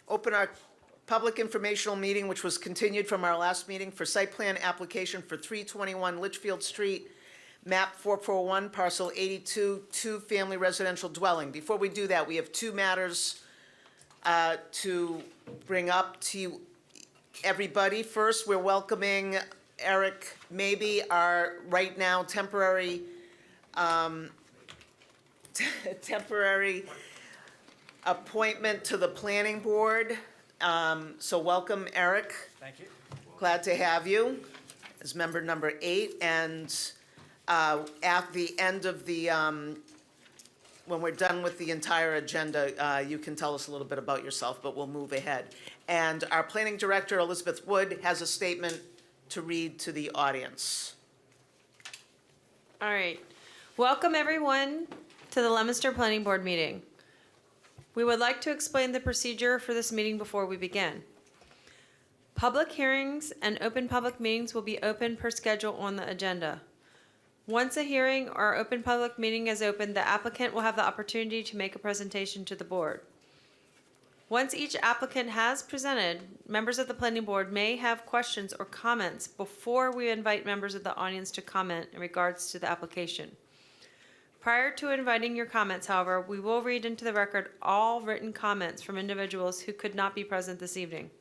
Open our public informational meeting, which was continued from our last meeting, for site plan application for 321 Litchfield Street, map 441, parcel 82, two-family residential dwelling. Before we do that, we have two matters to bring up to everybody. First, we're welcoming Eric Maybe, our right now temporary appointment to the planning board. So welcome, Eric. Thank you. Glad to have you as member number 8. And at the end of the, when we're done with the entire agenda, you can tell us a little bit about yourself, but we'll move ahead. And our planning director, Elizabeth Wood, has a statement to read to the audience. All right. Welcome, everyone, to the Leominster Planning Board meeting. We would like to explain the procedure for this meeting before we begin. Public hearings and open public meetings will be open per schedule on the agenda. Once a hearing or open public meeting is open, the applicant will have the opportunity to make a presentation to the board. Once each applicant has presented, members of the planning board may have questions or comments before we invite members of the audience to comment in regards to the application. Prior to inviting your comments, however, we will read into the record all written comments from individuals who could not be present this evening.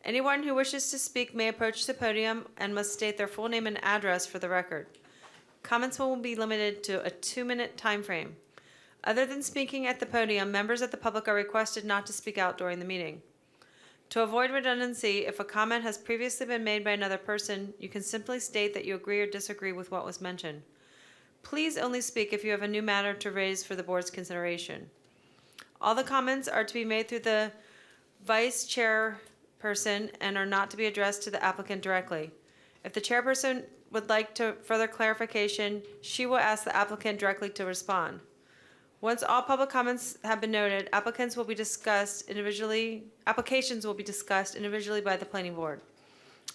Anyone who wishes to speak may approach the podium and must state their full name and address for the record. Comments will be limited to a 2-minute time frame. Other than speaking at the podium, members of the public are requested not to speak out during the meeting. To avoid redundancy, if a comment has previously been made by another person, you can simply state that you agree or disagree with what was mentioned. Please only speak if you have a new matter to raise for the board's consideration. All the comments are to be made through the vice chairperson and are not to be addressed to the applicant directly. If the chairperson would like further clarification, she will ask the applicant directly to respond. Once all public comments have been noted, applications will be discussed individually by the planning board.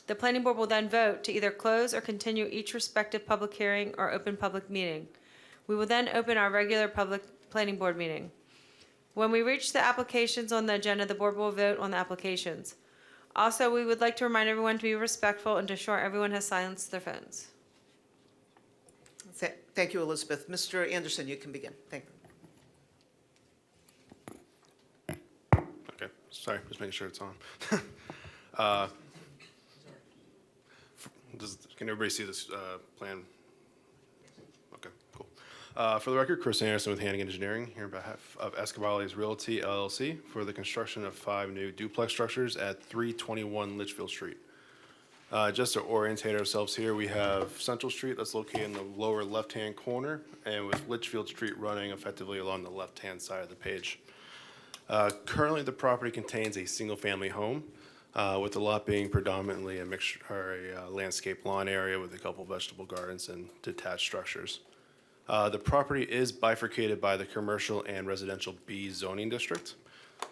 The planning board will then vote to either close or continue each respective public hearing or open public meeting. We will then open our regular public planning board meeting. When we reach the applications on the agenda, the board will vote on the applications. Also, we would like to remind everyone to be respectful and to ensure everyone has silenced their phones. Thank you, Elizabeth. Mr. Anderson, you can begin. Thank you. Okay, sorry, just making sure it's on. Can everybody see this plan? Okay, cool. For the record, Chris Anderson with Hanning Engineering, here on behalf of Escavaliers Realty LLC for the construction of 5 new duplex structures at 321 Litchfield Street. Just to orientate ourselves here, we have Central Street that's located in the lower left-hand corner, and with Litchfield Street running effectively along the left-hand side of the page. Currently, the property contains a single-family home, with the lot being predominantly a mixture or a landscape lawn area with a couple vegetable gardens and detached structures. The property is bifurcated by the commercial and residential B zoning district.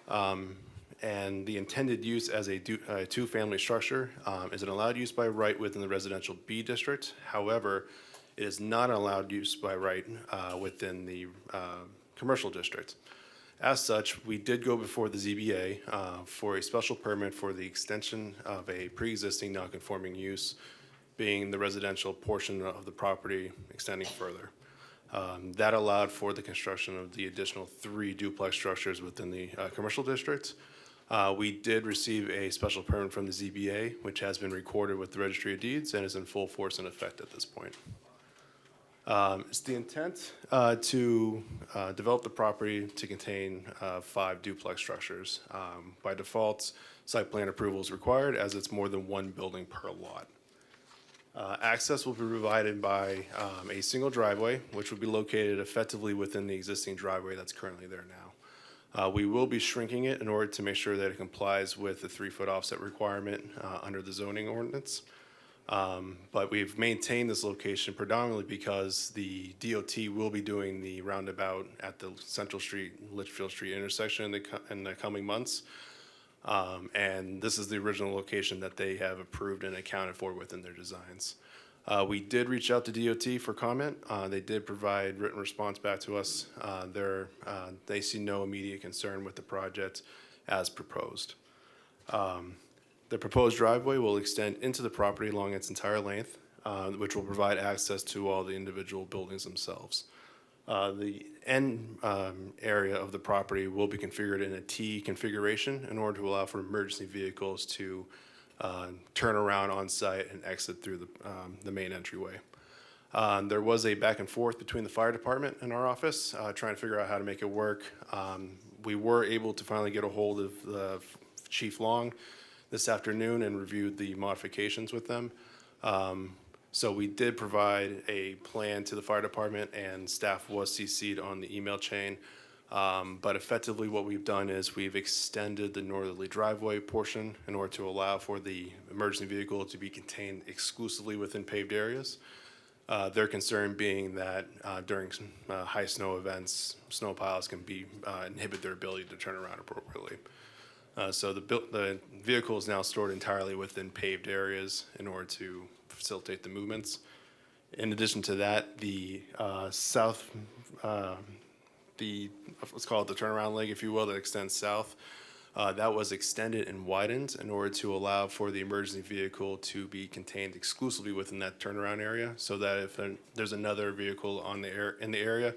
And the intended use as a two-family structure is an allowed use by right within the residential B district. However, it is not allowed use by right within the commercial district. As such, we did go before the ZBA for a special permit for the extension of a pre-existing non-conforming use, being the residential portion of the property extending further. That allowed for the construction of the additional 3 duplex structures within the commercial district. We did receive a special permit from the ZBA, which has been recorded with the Registry of Deeds and is in full force and effect at this point. It's the intent to develop the property to contain 5 duplex structures. By default, site plan approval is required as it's more than 1 building per lot. Access will be provided by a single driveway, which will be located effectively within the existing driveway that's currently there now. We will be shrinking it in order to make sure that it complies with the 3-foot offset requirement under the zoning ordinance. But we've maintained this location predominantly because the DOT will be doing the roundabout at the Central Street, Litchfield Street intersection in the coming months. And this is the original location that they have approved and accounted for within their designs. We did reach out to DOT for comment. They did provide written response back to us. They see no immediate concern with the project as proposed. The proposed driveway will extend into the property along its entire length, which will provide access to all the individual buildings themselves. The end area of the property will be configured in a T configuration in order to allow for emergency vehicles to turn around on site and exit through the main entryway. There was a back and forth between the fire department and our office, trying to figure out how to make it work. We were able to finally get a hold of the Chief Long this afternoon and reviewed the modifications with them. So we did provide a plan to the fire department, and staff was CC'd on the email chain. But effectively what we've done is we've extended the northerly driveway portion in order to allow for the emergency vehicle to be contained exclusively within paved areas. Their concern being that during high snow events, snow piles can inhibit their ability to turn around appropriately. So the vehicle is now stored entirely within paved areas in order to facilitate the movements. In addition to that, the let's call it the turnaround leg, if you will, that extends south, that was extended and widened in order to allow for the emergency vehicle to be contained exclusively within that turnaround area, so that if there's another vehicle in the area,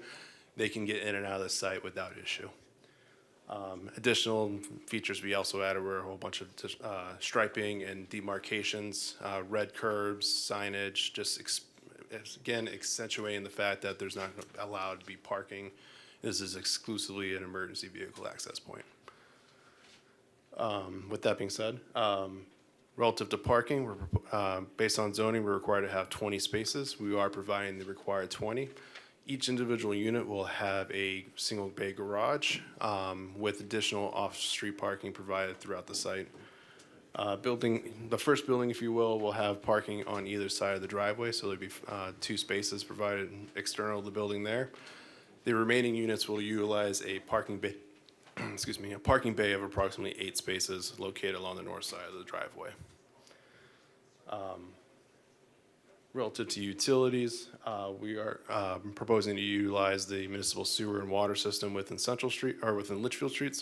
they can get in and out of the site without issue. Additional features we also added were a whole bunch of striping and demarcations, red curbs, signage, again, accentuating the fact that there's not allowed to be parking. This is exclusively an emergency vehicle access point. With that being said, relative to parking, based on zoning, we're required to have 20 spaces. We are providing the required 20. Each individual unit will have a single bay garage with additional off-street parking provided throughout the site. The first building, if you will have parking on either side of the driveway, so there'll be 2 spaces provided external to the building there. The remaining units will utilize a parking bay, a parking bay of approximately 8 spaces located along the north side of the driveway. Relative to utilities, we are proposing to utilize the municipal sewer and water system within Litchfield Street,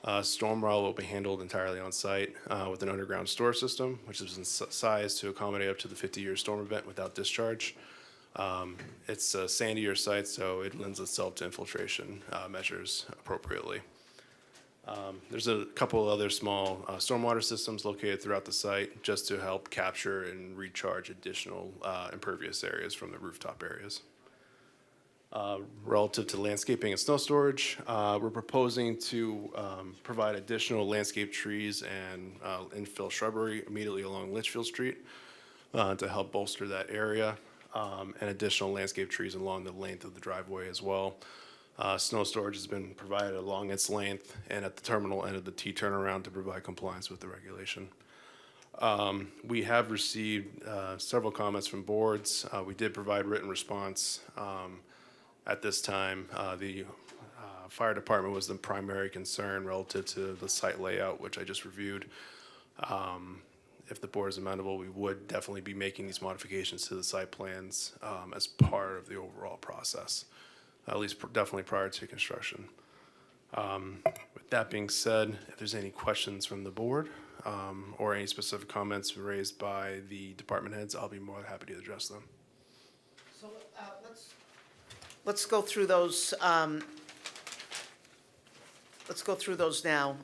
Stormwater will be handled entirely on site with an underground store system, which is sized to accommodate up to the 50-year storm event without discharge. It's a sandier site, so it lends itself to infiltration measures appropriately. There's a couple other small stormwater systems located throughout the site just to help capture and recharge additional impervious areas from the rooftop areas. Relative to landscaping and snow storage, we're proposing to provide additional landscape trees and infill shrubbery immediately along Litchfield Street to help bolster that area, and additional landscape trees along the length of the driveway as well. Snow storage has been provided along its length and at the terminal end of the T turnaround to provide compliance with the regulation. We have received several comments from boards. We did provide written response. At this time, the fire department was the primary concern relative to the site layout, which I just reviewed. If the board is amenable, we would definitely be making these modifications to the site plans as part of the overall process, at least definitely prior to construction. With that being said, if there's any questions from the board or any specific comments raised by the department heads, I'll be more than happy to address them. So let's go through those. Let's go through those now.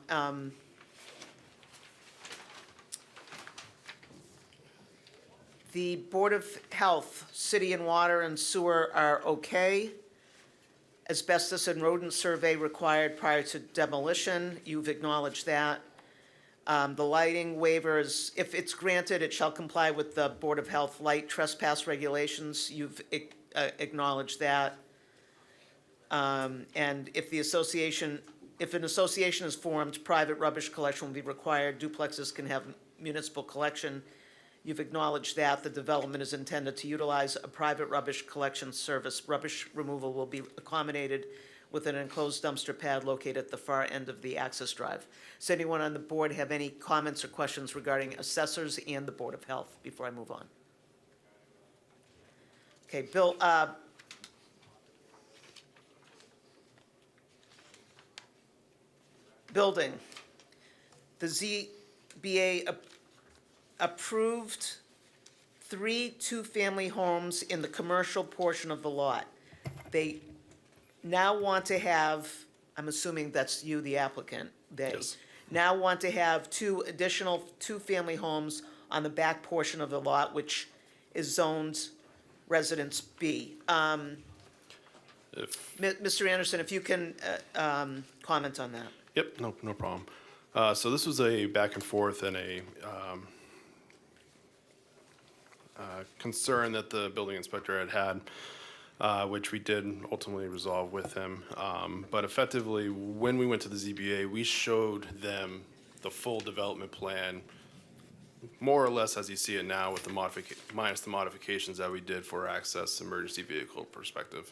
The Board of Health, City and Water and Sewer are okay. Asbestos and rodent survey required prior to demolition. You've acknowledged that. The lighting waivers, if it's granted, it shall comply with the Board of Health light trespass regulations. You've acknowledged that. And if an association is formed, private rubbish collection will be required. Duplexes can have municipal collection. You've acknowledged that the development is intended to utilize a private rubbish collection service. Rubbish removal will be accommodated with an enclosed dumpster pad located at the far end of the access drive. Does anyone on the board have any comments or questions regarding assessors and the Board of Health before I move on? Okay, Bill, building. The ZBA approved 3 two-family homes in the commercial portion of the lot. They now want to have, I'm assuming that's you, the applicant, they Yes. now want to have 2 additional two-family homes on the back portion of the lot, which is zoned Residence B. If Mr. Anderson, if you can comment on that. Yep, no problem. So this was a back and forth and a concern that the building inspector had, which we did ultimately resolve with him. But effectively, when we went to the ZBA, we showed them the full development plan, more or less as you see it now, with the minus the modifications that we did for access emergency vehicle perspective.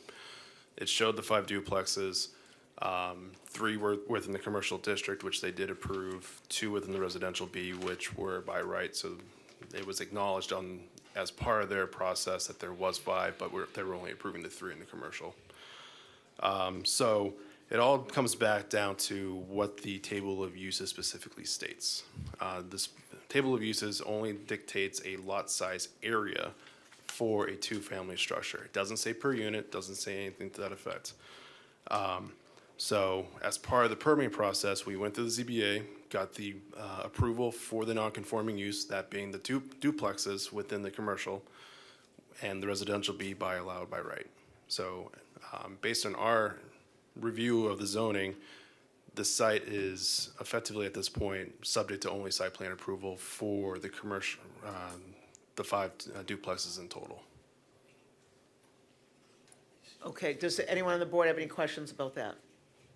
It showed the 5 duplexes. 3 were within the commercial district, which they did approve, 2 within the residential B, which were by right, so it was acknowledged as part of their process that there was 5, but they were only approving the 3 in the commercial. So it all comes back down to what the table of uses specifically states. This table of uses only dictates a lot size area for a 2-family structure. It doesn't say per unit, doesn't say anything to that effect. So as part of the permitting process, we went to the ZBA, got the approval for the non-conforming use, that being the 2 duplexes within the commercial, and the residential B by allowed by right. So based on our review of the zoning, the site is effectively at this point subject to only site plan approval for the commercial, the 5 duplexes in total. Okay, does anyone on the board have any questions about that?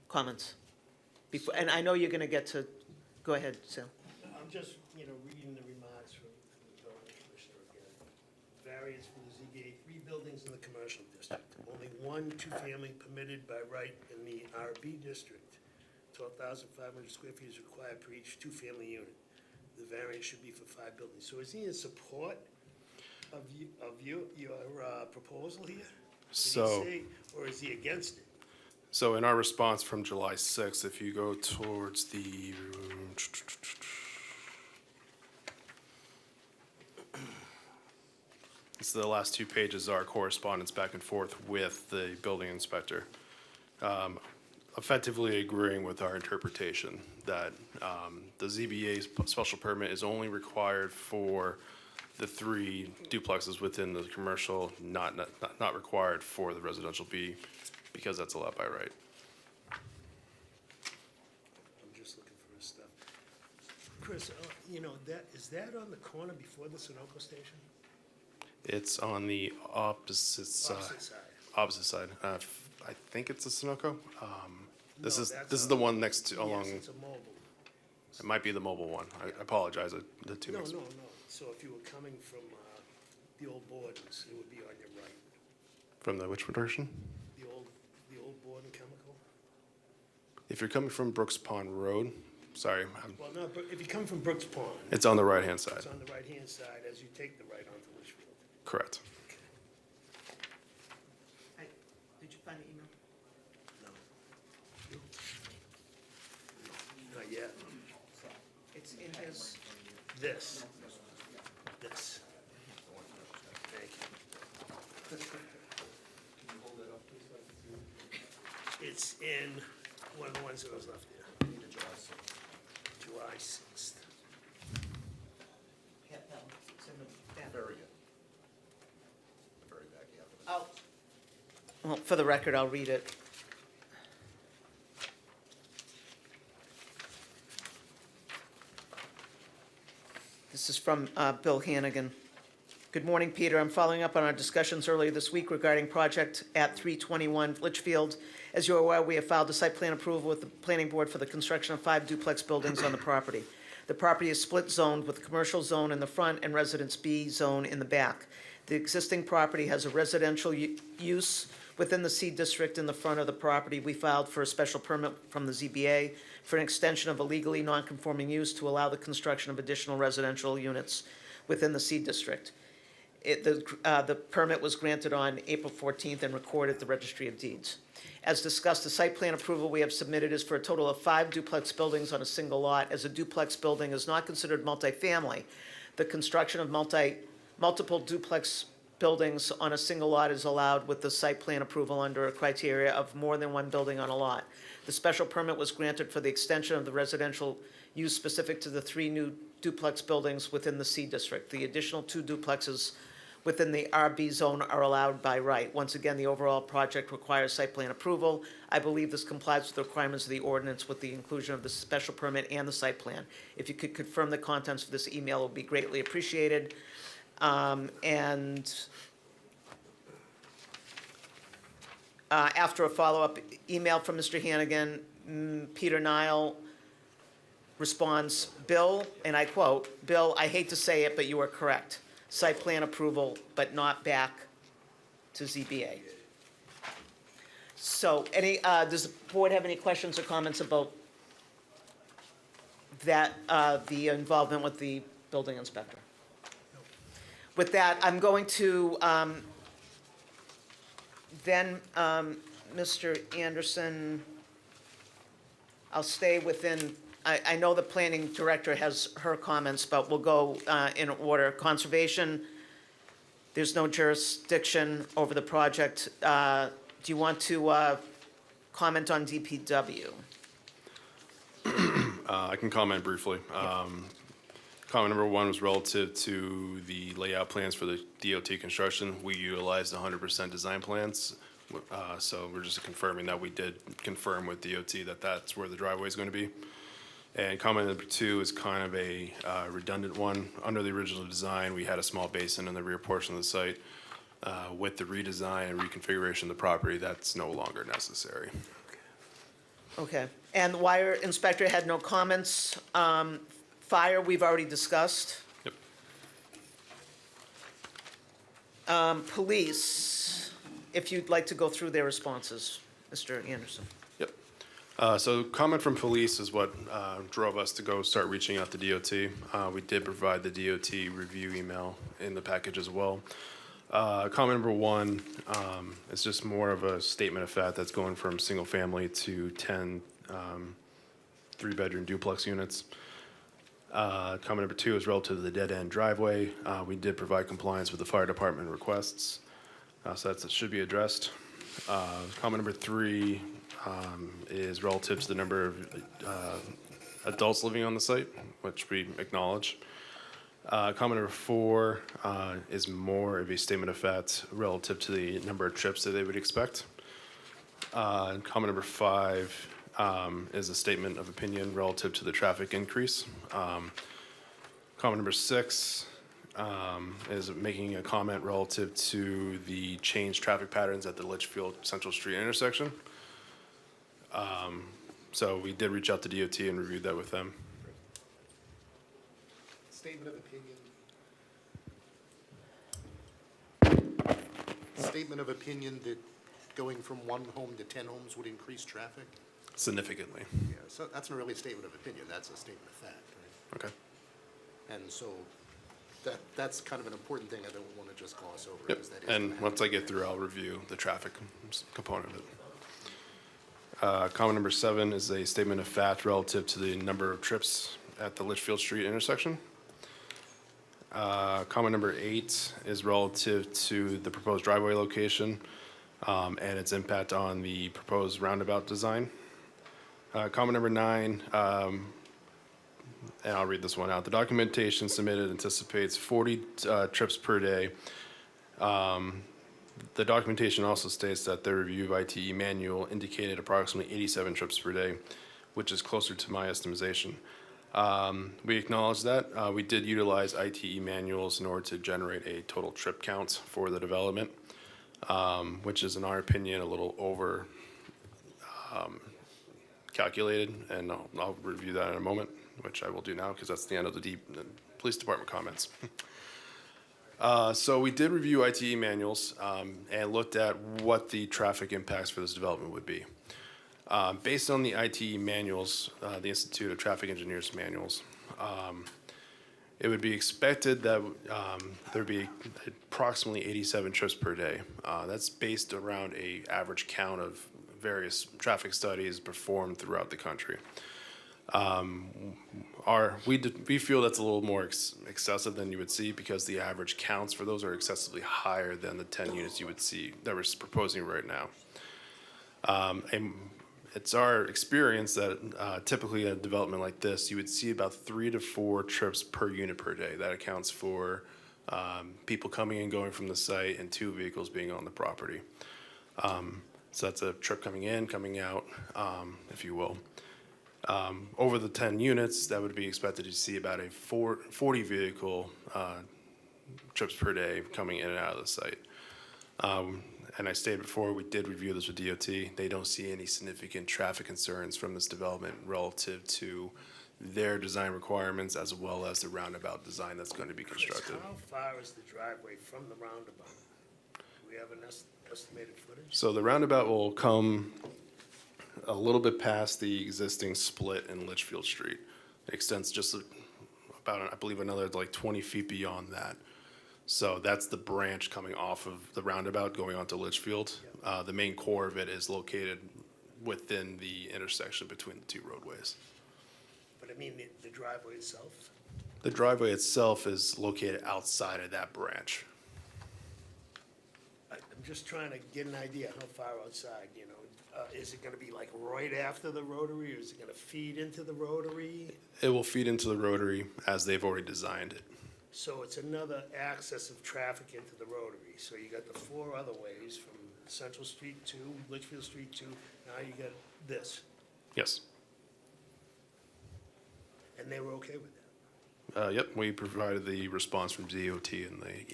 Comments? Before, and I know you're gonna get to, go ahead, Sal. I'm just, reading the remarks from the building commissioner again. Variance from the ZBA, 3 buildings in the commercial district. Only 1 two-family permitted by right in the RB district. 12,500 square feet is required per each two-family unit. The variance should be for 5 buildings. So is he in support of your proposal here? So- Did he say, or is he against it? So in our response from July 6th, if you go towards the, it's the last 2 pages, our correspondence back and forth with the building inspector, effectively agreeing with our interpretation that the ZBA's special permit is only required for the 3 duplexes within the commercial, not required for the residential B, because that's allowed by right. I'm just looking for his stuff. Chris, is that on the corner before the Sunoco station? It's on the opposite side. Opposite side. Opposite side. I think it's a Sunoco. This No, is that's the one next to, Yes, along, it's a mobile. it might be the mobile one. I apologize, the 2 No, mixed. no, no. So if you were coming from the old Borders, it would be on your right. From the which direction? The old Borden Chemical? If you're coming from Brooks Pond Road, sorry, Well, no, but if you come from Brooks Pond, it's on the right-hand side. it's on the right-hand side as you take the right onto Litchfield. Correct. Did you find the email? No. Not yet. It's in his, This. Thank you. It's in one of the ones that was left there. July 6th. yeah, no, it's in the back. Very good. The very back, yeah. I'll- Well, for the record, I'll read it. This is from Bill Hannigan. Good morning, Peter. I'm following up on our discussions earlier this week regarding project at 321 Litchfield. As you're aware, we have filed a site plan approval with the planning board for the construction of 5 duplex buildings on the property. The property is split zoned with a commercial zone in the front and Residence B zone in the back. The existing property has a residential use within the C district in the front of the property. We filed for a special permit from the ZBA for an extension of a legally non-conforming use to allow the construction of additional residential units within the C district. The permit was granted on April 14th and recorded at the Registry of Deeds. As discussed, the site plan approval we have submitted is for a total of 5 duplex buildings on a single lot. As a duplex building is not considered multifamily, the construction of multiple duplex buildings on a single lot is allowed with the site plan approval under a criteria of more than 1 building on a lot. The special permit was granted for the extension of the residential use specific to the 3 new duplex buildings within the C district. The additional 2 duplexes within the RB zone are allowed by right. Once again, the overall project requires site plan approval. I believe this complies with the requirements of the ordinance with the inclusion of the special permit and the site plan. If you could confirm the contents of this email, it would be greatly appreciated. After a follow-up email from Mr. Hannigan, Peter Nile responds, Bill, and I quote, "Bill, I hate to say it, but you are correct. Site plan approval, but not back to ZBA." So does the board have any questions or comments about that, the involvement with the building inspector? With that, I'm going to then, Mr. Anderson, I'll stay within, I know the planning director has her comments, but we'll go in order. Conservation, there's no jurisdiction over the project. Do you want to comment on DPW? I can comment briefly. Comment number 1 was relative to the layout plans for the DOT construction. We utilized 100% design plans. So we're just confirming that we did confirm with DOT that that's where the driveway is going to be. And comment number 2 is kind of a redundant one. Under the original design, we had a small basin in the rear portion of the site. With the redesign and reconfiguration of the property, that's no longer necessary. Okay. And the wire inspector had no comments. Fire, we've already discussed. Yep. Police, if you'd like to go through their responses, Mr. Anderson. Yep. So comment from police is what drove us to go start reaching out to DOT. We did provide the DOT review email in the package as well. Comment number 1 is just more of a statement of fact that's going from single family to 10 3-bedroom duplex units. Comment number 2 is relative to the dead-end driveway. We did provide compliance with the fire department requests, so that should be addressed. Comment number 3 is relative to the number of adults living on the site, which we acknowledge. Comment number 4 is more of a statement of fact relative to the number of trips that they would expect. Comment number 5 is a statement of opinion relative to the traffic increase. Comment number 6 is making a comment relative to the changed traffic patterns at the Litchfield Central Street intersection. So we did reach out to DOT and reviewed that with them. Statement of opinion. Statement of opinion that going from 1 home to 10 homes would increase traffic? Significantly. Yeah, so that's not really a statement of opinion, that's a statement of fact, right? Okay. And so that's kind of an important thing I don't want to just gloss over. Yep. is that is And gonna once I happen. get through, I'll review the traffic component of it. Comment number 7 is a statement of fact relative to the number of trips at the Litchfield Street intersection. Comment number 8 is relative to the proposed driveway location and its impact on the proposed roundabout design. Comment number 9, and I'll read this one out. The documentation submitted anticipates 40 trips per day. The documentation also states that the review of ITE manual indicated approximately 87 trips per day, which is closer to my estimation. We acknowledge that. We did utilize ITE manuals in order to generate a total trip count for the development, which is, in our opinion, a little over calculated, and I'll review that in a moment, which I will do now because that's the end of the police department comments. So we did review ITE manuals and looked at what the traffic impacts for this development would be. Based on the ITE manuals, the Institute of Traffic Engineers manuals, It would be expected that there'd be approximately 87 trips per day. That's based around a average count of various traffic studies performed throughout the country. We feel that's a little more excessive than you would see because the average counts for those are excessively higher than the 10 units you would see that we're proposing right now. And it's our experience that typically in a development like this, you would see about 3 to 4 trips per unit per day. That accounts for people coming and going from the site and 2 vehicles being on the property. So that's a trip coming in, coming out, if you will. Over the 10 units, that would be expected to see about a 40 vehicle trips per day coming in and out of the site. And I stated before, we did review this with DOT. They don't see any significant traffic concerns from this development relative to their design requirements as well as the roundabout design that's going to be Chris, constructed. how far is the driveway from the roundabout? Do we have an estimated footage? So the roundabout will come a little bit past the existing split in Litchfield Street. It extends just about, I believe, another like 20 feet beyond that. So that's the branch coming off of the roundabout going onto Litchfield. The main core of it is located within the intersection between the 2 roadways. But I mean, the driveway itself? The driveway itself is located outside of that branch. I'm just trying to get an idea how far outside, you know? Is it gonna be like right after the rotary, or is it gonna feed into the rotary? It will feed into the rotary as they've already designed it. So it's another access of traffic into the rotary. So you got the 4 other ways from Central Street to Litchfield Street to, now you got this. Yes. And they were okay with that? Yep, we provided the response from DOT in the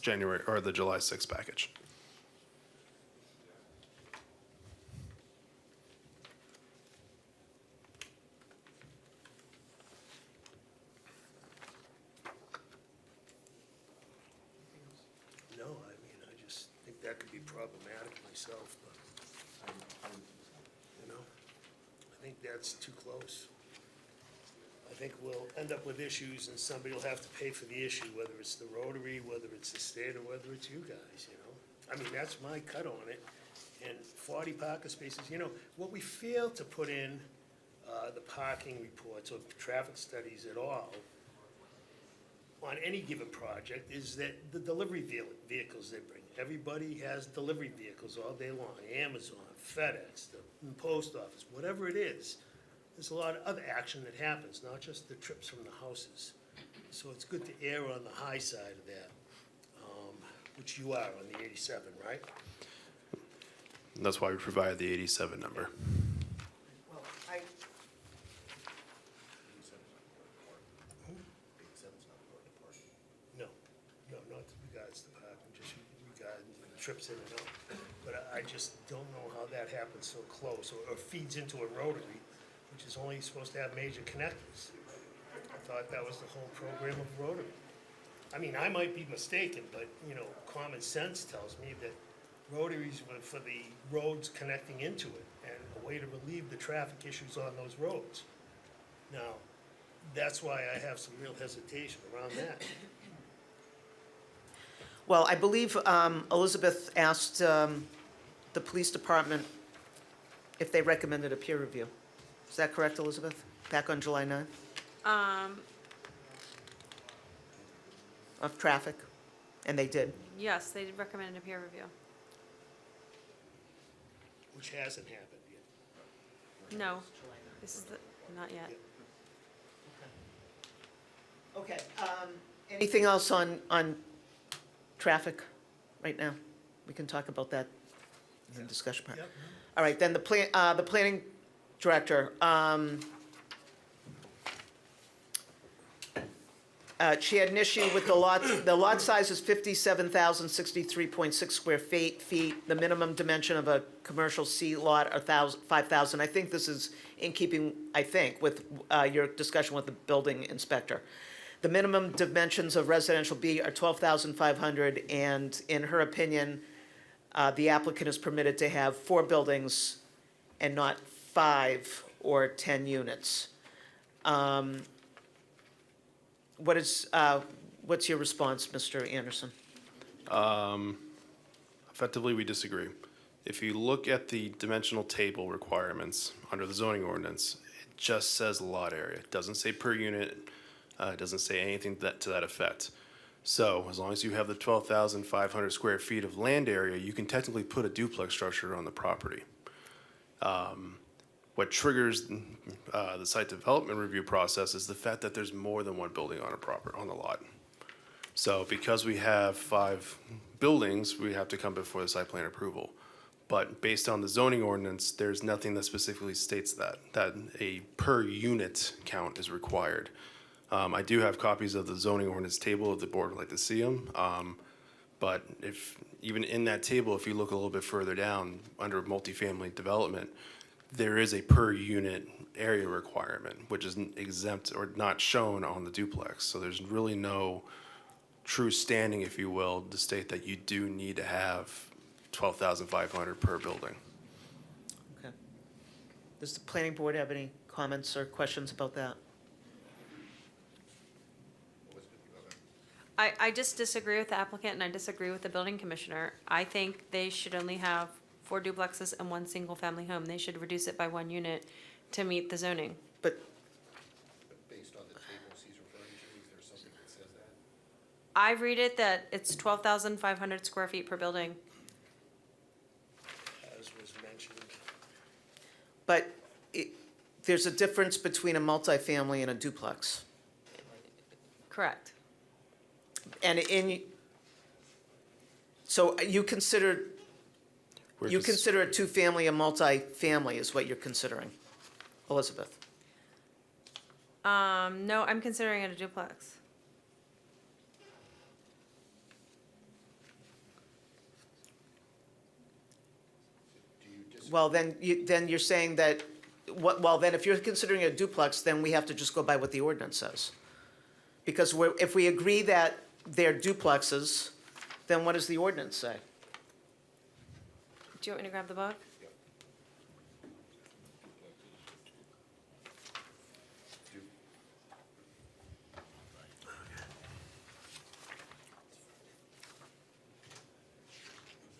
January, or the July 6th package. No, I mean, I just think that could be problematic myself, but, you know, I think that's too close. I think we'll end up with issues and somebody will have to pay for the issue, whether it's the Rotary, whether it's the state, or whether it's you guys, you know? I mean, that's my cut on it. And 40 parking spaces, you know, what we fail to put in the parking reports or traffic studies at all on any given project is that the delivery vehicles they bring. Everybody has delivery vehicles all day long, Amazon, FedEx, the post office, whatever it is. There's a lot of other action that happens, not just the trips from the houses. So it's good to err on the high side of that, which you are on the 87, right? And that's why we provided the 87 number. Well, No, not regards to parking, just regarding trips in and out. But I just don't know how that happens so close, or feeds into a rotary, which is only supposed to have major connectors. I thought that was the whole program of rotary. I mean, I might be mistaken, but, you know, common sense tells me that rotaries were for the roads connecting into it, and a way to relieve the traffic issues on those roads. Now, that's why I have some real hesitation around that. well, I believe Elizabeth asked the police department if they recommended a peer review. Is that correct, Elizabeth? Back on July 9th, of traffic? And they did. Yes, they recommended a peer review. Which hasn't happened yet. No, this is the, not yet. Okay. Anything else on traffic right now? We can talk about that in the discussion part. Yep. All right, then the planning director, she had an issue with the lot size is 57,063.6 square feet. The minimum dimension of a commercial C lot are 5,000. I think this is in keeping, with your discussion with the building inspector. The minimum dimensions of residential B are 12,500, and in her opinion, the applicant is permitted to have 4 buildings and not 5 or 10 units. what's your response, Mr. Anderson? Effectively, we disagree. If you look at the dimensional table requirements under the zoning ordinance, it just says lot area. It doesn't say per unit, it doesn't say anything to that effect. So as long as you have the 12,500 square feet of land area, you can technically put a duplex structure on the property. What triggers the site development review process is the fact that there's more than one building on the lot. So because we have 5 buildings, we have to come before the site plan approval. But based on the zoning ordinance, there's nothing that specifically states that a per unit count is required. I do have copies of the zoning ordinance table if the board would like to see them. But if, even in that table, if you look a little bit further down, under multifamily development, there is a per unit area requirement, which is exempt or not shown on the duplex. So there's really no true standing, if you will, to state that you do need to have 12,500 per building. Okay. Does the planning board have any comments or questions about that? I just disagree with the applicant and I disagree with the building commissioner. I think they should only have 4 duplexes and 1 single-family home. They should reduce it by 1 unit to meet the zoning. But, Based on the tables he's referring to, is there something that says that? I read it that it's 12,500 square feet per building. As was mentioned. but there's a difference between a multifamily and a duplex. Correct. And so you consider We're You just- consider a two-family a multi-family is what you're considering, Elizabeth? No, I'm considering it a duplex. Do you disagree? Well, then you're saying that, well, then if you're considering a duplex, then we have to just go by what the ordinance says. Because if we agree that they're duplexes, then what does the ordinance say? Do you want me to grab the book?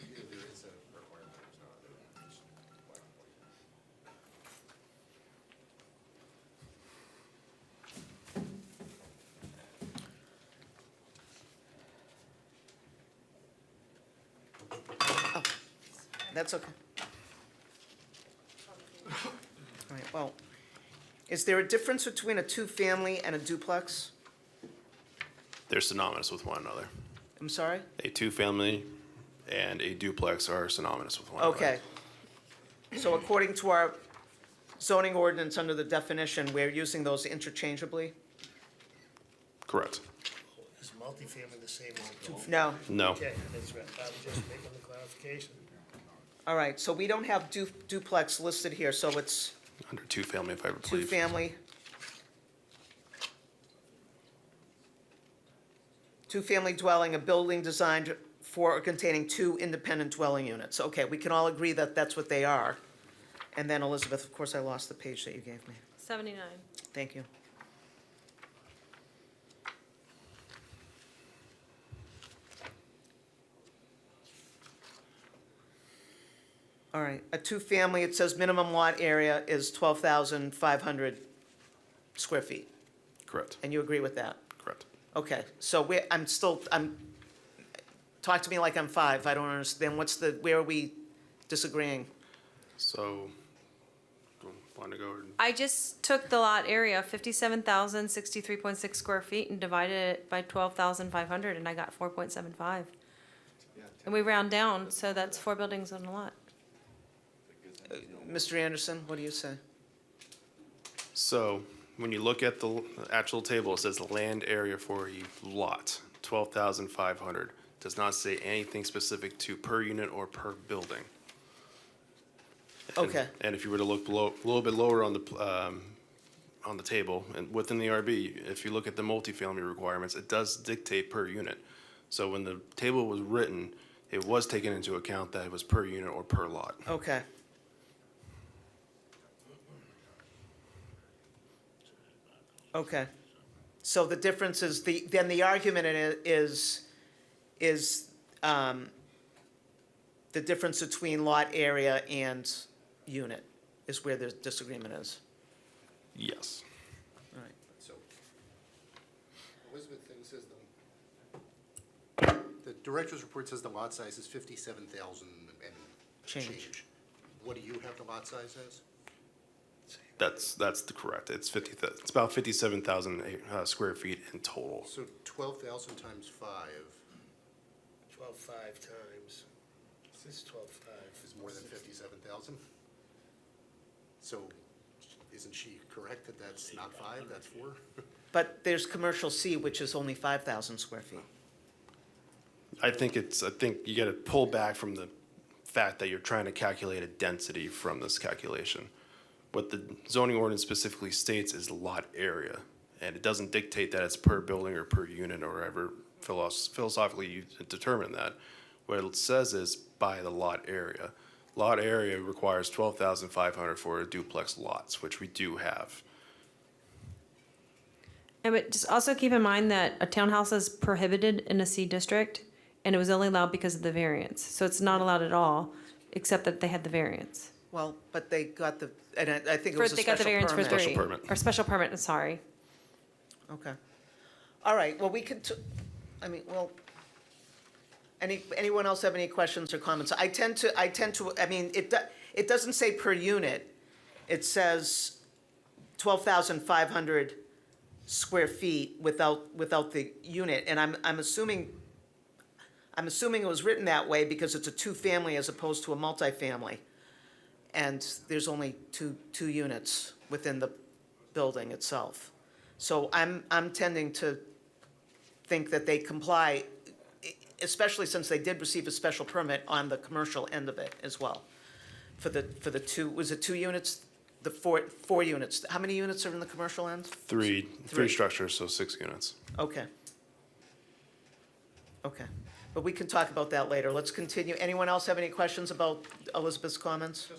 There is a requirement, there's not. It's black and white. That's okay. All right, well, is there a difference between a two-family and a duplex? They're synonymous with one another. I'm sorry? A two-family and a duplex are synonymous with one another. Okay. So according to our zoning ordinance under the definition, we're using those interchangeably? Correct. Is multifamily the same as No. No. Okay, that's right. I was just making the clarification. All right, so we don't have duplex listed here, so it's Under two-family, if I believe. two-family. Two-family dwelling, a building designed for or containing 2 independent dwelling units. Okay, we can all agree that that's what they are. And then Elizabeth, of course, I lost the page that you gave me. 79. Thank you. All right, a two-family, it says minimum lot area is 12,500 square feet, Correct. and you agree with that? Correct. Okay, so talk to me like I'm 5, I don't understand, where are we disagreeing? So, want to go? I just took the lot area, 57,063.6 square feet, and divided it by 12,500, and I got 4.75. And we round down, so that's 4 buildings on a lot. Mr. Anderson, what do you say? So, when you look at the actual table, it says the land area for a lot, 12,500. Does not say anything specific to per unit or per building. And- Okay. And if you were to look below, a little bit lower on the table, and within the RB, if you look at the multifamily requirements, it does dictate per unit. So when the table was written, it was taken into account that it was per unit or per lot. Okay. Okay. So the difference is, then the argument in it is the difference between lot area and unit is where the disagreement is. Yes. All right. So, Elizabeth thing says the director's report says the lot size is 57,000 and Change. change. What do you have the lot size as? That's correct. It's it's about 57,000 square feet in total. So 12,000 times 5 12.5 times, this is 12.5. is more than 57,000? So isn't she correct that that's not 5, that's 4? But there's commercial C, which is only 5,000 square feet. I think you got to pull back from the fact that you're trying to calculate a density from this calculation. What the zoning ordinance specifically states is lot area, and it doesn't dictate that it's per building or per unit or whatever philosophically you determine that. What it says is by the lot area. Lot area requires 12,500 for a duplex lots, which we do have. And but just also keep in mind that a townhouse is prohibited in a C district, and it was only allowed because of the variance. So it's not allowed at all, except that they had the variance. Well, but they got the, and I think it was a They got the special variance for permit. three. Special permit. Or special permit, I'm sorry. Okay. All right, well, we could, anyone else have any questions or comments? I tend to, it doesn't say per unit. It says 12,500 square feet without the unit. And I'm assuming it was written that way because it's a two-family as opposed to a multifamily. And there's only two units within the building itself. So I'm tending to think that they comply, especially since they did receive a special permit on the commercial end of it as well. For the two, was it 2 units? The four units. How many units are in the commercial end? Three structures, so 6 units. Okay. Okay. But we can talk about that later. Let's continue. Anyone else have any questions about Elizabeth's comments?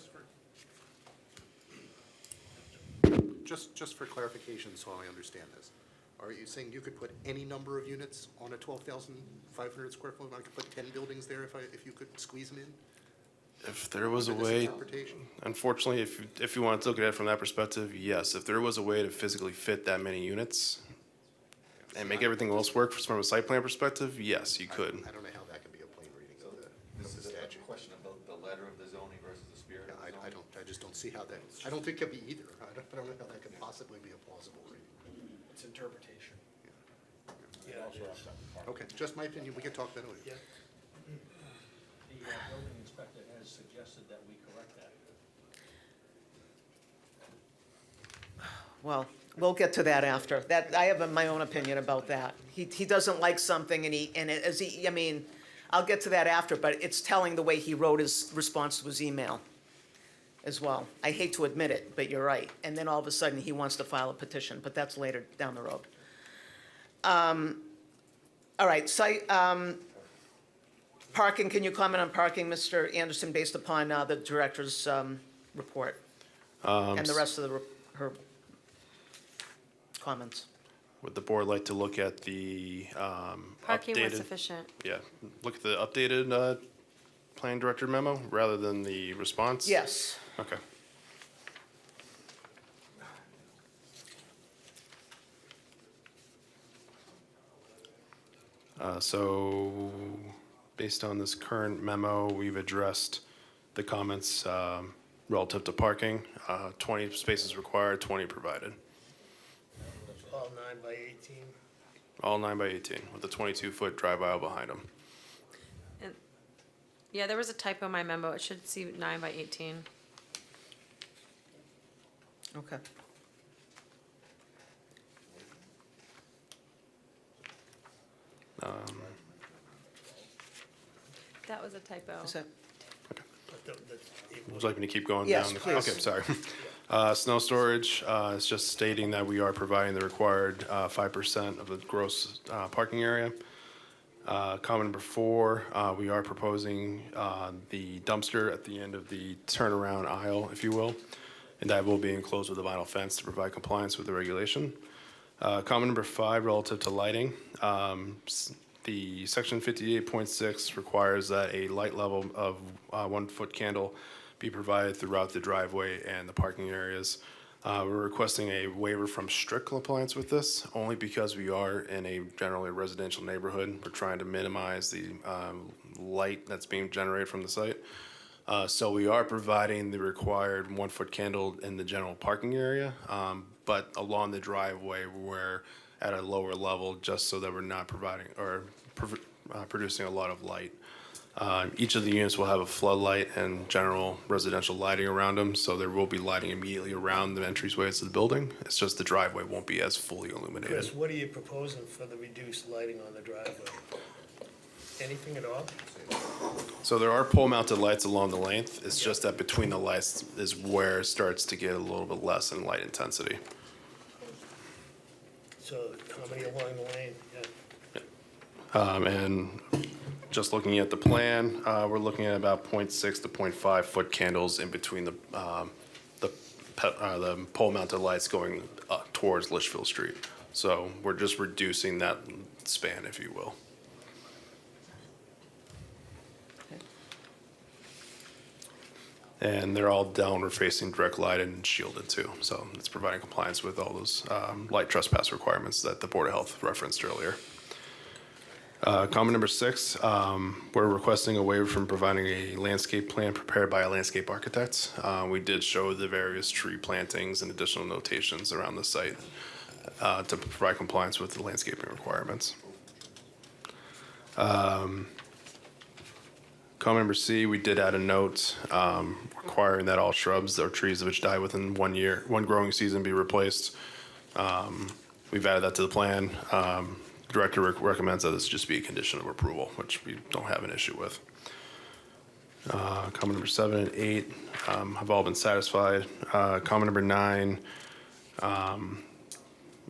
Just for clarification, so I understand this. Are you saying you could put any number of units on a 12,500 square foot? I could put 10 buildings there if you could squeeze them in? If there was a Under this way, interpretation? unfortunately, if you want to look at it from that perspective, yes. If there was a way to physically fit that many units and make everything else work from a site plan perspective, yes, you could. I don't know how that could be a plain reading of the This is a statute. question about the letter of the zoning versus the spirit of the Yeah, zoning. I just don't see how that, I don't think it could be either. I don't know how that could possibly be a plausible reading. It's interpretation. Yeah, it is. Okay, just my opinion, we can talk that later. Yeah. The building inspector has suggested that we correct that. Well, we'll get to that after. I have my own opinion about that. He doesn't like something I'll get to that after, but it's telling the way he wrote his response to his email as well. I hate to admit it, but you're right. And then all of a sudden, he wants to file a petition, but that's later down the road. All right, parking, can you comment on parking, Mr. Anderson, based upon the director's report? And the rest of her comments? Would the board like to look at the Parking was updated? sufficient. Yeah, look at the updated plan director memo rather than the response? Yes. Okay. So, based on this current memo, we've addressed the comments relative to parking. 20 spaces required, 20 provided. All 9 by 18. All 9 by 18 with a 22-foot drive aisle behind them. Yeah, there was a typo in my memo. It should see 9 by 18. Okay. That was a typo. Is that, But Would you like me to keep going Yes, down? please. Okay, sorry. Snow storage, it's just stating that we are providing the required 5% of the gross parking area. Comment number 4, we are proposing the dumpster at the end of the turnaround aisle, if you will, and that will be enclosed with a vinyl fence to provide compliance with the regulation. Comment number 5, relative to lighting. The section 58.6 requires that a light level of 1 foot candle be provided throughout the driveway and the parking areas. We're requesting a waiver from strict compliance with this, only because we are in a generally residential neighborhood. We're trying to minimize the light that's being generated from the site. So we are providing the required 1 foot candle in the general parking area, but along the driveway we're at a lower level, just so that we're not providing or producing a lot of light. Each of the units will have a floodlight and general residential lighting around them, so there will be lighting immediately around the entryways to the building. It's just the driveway won't be as fully illuminated. Chris, what are you proposing for the reduced lighting on the driveway? Anything at all? So there are pole-mounted lights along the length. It's just that between the lights is where it starts to get a little bit less in light intensity. So how many along the lane? Yeah. And just looking at the plan, we're looking at about 0.6 to 0.5 foot candles in between the pole-mounted lights going towards Litchfield Street. So we're just reducing that span, if you will. And they're all downward facing, direct lighted and shielded too. So it's providing compliance with all those light trespass requirements that the Board of Health referenced earlier. Comment number 6, we're requesting a waiver from providing a landscape plan prepared by a landscape architect. We did show the various tree plantings and additional notations around the site to provide compliance with the landscaping requirements. Comment number C, we did add a note requiring that all shrubs or trees which die within 1 year, 1 growing season be replaced. We've added that to the plan. Director recommends that this just be a condition of approval, which we don't have an issue with. Comment number 7 and 8 have all been satisfied. Comment number 9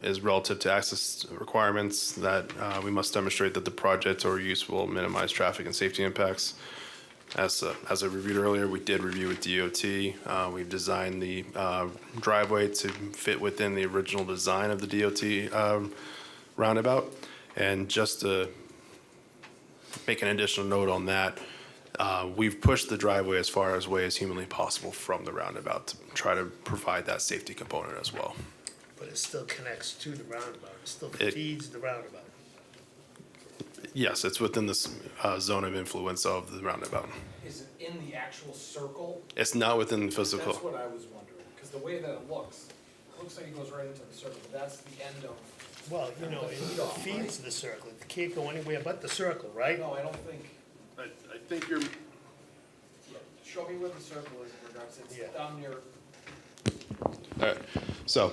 is relative to access requirements that we must demonstrate that the project or use will minimize traffic and safety impacts. As I reviewed earlier, we did review with DOT. We've designed the driveway to fit within the original design of the DOT roundabout. And just to make an additional note on that, we've pushed the driveway as far away as humanly possible from the roundabout to try to provide that safety component as well. But it still connects to the roundabout. It still It- feeds the roundabout. Yes, it's within the zone of influence of the roundabout. Is it in the actual circle? It's not within the physical. That's what I was wondering, because the way that it looks like it goes right into the circle, but that's the end of, Well, you know, it feeds the circle. It can't go anywhere but the circle, right? no, I don't think, I think you're. yeah, show me where the circle is in regards, Yeah. it's down near, All right, so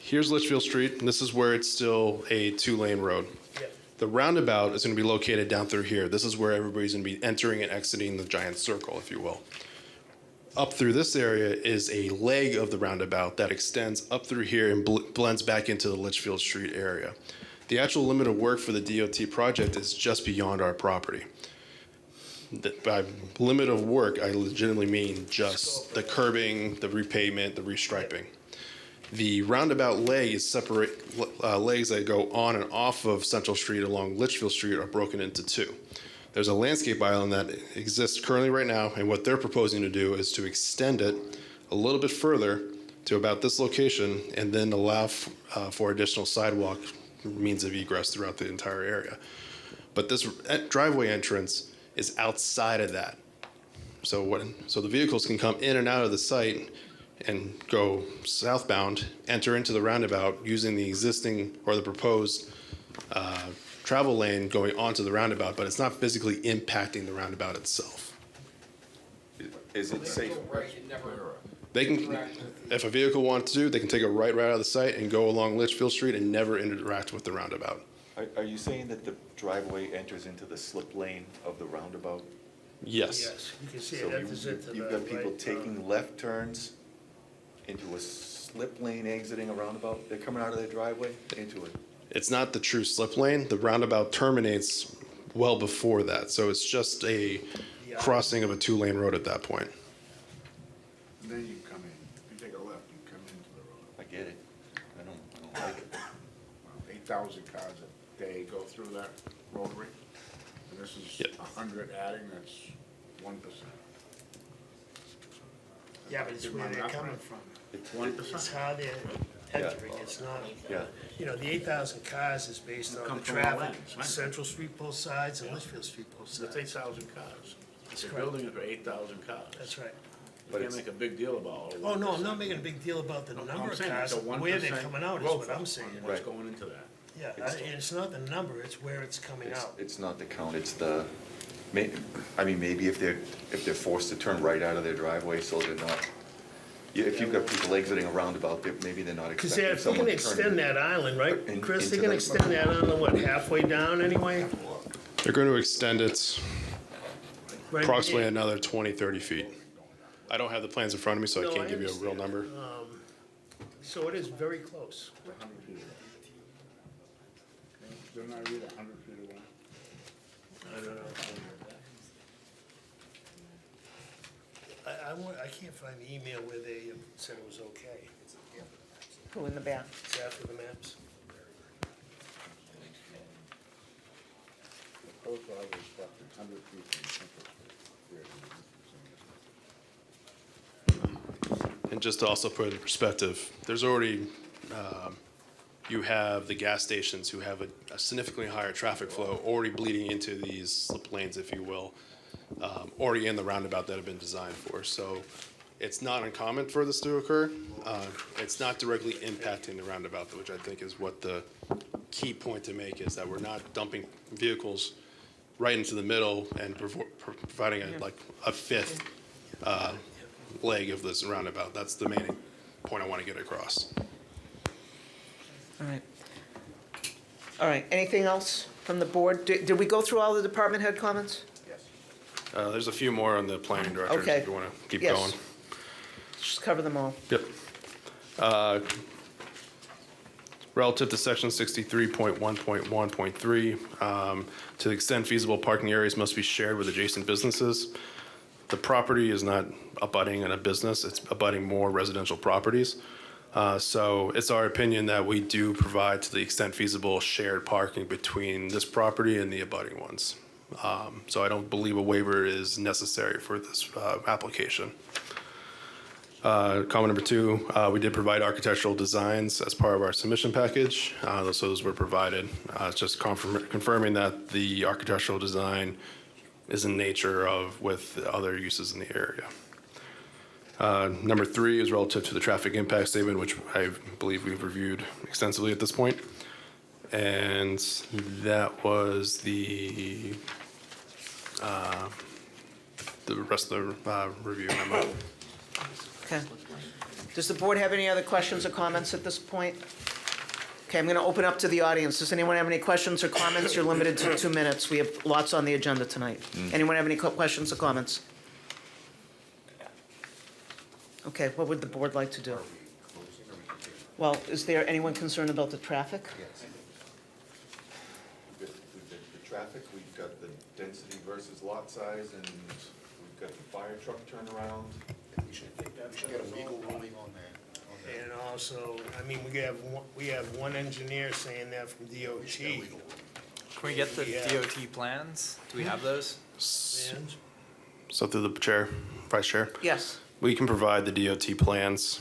here's Litchfield Street, and this is where it's still a 2-lane road. Yeah. The roundabout is going to be located down through here. This is where everybody's going to be entering and exiting the giant circle, if you will. Up through this area is a leg of the roundabout that extends up through here and blends back into the Litchfield Street area. The actual limit of work for the DOT project is just beyond our property. By limit of work, I legitimately mean just the curbing, the repavement, the restriping. The roundabout leg is separate, legs that go on and off of Central Street along Litchfield Street are broken into 2. There's a landscape island that exists currently right now, and what they're proposing to do is to extend it a little bit further to about this location and then allow for additional sidewalk means of egress throughout the entire area. But this driveway entrance is outside of that. So the vehicles can come in and out of the site and go southbound, enter into the roundabout using the existing or the proposed travel lane going onto the roundabout, but it's not physically impacting the roundabout itself. Is it safe? right, it never, They can, if a vehicle wants to, they can take a right out of the site and go along Litchfield Street and never interact with the roundabout. Are you saying that the driveway enters into the slip lane of the roundabout? Yes. Yes, you can see So it enters into the you've got people right, taking left turns into a slip lane exiting a roundabout? They're coming out of their driveway into it? It's not the true slip lane. The roundabout terminates well before that, so it's just a crossing of a 2-lane road at that point. Then you come in. You take a left, you come into the road. I get it. I don't like it. 8,000 cars a day go through that rotary. And this is Yep. 100 adding, that's 1%. Yeah, but it's where they're coming from. It's One It's percent. how they're entering, it's not, Yeah, you know, the 8,000 cars is based on Come the from all traffic, ends, right? Central Street both sides and Litchfield Street both That's sides. 8,000 cars. That's The correct. building is for 8,000 cars. That's right. You But can't it's- make a big deal about all. Oh, no, I'm not making a big deal about the No, number I'm of saying cars, it's a where they're 1% coming out is growth what I'm on saying. What's Right. going into that. Yeah, and it's not the number, it's where it's coming out. it's not the count, it's the, I mean, maybe if they're forced to turn right out of their driveway, so they're not, yeah, if you've got people exiting a roundabout, maybe they're not Because expecting they're someone gonna to turn. extend that island, right, In- Chris? They're into gonna the- extend that island, what, halfway down anyway? They're going to extend it Right? approximately another 20, 30 feet. I don't have the plans in front of me, so I No, can't give you a real understand. number. So it is very close. 100 feet away. Didn't I read 100 feet away? I don't know. I can't find the email where they said it was okay. Who in the back? It's after the maps. The code law was roughly 100 feet from Central Street. And just to also put it in perspective, there's already, you have the gas stations who have a significantly higher traffic flow already bleeding into these slip lanes, if you will, already in the roundabout that have been designed for. So it's not uncommon for this to occur. It's not directly impacting the roundabout, which I think is what the key point to make is, that we're not dumping vehicles right into the middle and providing a fifth leg of this roundabout. That's the main point I want to get across. All right. All right, anything else from the board? Did we go through all the department head comments? There's a few more on the planning director, Okay. if you want to keep Yes. going. Just cover them all. Yep. Relative to section 63.1.1.3, to the extent feasible, parking areas must be shared with adjacent businesses. The property is not abutting in a business, it's abutting more residential properties. So it's our opinion that we do provide, to the extent feasible, shared parking between this property and the abutting ones. So I don't believe a waiver is necessary for this application. Comment number 2, we did provide architectural designs as part of our submission package. Those were provided. It's just confirming that the architectural design is in nature of with other uses in the area. Number 3 is relative to the traffic impact statement, which I believe we've reviewed extensively at this point. And that was the rest of the review memo. Okay. Does the board have any other questions or comments at this point? Okay, I'm going to open up to the audience. Does anyone have any questions or comments? You're limited to 2 minutes. We have lots on the agenda tonight. Anyone have any questions or comments? Okay, what would the board like to do? Well, is there anyone concerned about the traffic? Yes. We've got the traffic, we've got the density versus lot size, and we've got the fire truck turnaround. We should get a legal ruling on that. And also, I mean, we have one engineer saying that from DOT. Can we get the Yeah. DOT plans? Do we have those? And So through the chair, vice chair, Yes. we can provide the DOT plans.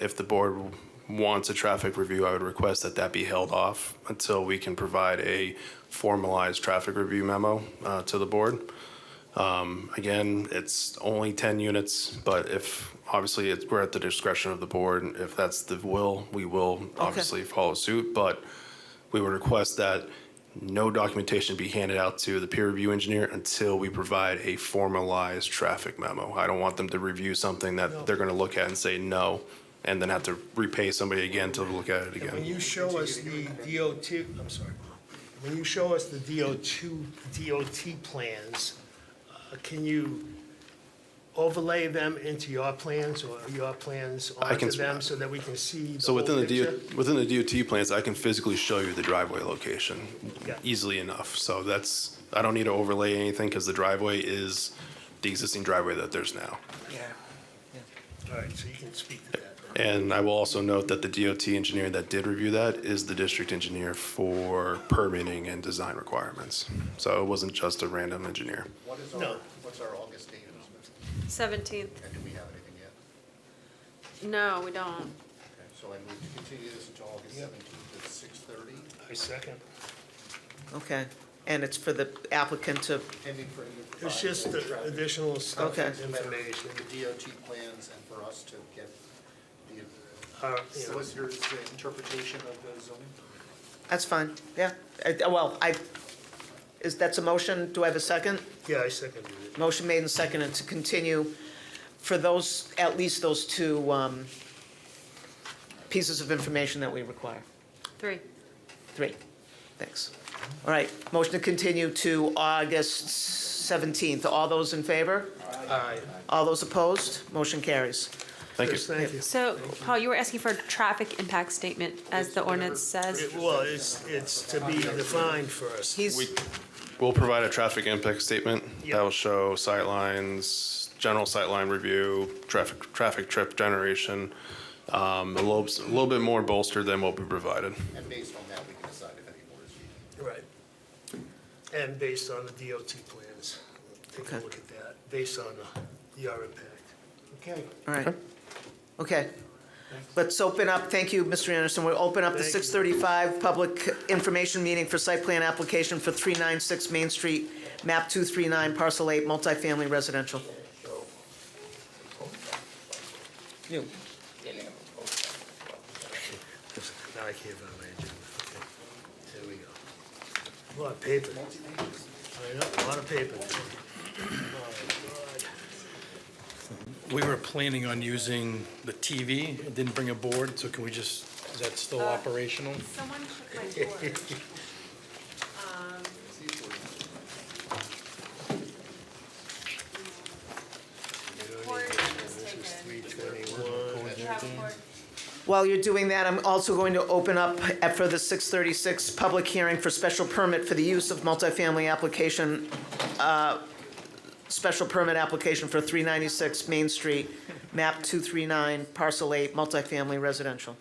If the board wants a traffic review, I would request that that be held off until we can provide a formalized traffic review memo to the board. Again, it's only 10 units, but if, obviously, we're at the discretion of the board. and If that's the will, we will obviously follow suit, but we would request that no documentation be handed out to the peer review engineer until we provide a formalized traffic memo. I don't want them to review something that they're going to look at and say no, and then have to repay somebody again to look at it when again. you show us the DOT, I'm sorry, when you show us the DOT plans, can you overlay them into your plans or your plans I can onto them so that we can see the So whole within the picture? within the DOT plans, I can physically show you the driveway location Yeah. easily enough. So that's, I don't need to overlay anything because the driveway is the existing driveway that there's now. All right, so you can speak to that then. And I will also note that the DOT engineer that did review that is the district engineer for permitting and design requirements. So it wasn't just a random engineer. No. What's our August date? 17th. And do we have anything yet? No, we don't. Okay, so I move to continue this until August 17th at 6:30, I second. Okay, and it's for the applicant to, pending for him to It's provide just the traffic additional stuff, Okay. information. the DOT plans and for us to get the You know, solicitor's interpretation of the zoning? that's fine, yeah. Well, that's a motion, do I have a second? Yeah, I seconded it. Motion made and seconded to continue for those, at least those two pieces of information that we require. 3. 3, thanks. All right, motion to continue to August 17th. All those in favor? Aye. All those opposed? Motion carries. Thank you. Chris, thank you. So, Paul, you were asking for a traffic impact statement, as the ordinance says. Well, it's to be defined first. He's, We'll provide a traffic impact statement Yeah. that will show sightlines, general sightline review, traffic trip generation, a little bit more bolstered than what we provided. And based on that, we can decide if any more is needed. Right. And based on the DOT plans, take a Okay. look at that, based on your impact. Okay. all right. Okay. Let's open up, thank you, Mr. Anderson. We'll open up the Thank you. 6:35 public information meeting for site plan application for 396 Main Street, map 239, parcel 8, multifamily residential. You. Now I can't find my agenda. Okay. There we go. A lot of paper. I know, a lot of paper. Oh, God. We were planning on using the TV, it didn't bring a board, so can we just, is that still operational? Someone took my board. While you're doing that, I'm also going to open up for the 6:36 public hearing for special permit for the use of multifamily application, special permit application for 396 Main Street, map 239, parcel 8, multifamily residential.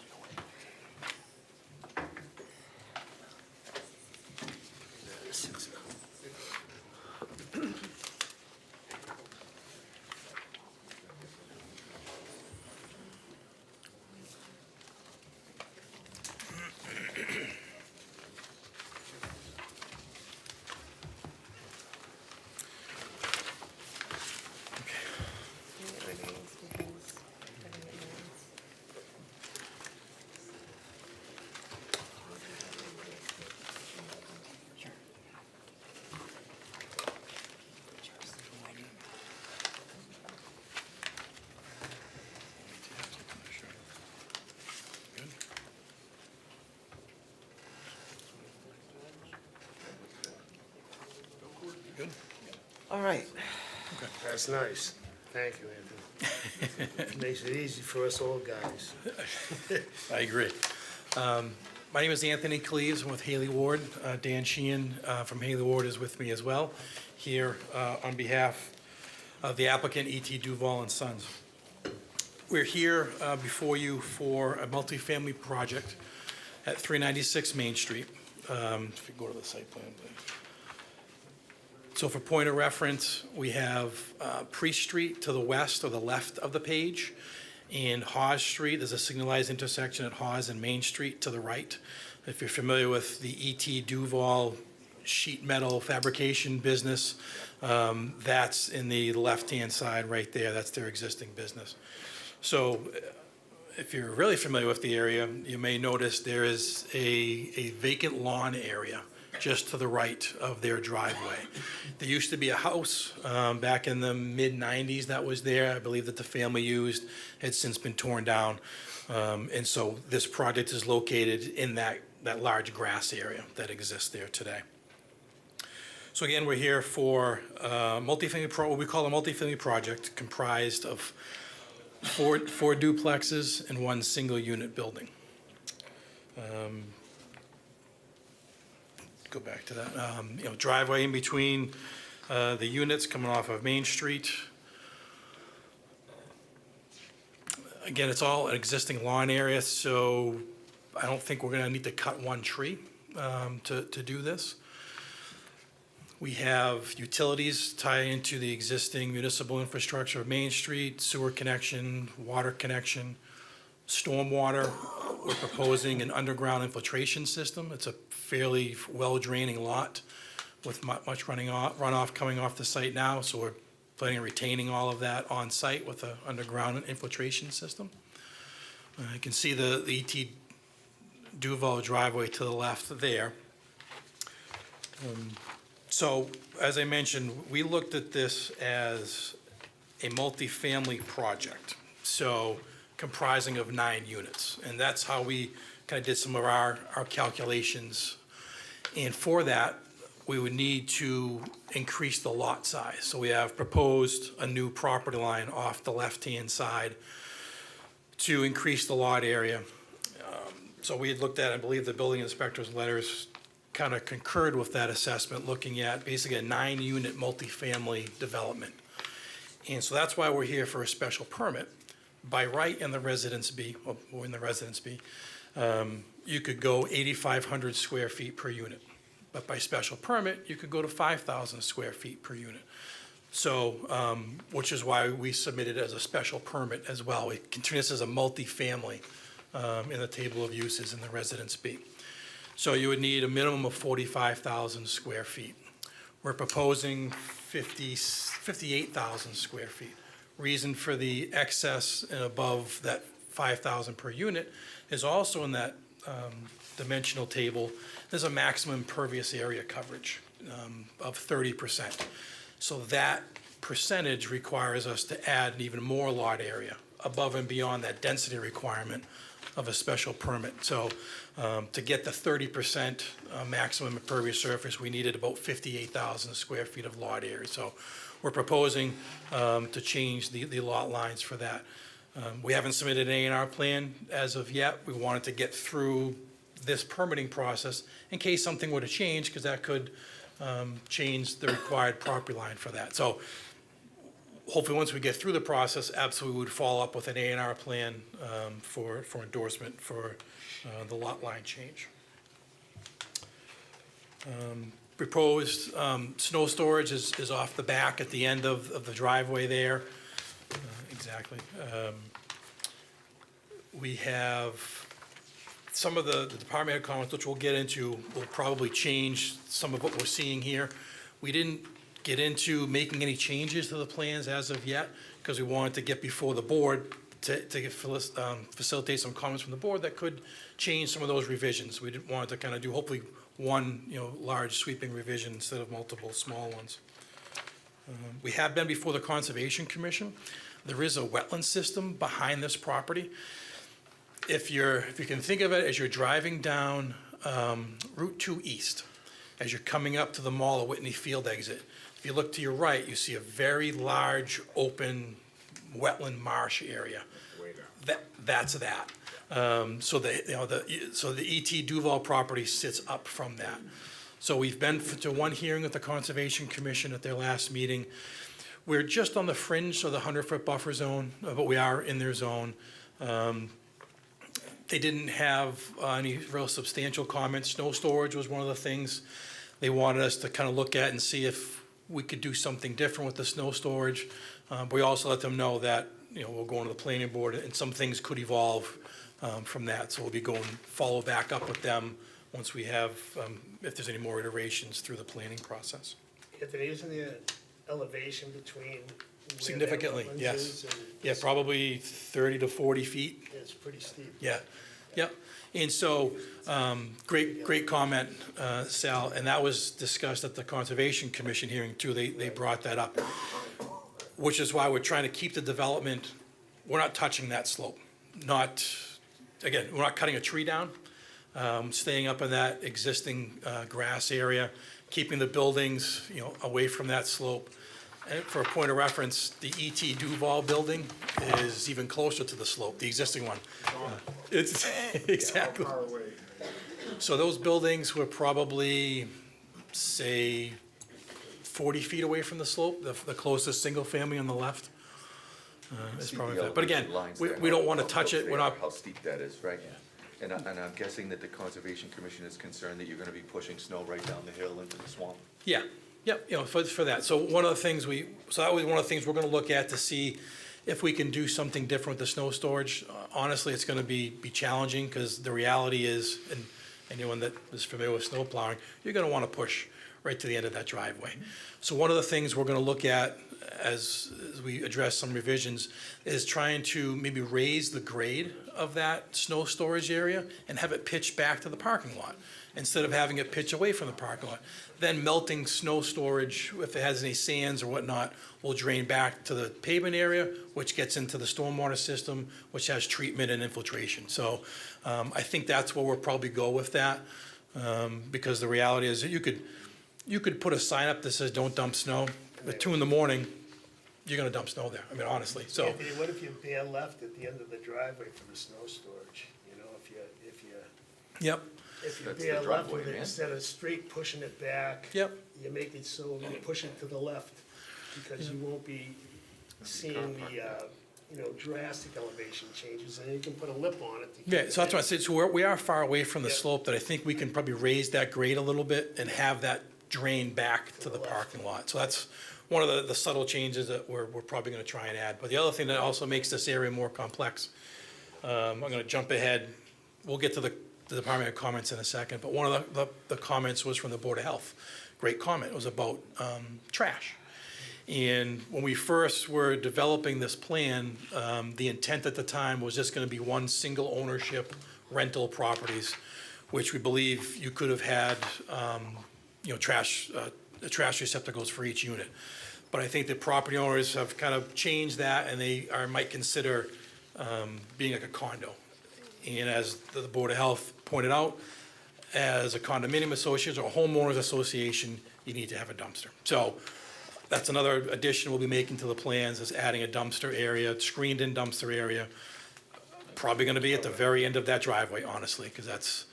All right. That's nice. Thank you, Anthony. Makes it easy for us old guys. I agree. My name is Anthony Cleves, I'm with Haley Ward. Dan Sheehan from Haley Ward is with me as well, here on behalf of the applicant E.T. Duval and Sons. We're here before you for a multifamily project at 396 Main Street. If you go to the site plan, please. So for point of reference, we have Priest Street to the west or the left of the page, and Hawes Street, there's a signalized intersection at Hawes and Main Street to the right. If you're familiar with the E.T. Duval sheet metal fabrication business, that's in the left-hand side right there, that's their existing business. So if you're really familiar with the area, you may notice there is a vacant lawn area just to the right of their driveway. There used to be a house back in the mid-90s that was there, I believe that the family used, had since been torn down. And so this project is located in that large grass area that exists there today. So again, we're here for what we call a multifamily project comprised of four duplexes and one single-unit building. Go back to that. Driveway in between the units coming off of Main Street. Again, it's all an existing lawn area, so I don't think we're gonna need to cut one tree to do this. We have utilities tie into the existing municipal infrastructure of Main Street, sewer connection, water connection, stormwater. We're proposing an underground infiltration system. It's a fairly well-draining lot with much runoff coming off the site now, so we're planning on retaining all of that on site with an underground infiltration system. You can see the E.T. Duval driveway to the left there. So, as I mentioned, we looked at this as a multifamily project, so comprising of 9 units. And that's how we kind of did some of our calculations. And for that, we would need to increase the lot size. So we have proposed a new property line off the left-hand side to increase the lot area. So we had looked at, I believe the building inspector's letters kind of concurred with that assessment, looking at basically a 9-unit multifamily development. And so that's why we're here for a special permit. By right in the Residence B, or in the Residence B, you could go 8,500 square feet per unit. But by special permit, you could go to 5,000 square feet per unit. So, which is why we submitted as a special permit as well. We continue this as a multifamily in the table of uses in the Residence B. So you would need a minimum of 45,000 square feet. We're proposing 58,000 square feet. Reason for the excess and above that 5,000 per unit is also in that dimensional table. There's a maximum impervious area coverage of 30%. So that percentage requires us to add an even more lot area above and beyond that density requirement of a special permit. So to get the 30% maximum impervious surface, we needed about 58,000 square feet of lot area. So we're proposing to change the lot lines for that. We haven't submitted an A&R plan as of yet. We wanted to get through this permitting process in case something were to change, because that could change the required property line for that. So hopefully, once we get through the process, absolutely we would follow up with an A&R plan for endorsement for the lot line change. Proposed snow storage is off the back at the end of the driveway there. Exactly. We have some of the department head comments, which we'll get into, will probably change some of what we're seeing here. We didn't get into making any changes to the plans as of yet, because we wanted to get before the board to facilitate some comments from the board that could change some of those revisions. We didn't want to kind of do hopefully one, large sweeping revision instead of multiple small ones. We have been before the Conservation Commission. There is a wetland system behind this property. If you can think of it as you're driving down Route 2 East, as you're coming up to the Mall of Whitney Field exit, if you look to your right, you see a very large, open, wetland marsh area. That's that. So the E.T. Duval property sits up from that. So we've been to one hearing with the Conservation Commission at their last meeting. We're just on the fringe of the 100-foot buffer zone, but we are in their zone. They didn't have any real substantial comments. Snow storage was one of the things they wanted us to kind of look at and see if we could do something different with the snow storage. But we also let them know that, we're going to the planning board and some things could evolve from that. So we'll be follow back up with them once we have, if there's any more iterations through the planning process. Anthony, isn't there elevation between where that Significantly, wetlands yes. is and- Yeah, probably 30 to 40 feet. It's pretty steep. Yeah, yep. And so, great comment, Sal, and that was discussed at the Conservation Commission hearing too. They brought that up, which is why we're trying to keep the development, we're not touching that slope. Again, we're not cutting a tree down, staying up in that existing grass area, keeping the buildings, away from that slope. And for a point of reference, the E.T. Duval building is even closer to the slope, the existing one. It's exactly. Far away. So those buildings were probably, say, 40 feet away from the slope, the closest single family on the left. See probably, the but again, elevation lines we there, we don't how- want to how touch close it, they we're are, not, How steep that is, right? And I'm guessing that the Conservation Commission is concerned that you're gonna be pushing snow right down the hill into the swamp? yeah, yep, for that. So one of the things so that was one of the things we're gonna look at to see if we can do something different with the snow storage. Honestly, it's gonna be challenging, because the reality is, and anyone that is familiar with snow plowing, you're gonna wanna push right to the end of that driveway. So one of the things we're gonna look at as we address some revisions is trying to maybe raise the grade of that snow storage area and have it pitch back to the parking lot, instead of having it pitch away from the parking lot. Then melting snow storage, if it has any sands or whatnot, will drain back to the pavement area, which gets into the stormwater system, which has treatment and infiltration. So I think that's where we'll probably go with that, because the reality is that you could put a sign up that says, "Don't dump snow." At 2 in.the morning, you're gonna dump snow there. I mean, honestly, so, Anthony, what if you bare left at the end of the driveway for the snow storage? You know, yep, if you That's bare the left driveway, with it, man. instead of straight pushing it back. yep. You make it so you push it to the left, because you won't be seeing the, drastic elevation changes, and you can put a lip on it. to keep Yeah, it so that's in. why I said, so we are far away from the Yeah. slope, that I think we can probably raise that grade a little bit and have that drain back to the parking lot. So that's one of the subtle changes that we're probably gonna try and add. But the other thing that also makes this area more complex, I'm gonna jump ahead, we'll get to the department comments in a second, but one of the comments was from the Board of Health. Great comment, it was about trash. And when we first were developing this plan, the intent at the time was just gonna be one single ownership rental properties, which we believe you could have had, trash receptacles for each unit. But I think the property owners have kind of changed that, and might consider being like a condo. And as the Board of Health pointed out, as a condominium association or homeowners association, you need to have a dumpster. So that's another addition we'll be making to the plans, is adding a dumpster area, screened-in dumpster area. Probably gonna be at the very end of that driveway, honestly, because that's,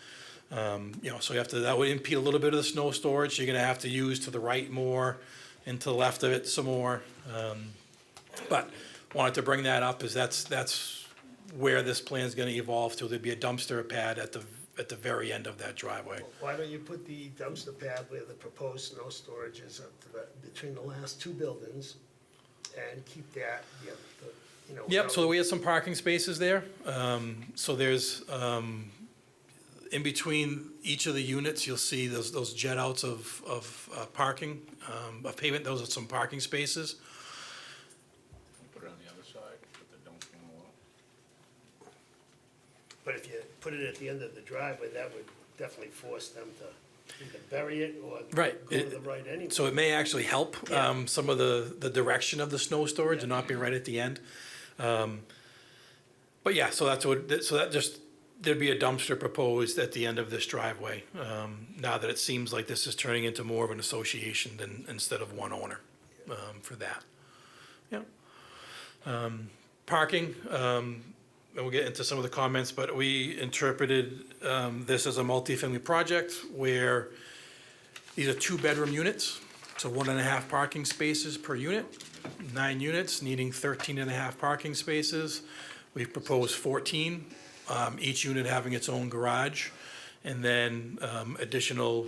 so that would impede a little bit of the snow storage. You're gonna have to use to the right more, and to the left of it some more. But wanted to bring that up, is that's where this plan's gonna evolve to. There'd be a dumpster pad at the very end of that driveway. Why don't you put the dumpster pad where the proposed snow storage is up to between the last two buildings, and keep that, Yep, so we have some parking spaces there. So there's, in between each of the units, you'll see those jet outs of parking, of pavement, those are some parking spaces. Put it on the other side, put the dumpster on the wall. But if you put it at the end of the driveway, that would definitely force them to either bury it or Right. go to the right anyway. So it may actually help Yeah. some of the direction of the snow storage and not be right at the end. But yeah, so there'd be a dumpster proposed at the end of this driveway, now that it seems like this is turning into more of an association instead of one owner, for that. Yeah. Parking, and we'll get into some of the comments, but we interpreted this as a multifamily project where these are 2-bedroom units, so 1.5 parking spaces per unit, 9 units needing 13.5 parking spaces. We've proposed 14, each unit having its own garage, and then additional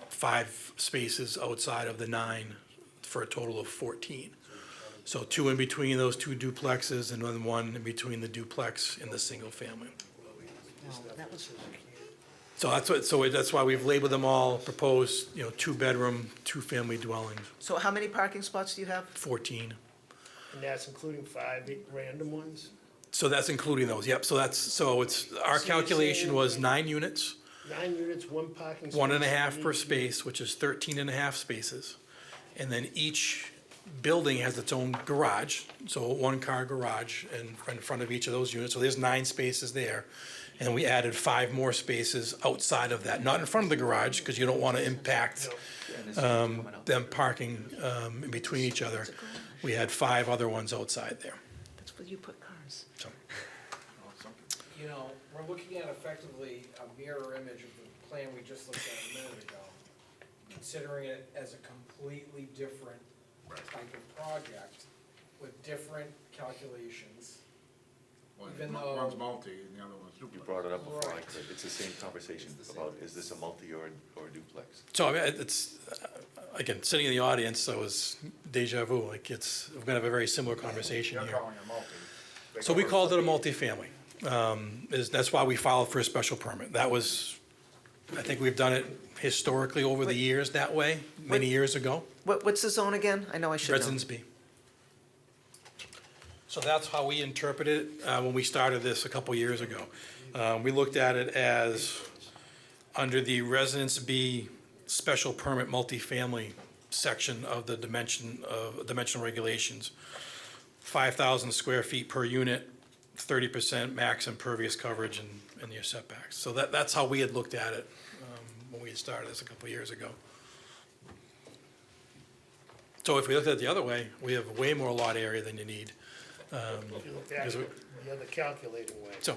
5 spaces outside of the 9 for a total of 14. So 2 in between those 2 duplexes, and then 1 in between the duplex and the single family. So that's why we've labeled them all proposed, 2-bedroom, 2-family dwellings, So how many parking spots do you have? 14. And that's including 5 random ones? So that's including those, yep. So our So you're calculation saying- was 9 units, 9 units, 1 parking space. 1.5 per each. space, which is 13.5 spaces. And then each building has its own garage, so a 1-car garage in front of each of those units. So there's 9 spaces there. And we added 5 more spaces outside of that, not in front of the garage, because you don't want to impact them parking in between each other. We had 5 other ones outside there. That's where you put cars. So, We're looking at effectively a mirror image of the plan we just looked at a minute ago, considering it as a completely different type of project with different calculations. One- Even One's though- multi and the other one's You duplex. brought it up before I Right. could. It's the same conversation about, is this a multi or a duplex? So, I mean, it's, again, sitting in the audience, so it's deja vu, like it's, we're gonna have a very similar conversation You're here. calling it multi. They So we call called it a multifamily. That's why we filed for a special permit. That was, I think we've done it historically over the years that way, many years ago. What's the zone again? I know I should know. Residence B. So that's how we interpreted it when we started this a couple years ago. We looked at it as under the Residence B special permit multifamily section of the dimensional regulations. 5,000 square feet per unit, 30% max impervious coverage and your setbacks. So that's how we had looked at it when we had started this a couple years ago. So if we looked at it the other way, we have way more lot area than you need. If you look back Is at it- the other calculating way. So,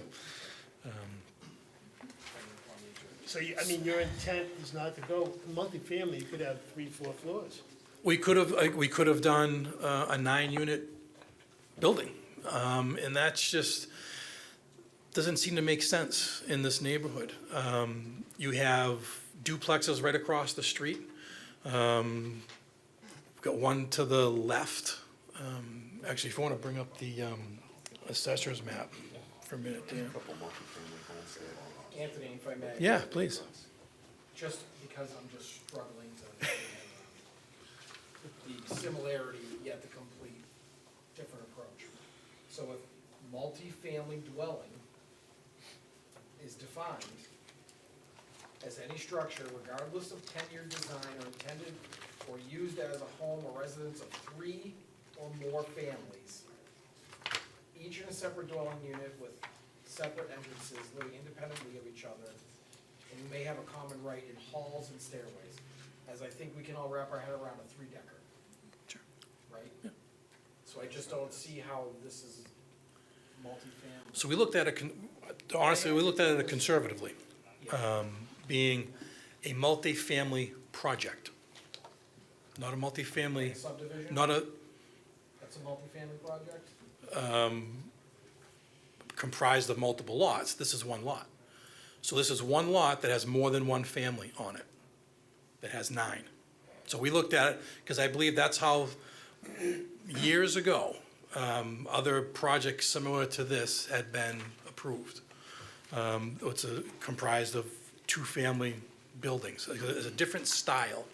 So, I mean, your intent is not to go, multifamily, you could have 3, 4 floors. we could have done a 9-unit building. And that's just, doesn't seem to make sense in this neighborhood. You have duplexes right across the street. We've got one to the left. Actually, if you want to bring up the assessor's map for a minute, Dan. Couple multifamily homes there. Anthony, if I may. Yeah, please. Just because I'm just struggling to understand the similarity yet the complete different approach. So if multifamily dwelling is defined as any structure regardless of tenure, design, or intended or used as a home or residence of 3 or more families, each in a separate dwelling unit with separate entrances living independently of each other, and may have a common right in halls and stairways, as I think we can all wrap our head around a 3-decker. Sure. Right? So I just don't see how this is multifamily. So we looked at it, honestly, we looked at it conservatively, being a multifamily project. Not a multifamily, Subdivision, not a, that's a multifamily project? comprised of multiple lots. This is one lot. So this is one lot that has more than one family on it, that has 9. So we looked at it, because I believe that's how, years ago, other projects similar to this had been approved. It's comprised of 2-family buildings. It's a different style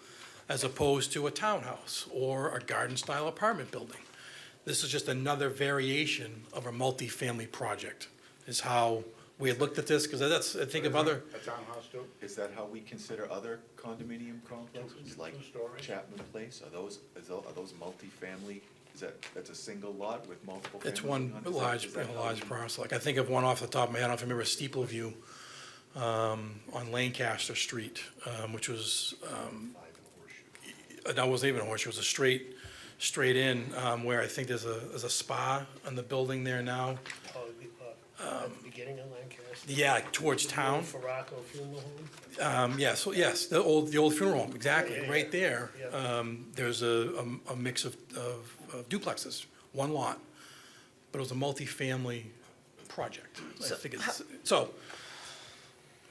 as opposed to a townhouse or a garden-style apartment building. This is just another variation of a multifamily project, is how we had looked at this, because that's, I think of other, A townhouse too? Is that how we consider other condominium complexes, like Two-story? Chapman Place? Are those multifamily? That's a single lot with multiple families? it's one on it? Is that- large, is that how large we- parcel. Like, I think of one off the top of my head, I don't know if you remember Steeple View on Lancaster Street, which was, that wasn't even a horseshoe, it was a straight in, where I think there's a spa on the building there now. Oh, at the beginning of Lancaster? Yeah, towards town. Farraco Funeral Home? Yes, the old funeral home, exactly, Yeah, right there. yeah. There's a mix of duplexes, one lot, but it was a multifamily project. I think it's, so,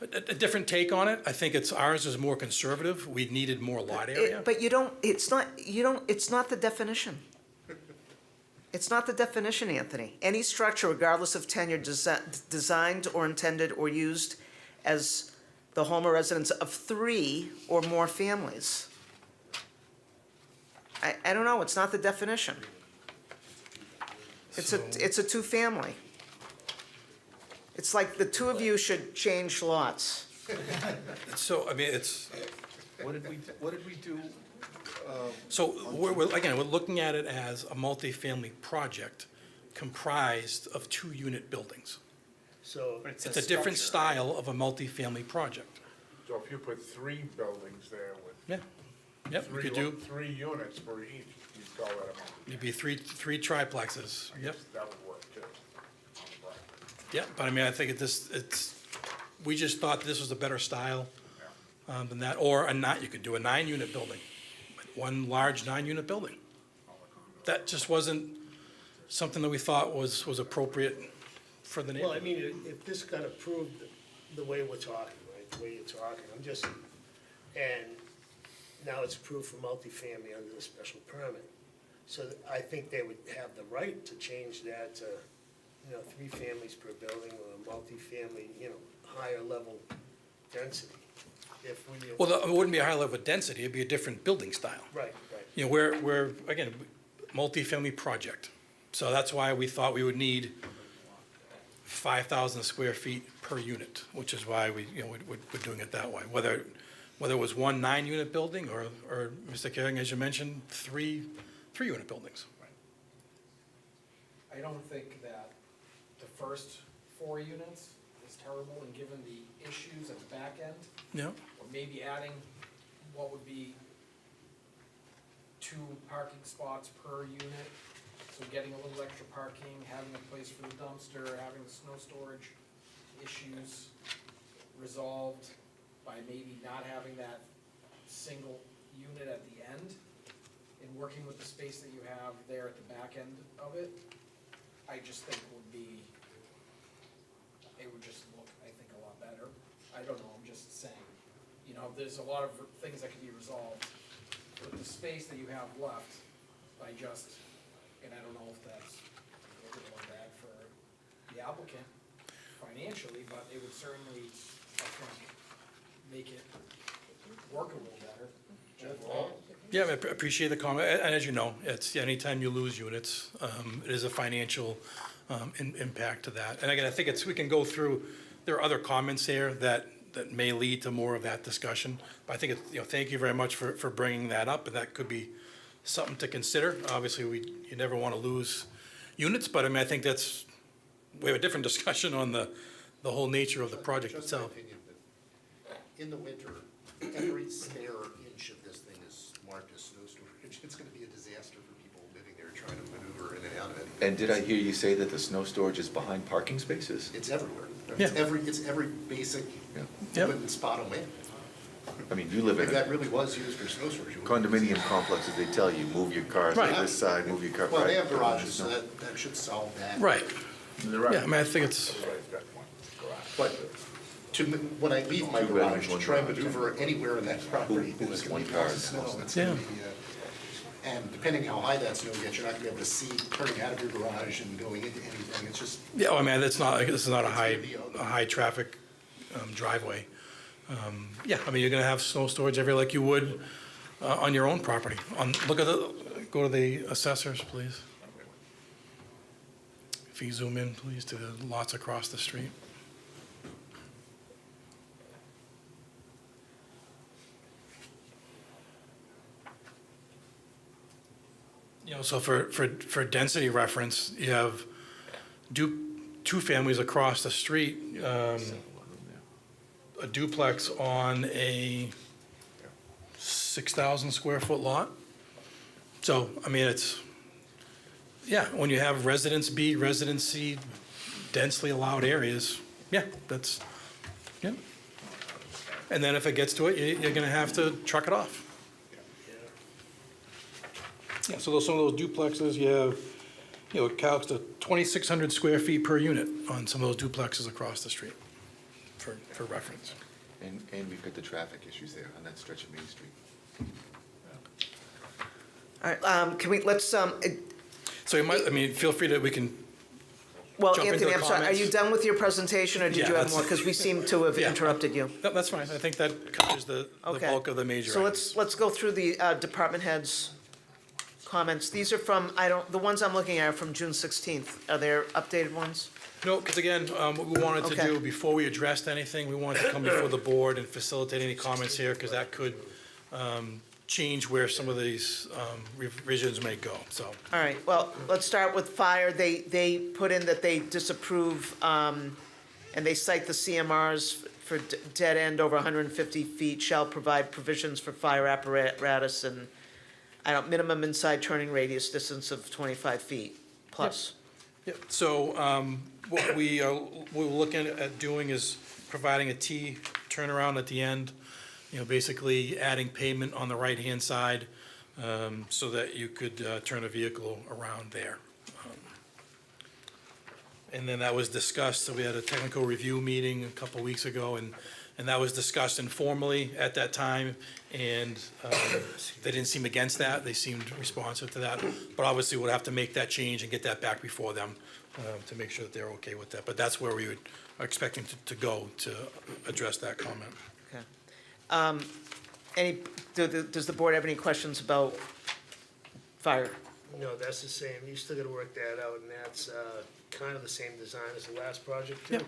a different take on it. I think ours is more conservative. We needed more lot area. But it's not the definition. It's not the definition, Anthony. Any structure regardless of tenure designed or intended or used as the home or residence of 3 or more families. I don't know, it's not the definition. It's a 2-family. It's like the 2 of you should change lots. So, I mean, it's, What did we do? so, again, we're looking at it as a multifamily project comprised of 2-unit buildings. So, It's a different style of a multifamily project. So if you put 3 buildings there with Yeah, yep, we could do, 3 units per each, you'd call that a multi. it'd be three triplexes, yep, That would work too. on the block. yep, but I mean, I think we just thought this was a better style than that, or you could do a 9-unit building, one large 9-unit building. That just wasn't something that we thought was appropriate for the Well, I neighborhood. mean, if this got approved the way we're talking, right, the way you're talking, and now it's approved for multifamily under the special permit. So I think they would have the right to change that to, 3 families per building or multifamily, higher level density. If we. Well, it wouldn't be a high level of density, it'd be a different building style. Right, right. You know, we're, again, multifamily project. So that's why we thought we would need 5,000 square feet per unit, which is why we're doing it that way. Whether it was one 9-unit building or, Mr. Kerrigan, as you mentioned, three 3-unit buildings. I don't think that the first 4 units is terrible, and given the issues at the back end, Yeah, or maybe adding what would be 2 parking spots per unit, so getting a little extra parking, having a place for the dumpster, having the snow storage issues resolved by maybe not having that single unit at the end, and working with the space that you have there at the back end of it, I just think it would just look, I think, a lot better. I don't know, I'm just saying, there's a lot of things that can be resolved with the space that you have left by just, and I don't know if that's good or bad for the applicant financially, but it would certainly, I think, make it work a little better. yeah, I appreciate the comment, and as you know, it's, anytime you lose units, it is a financial impact to that. And again, I think we can go through, there are other comments here that may lead to more of that discussion. But I think thank you very much for bringing that up, and that could be something to consider. Obviously, you never want to lose units, but I mean, I think we have a different discussion on the whole nature of the project Just my itself. opinion, but in the winter, every spare inch of this thing is marked as snow storage. It's gonna be a disaster for people living there trying to maneuver in and out of it. And did I hear you say that the snow storage is behind parking spaces? It's everywhere. Yeah. It's every basic Yeah. Yep. open spot on land. I mean, you live If in that a really was used for snow storage. it would be condominium disaster. complexes, they tell you, move your cars to Right. this side, move your car. Well, they right. have garages, so that should solve that. Right, They're right. yeah, I mean, I think it's, Everybody's got one garage. But when I leave my Two bedrooms, garage to one try and garage. maneuver anywhere in that property, Who there's has gonna one be car piles of in that snow. house? It's gonna Yeah. be, and depending how high that snow gets, you're not gonna be able to see turning out of your garage and going into anything. It's just, yeah, I mean, this is not a gonna be ugly. high traffic driveway. Yeah, I mean, you're gonna have snow storage everywhere like you would on your own property. Go to the assessors, please. If you zoom in, please, to the lots across the street. So for density reference, you have two families across the street, a duplex on a 6,000 square foot lot. So, I mean, when you have residence B, residence C, densely allowed areas, yeah. And then if it gets to it, you're gonna have to truck it off. Yeah, so some of those duplexes, you have, it calcs to 2,600 square feet per unit on some of those duplexes across the street, for reference. And we've got the traffic issues there on that stretch of Main Street. All right, can we, let's, So you might, I mean, feel free we can, well, Jump into Anthony, the I'm sorry, are you comments. done with your presentation, or did Yeah, you have that's- more? Because we seem to have Yeah. interrupted you. no, that's fine, I think that covers the Okay. bulk of the major So items. let's go through the department heads' comments. These are from, the ones I'm looking at are from June 16th. Are there updated ones? No, because again, what we wanted to Okay. do, before we addressed anything, we wanted to come before the board and facilitate any comments here, because that could change where some of these revisions may go, so. All right, well, let's start with fire. They put in that they disapprove, and they cite the CMRs for dead end over 150 feet shall provide provisions for fire apparatus and, minimum inside turning radius distance of 25 feet plus. Yep, so what we're looking at doing is providing a T turnaround at the end, basically adding pavement on the right-hand side so that you could turn a vehicle around there. And then that was discussed, so we had a technical review meeting a couple weeks ago, and that was discussed informally at that time, and they didn't seem against that, they seemed responsive to that. But obviously, we'll have to make that change and get that back before them to make sure that they're okay with that. But that's where we are expecting to go to address that comment. Okay. Does the board have any questions about fire? No, that's the same. You still gotta work that out, and that's kind of the same design as the last project, too? Yeah.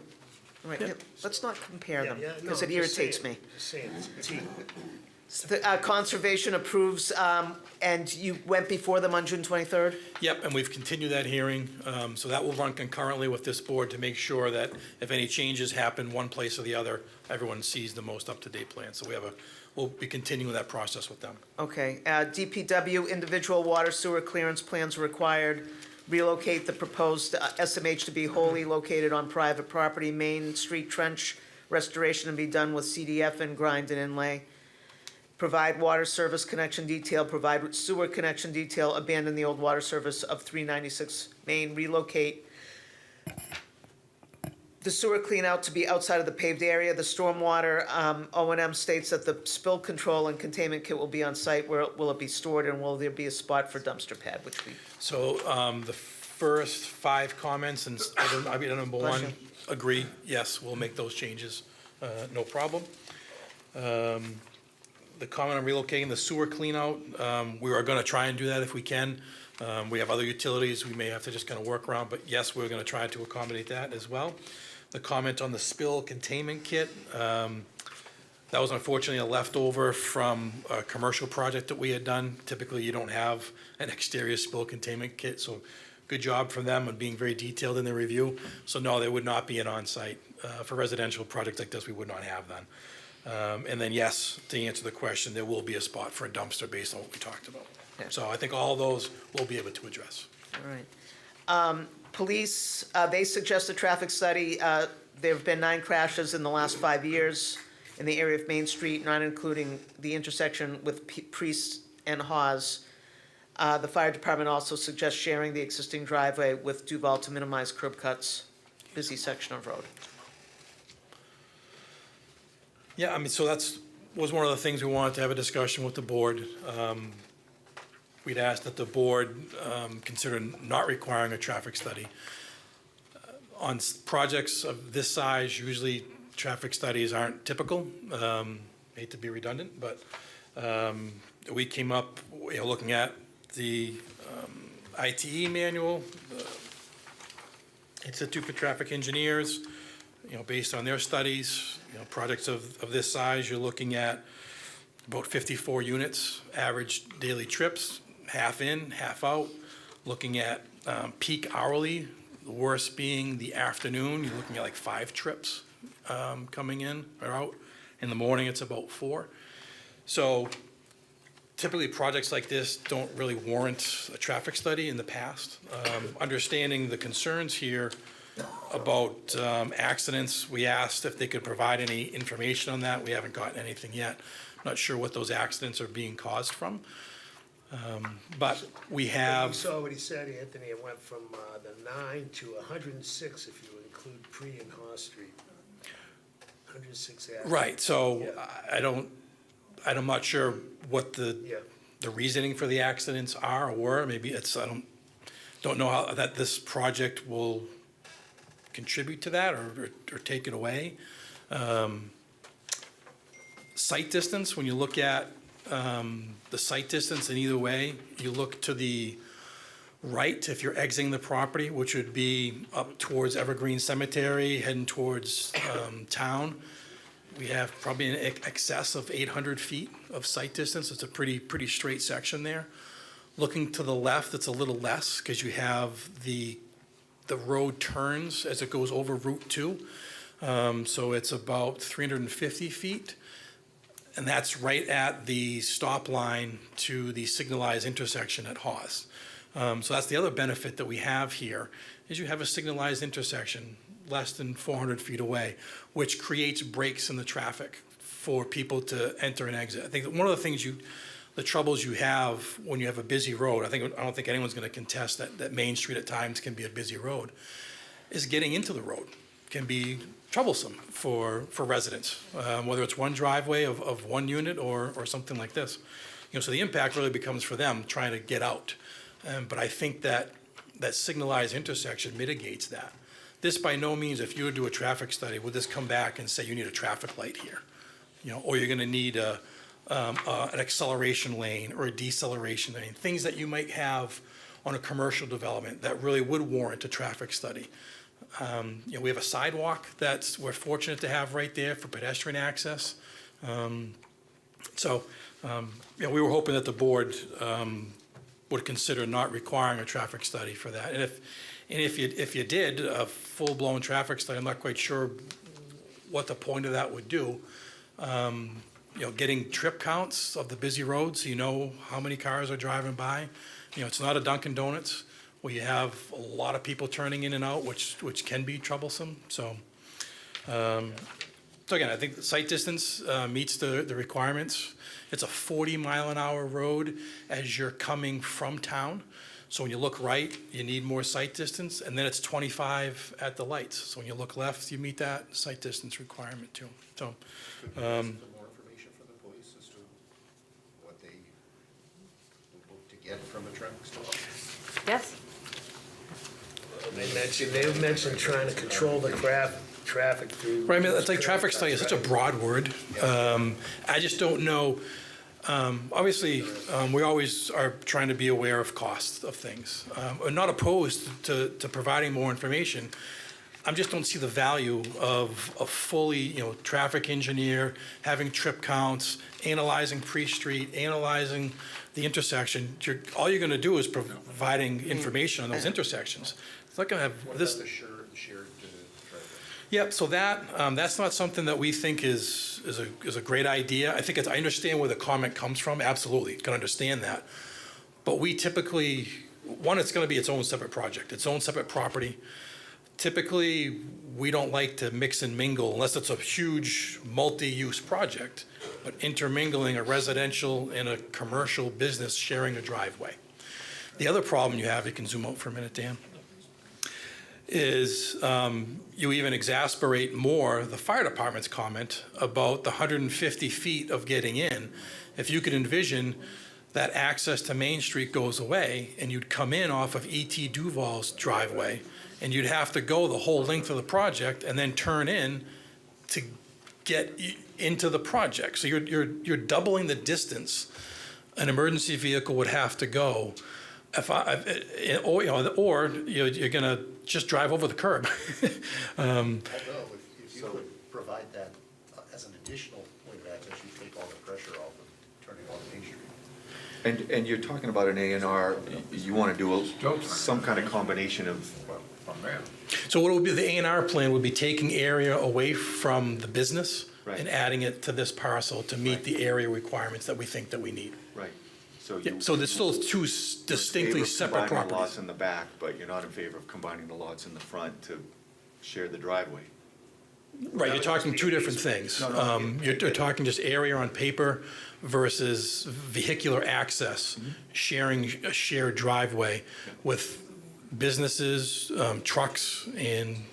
All right, Yeah. let's not compare them, Yeah, yeah, because no, it I'm just irritates saying, me. Just saying, it's a T. Conservation approves, and you went before them on June 23rd? Yep, and we've continued that hearing, so that will run concurrently with this board to make sure that if any changes happen one place or the other, everyone sees the most up-to-date plan. So we'll be continuing that process with them. Okay, DPW, individual water sewer clearance plans required. Relocate the proposed SMH to be wholly located on private property. Main Street trench restoration to be done with CDF and grind and inlay. Provide water service connection detail, provide sewer connection detail, abandon the old water service of 396 Main, relocate the sewer clean out to be outside of the paved area. The stormwater, O&M states that the spill control and containment kit will be on site. Where will it be stored, and will there be a spot for dumpster pad, which we, So the first 5 comments, and item number Bless 1, you. agree, yes, we'll make those changes, no problem. The comment on relocating the sewer cleanout, we are going to try and do that if we can. We have other utilities we may have to just kind of work around, but yes, we're going to try to accommodate that as well. The comment on the spill containment kit, that was unfortunately a leftover from a commercial project that we had done. Typically, you don't have an exterior spill containment kit, so good job from them on being very detailed in their review. So no, there would not be an on-site. For residential projects like this, we would not have them. And then yes, to answer the question, there will be a spot for a dumpster based on what we talked about. Yeah. So I think all those we'll be able to address. all right. Police, they suggest a traffic study. There have been 9 crashes in the last 5 years in the area of Main Street, not including the intersection with Priest and Hawes. The fire department also suggests sharing the existing driveway with Duval to minimize curb cuts, busy section of road. Yeah, I mean, so was one of the things we wanted to have a discussion with the board. We'd asked that the board consider not requiring a traffic study. On projects of this size, usually traffic studies aren't typical. Hate to be redundant, but we came up, looking at the ITE manual, the Institute for Traffic Engineers, based on their studies, projects of this size, you're looking at about 54 units, average daily trips, half in, half out. Looking at peak hourly, the worst being the afternoon, you're looking at like 5 trips coming in or out. In the morning, it's about 4. So typically, projects like this don't really warrant a traffic study in the past. Understanding the concerns here about accidents, we asked if they could provide any information on that. We haven't gotten anything yet. Not sure what those accidents are being caused from. But we You have, saw what he said, Anthony, it went from the 9 to 106 if you include Pre and Haw Street. 106 accidents. right, so Yeah. I'm not sure what Yeah. the reasoning for the accidents are or were. Maybe it's, I don't know how that this project will contribute to that or take it away. Sight distance, when you look at the sight distance in either way, you look to the right if you're exiting the property, which would be up towards Evergreen Cemetery, heading towards town. We have probably in excess of 800 feet of sight distance. It's a pretty straight section there. Looking to the left, it's a little less because you have the road turns as it goes over Route 2. So it's about 350 feet. And that's right at the stop line to the signalized intersection at Hawes. So that's the other benefit that we have here, is you have a signalized intersection less than 400 feet away, which creates breaks in the traffic for people to enter and exit. I think that one of the things the troubles you have when you have a busy road, I don't think anyone's gonna contest that Main Street at times can be a busy road, is getting into the road can be troublesome for residents, whether it's one driveway of one unit or something like this. So the impact really becomes for them trying to get out. But I think that signalized intersection mitigates that. This by no means, if you were to do a traffic study, would this come back and say you need a traffic light here? Or you're gonna need an acceleration lane or a deceleration lane, things that you might have on a commercial development that really would warrant a traffic study. We have a sidewalk we're fortunate to have right there for pedestrian access. We were hoping that the board would consider not requiring a traffic study for that. And if you did a full-blown traffic study, I'm not quite sure what the point of that would do. Getting trip counts of the busy roads, so you know how many cars are driving by. It's not a Dunkin' Donuts where you have a lot of people turning in and out, which can be troublesome. So again, I think the sight distance meets the requirements. It's a 40-mile-an-hour road as you're coming from town. So when you look right, you need more sight distance, and then it's 25 at the lights. So when you look left, you meet that sight distance requirement too. So, Could you give us some more information from the police as to what they would hope to get from a traffic stop? Yes? They mentioned trying to control the traffic through. right, I mean, it's like traffic study is such a broad word. I just don't know. Obviously, we always are trying to be aware of costs of things. We're not opposed to providing more information. I just don't see the value of a fully, traffic engineer, having trip counts, analyzing pre-street, analyzing the intersection. All you're gonna do is providing information on those intersections. It's not gonna have What this. about the shared driveway? Yep, so that's not something that we think is a great idea. I understand where the comment comes from, absolutely, can understand that. But we typically, it's gonna be its own separate project, its own separate property. Typically, we don't like to mix and mingle unless it's a huge multi-use project, but intermingling a residential and a commercial business sharing a driveway. The other problem you have, you can zoom out for a minute, Dan, is you even exasperate more the fire department's comment about the 150 feet of getting in. If you could envision that access to Main Street goes away and you'd come in off of E.T. Duval's driveway and you'd have to go the whole length of the project and then turn in to get into the project. So you're doubling the distance an emergency vehicle would have to go or you're gonna just drive over the curb. Although, if you could provide that as an additional point of access, you take all the pressure off of turning on Main Street. And you're talking about an A&R, you want to do some kind of combination of, From there. So what would be the A&R plan would be taking area away from the business Right. and adding it to this parcel to meet Right. the area requirements that we think that we need. right, so Yeah, you. so there's still two you're in distinctly favor of separate combining the lots properties. in the back, but you're not in favor of combining the lots in the front to share the driveway. Right, you're talking two different things. No, no, You're talking just area on paper versus vehicular access, sharing a shared driveway with businesses, trucks, and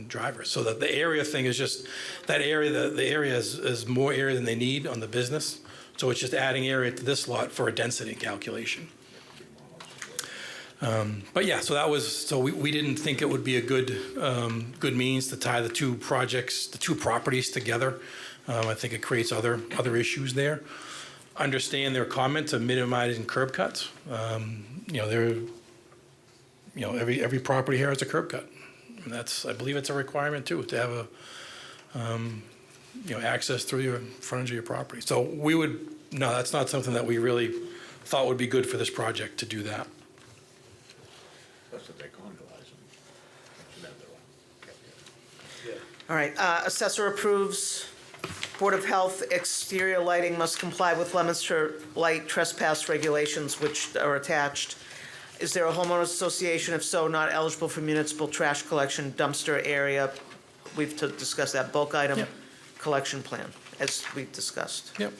drivers. So that the area thing is just, that area, the area is more area than they need on the business. So it's just adding area to this lot for a density calculation. But yeah, so we didn't think it would be a good means to tie the two projects, the two properties together. I think it creates other issues there. Understand their comment to minimizing curb cuts. Every property here has a curb cut. And I believe it's a requirement too, to have access through your frontage of your property. So no, that's not something that we really thought would be good for this project to do that. That's what they condolize them. Should have their own. All right, assessor approves. Board of Health exterior lighting must comply with Leominster light trespass regulations, which are attached. Is there a homeowners association? If so, not eligible for municipal trash collection dumpster area? We've discussed that bulk item Yep. collection plan, as we've discussed. Yep.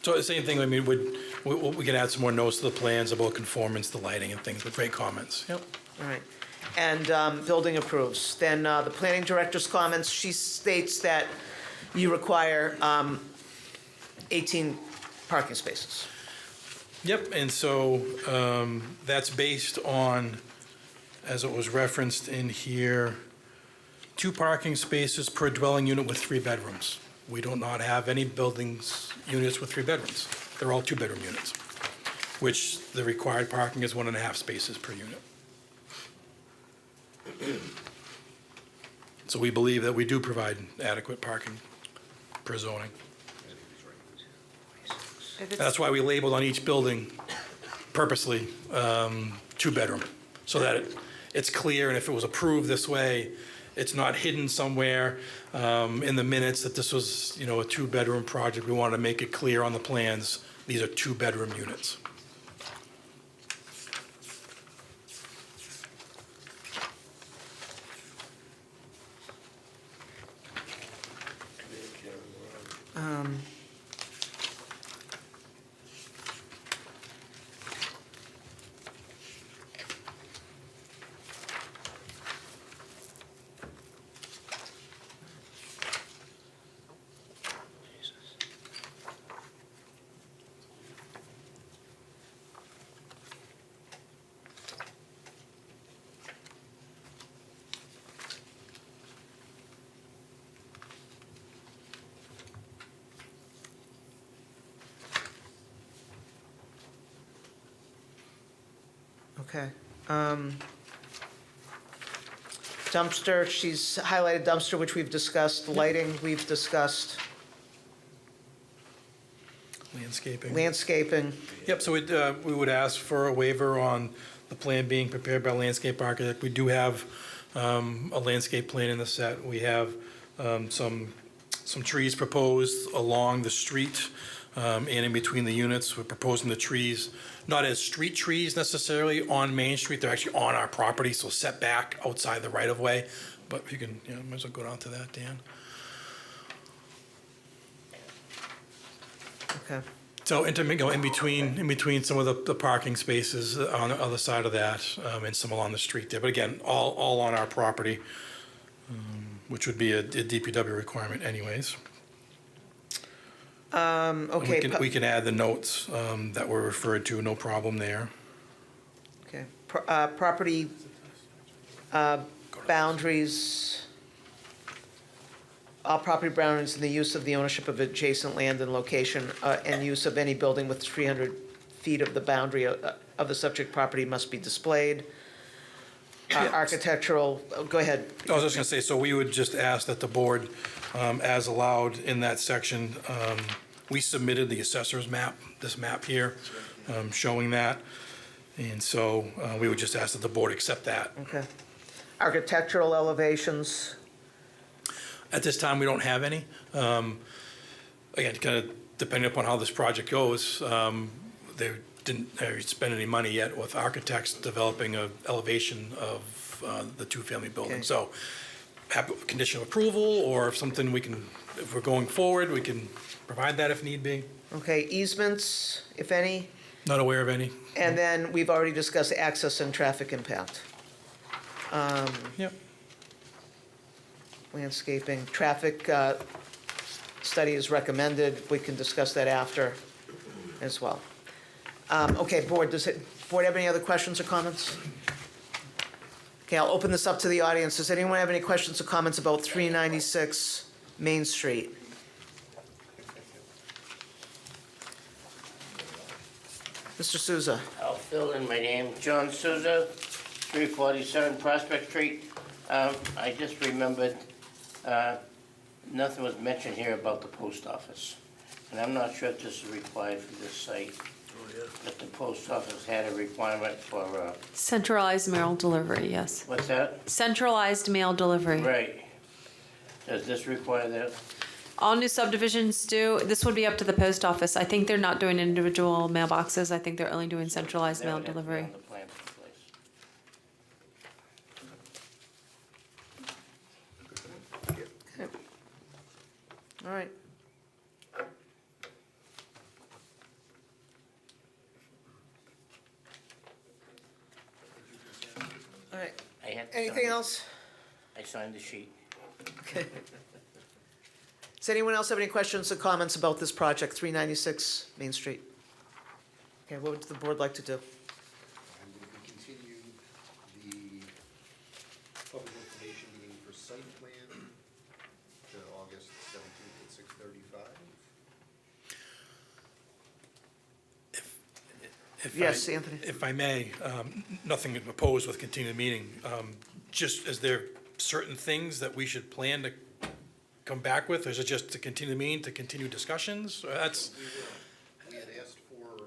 So the same thing, I mean, we can add some more notes to the plans about conformance, the lighting and things, but great comments. Yep. All right. and building approves. Then the planning director's comments, she states that you require 18 parking spaces. Yep, and so that's based on, as it was referenced in here, 2 parking spaces per dwelling unit with 3 bedrooms. We do not have any buildings, units with 3 bedrooms. They're all 2-bedroom units, which the required parking is 1.5 spaces per unit. So we believe that we do provide adequate parking per zoning. If it's- That's why we labeled on each building purposely 2-bedroom, so that it's clear, and if it was approved this way, it's not hidden somewhere in the minutes that this was, a 2-bedroom project. We wanted to make it clear on the plans, these are 2-bedroom units. Okay. Dumpster, she's highlighted dumpster, which we've discussed. Lighting, we've discussed. Landscaping. Landscaping, Yep, so we would ask for a waiver on the plan being prepared by a landscape architect. We do have a landscape plan in the set. We have some trees proposed along the street and in between the units. We're proposing the trees, not as street trees necessarily on Main Street, they're actually on our property, so set back outside the right-of-way. But if you can, might as well go down to that, Dan. okay. So in between some of the parking spaces on the other side of that, and some along the street there. But again, all on our property, which would be a DPW requirement anyways. And Okay. we can add the notes that were referred to, no problem there. Okay. Property boundaries, all property boundaries and the use of the ownership of adjacent land and location, and use of any building with 300 feet of the boundary of the subject property must be displayed. Architectural, go ahead. I was just gonna say, so we would just ask that the board, as allowed in that section, we submitted the assessor's map, this map here, showing that. And so we would just ask that the board accept that. Okay. Architectural elevations, At this time, we don't have any. Again, kind of depending upon how this project goes, they didn't spend any money yet with architects developing an elevation of the 2-family building. Okay. So have condition of approval, or if something we can, if we're going forward, we can provide that if need be. okay, easements, if any, Not aware of any. and then we've already discussed access and traffic impact. Yep. Landscaping, traffic study is recommended, we can discuss that after as well. Okay, board, board have any other questions or comments? Okay, I'll open this up to the audience. Does anyone have any questions or comments about 396 Main Street? Mr. Souza? I'll fill in my name, John Souza, 347 Prospect Street. I just remembered, nothing was mentioned here about the post office. And I'm not sure if this is required for this site. That the post office had a requirement for, Centralized mail delivery, yes. what's that? Centralized mail delivery. Right. Does this require that? All new subdivisions do. This would be up to the post office. I think they're not doing individual mailboxes. I think they're only doing centralized That mail would have to be delivery. on the plan someplace. All right. All right. I Anything else? I signed the sheet. Does anyone else have any questions or comments about this project, 396 Main Street? Okay, what would the board like to do? I'm going to continue the public information meeting for site plan to August 17th at 6:35. If Yes, I- Anthony. If I may, nothing opposed with continued meeting. Just, is there certain things that we should plan to come back with? Or is it just to continue the meeting, to continue discussions? That's, We had asked for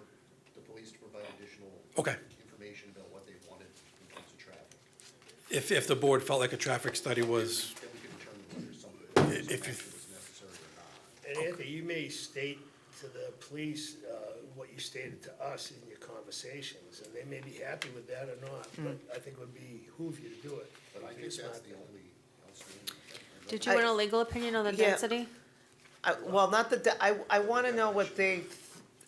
the police to provide additional okay. information about what they wanted in terms of traffic. If the board felt like a traffic study was, Then we could determine whether some if you, action was necessary or not. And Anthony, you may state to the police what you stated to us in your conversations, and they may be happy with that or not, but I think it would behoove you to do it. But I It'd be think smart that's the thing. only outstanding. Did you want a legal opinion on the Yeah. density? Well, not the, I want to know what they,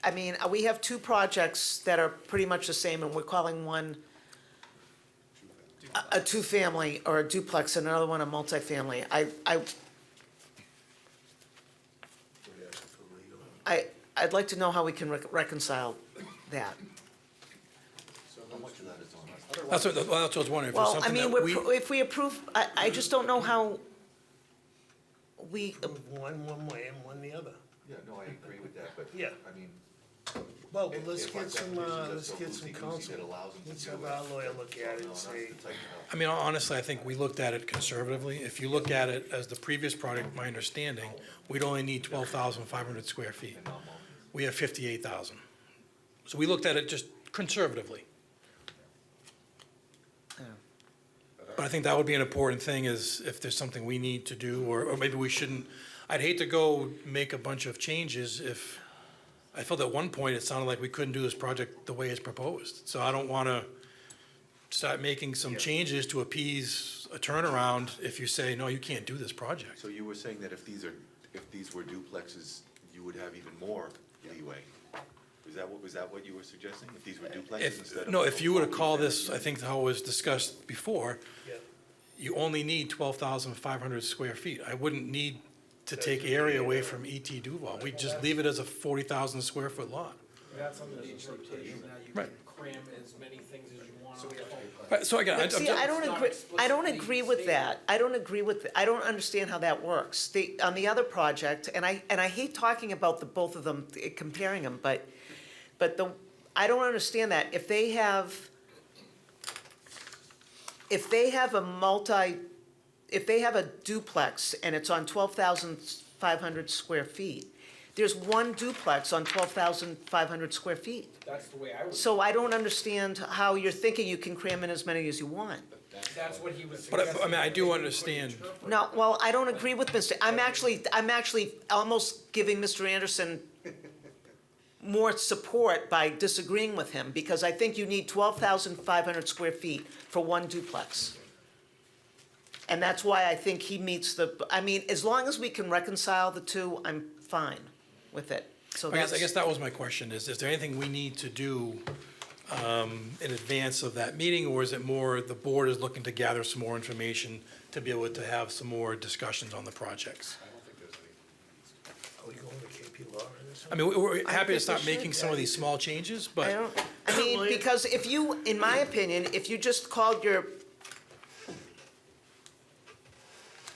I mean, we have two projects that are pretty much the same, and we're calling one a two-family or a duplex, and another one a multifamily. I'd like to know how we can reconcile that. How much of that is on us? that's what I was wondering, if there's Well, I something mean, that we. if we approve, I just don't know how we, Move one way and one the other. Yeah, no, I agree with that, but, Yeah. I mean. Well, if- let's if our get some, definition is let's so get some loosey-goosey counsel. that allows them to Let's do have it, our lawyer look at it on and us say, to tighten it up. I mean, honestly, I think we looked at it conservatively. If you look at it as the previous project, my understanding, we'd only need 12,500 square feet. We have 58,000. So we looked at it just conservatively. But I think that would be an important thing, is if there's something we need to do, or maybe we shouldn't. I'd hate to go make a bunch of changes if, I felt at one point it sounded like we couldn't do this project the way it's proposed. So I don't want to start making some changes to appease a turnaround if you say, no, you can't do this project. So you were saying that if these were duplexes, you would have even more leeway? Was that what you were suggesting, if these were duplexes instead of? If you were to call this, I think how it was discussed before, yeah. you only need 12,500 square feet. I wouldn't need to take area away from ET Duval. We'd just leave it as a 40,000 square foot lot. That's under the interpretation that you Right. can cram as many things as you want on the whole. Right, so again, but see, I don't not agree, I don't explicitly agree with that. I don't agree with, I don't understand how that works. On the other project, and I hate talking about the both of them, comparing them, but I don't understand that. If they have if they have a duplex and it's on 12,500 square feet, there's one duplex on 12,500 square feet. That's the way I would, So I don't understand how you're thinking you can cram in as many as you want. that's what he was But I suggesting. mean, I do that you understand. could interpret. No, well, I don't agree with Mr., I'm actually almost giving Mr. Anderson more support by disagreeing with him, because I think you need 12,500 square feet for one duplex. And that's why I think he meets I mean, as long as we can reconcile the two, I'm fine with it. So I guess that's, that was my question, is there anything we need to do in advance of that meeting, or is it more the board is looking to gather some more information to be able to have some more discussions on the projects? I don't think there's any. Are we going to KP Law on this? I mean, we're happy think to we start should. making some of these small changes, I but don't, I mean, because if you, in my opinion, if you just called your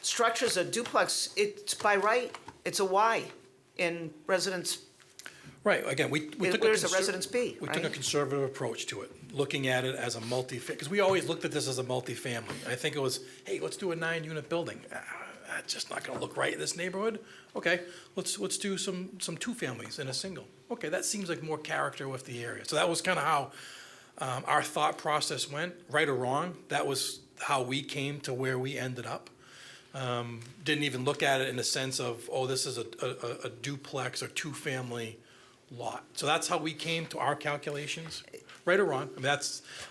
structures a duplex, it's by right, it's a Y in residence, right, again, we took a. where's a residence B, We took a right? conservative approach to it, looking at it as a because we always looked at this as a multifamily. I think it was, hey, let's do a 9-unit building. That's just not gonna look right in this neighborhood. Okay, let's do some two families in a single. Okay, that seems like more character with the area. So that was kind of how our thought process went, right or wrong. That was how we came to where we ended up. Didn't even look at it in the sense of, oh, this is a duplex or two-family lot. So that's how we came to our calculations, right or wrong. I mean,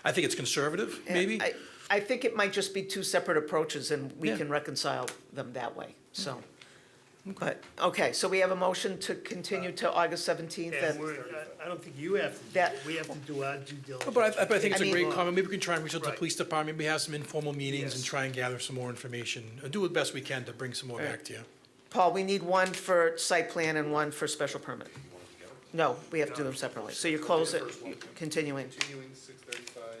I think it's conservative, maybe. I think it might just be two separate approaches, and we Yeah. can reconcile them that way, so. But, okay, so we have a motion to continue to August 17th. And I don't think you have to do That- it. We have to do our due diligence. But I think it's I a mean- great comment. Maybe we can try and reach out to the Right. police department, maybe have some informal meetings and Yes. try and gather some more information. Do the best we can to bring some more back to you. Paul, we need one for site plan and one for special permit. No, we have to do them separately. So you close it, continuing. Continuing 6:35,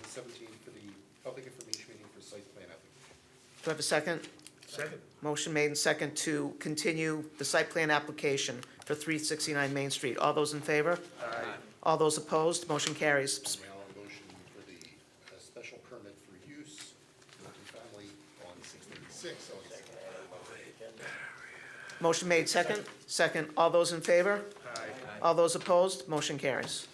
the 17th for the public information meeting for site plan application. Do I have a second? Second. Motion made and second to continue the site plan application for 369 Main Street. All those in favor? Aye. All those opposed? Motion carries. Now a motion for the special permit for use, multifamily on 636. Motion made second? Second. All those in favor? Aye. All those opposed? Motion carries.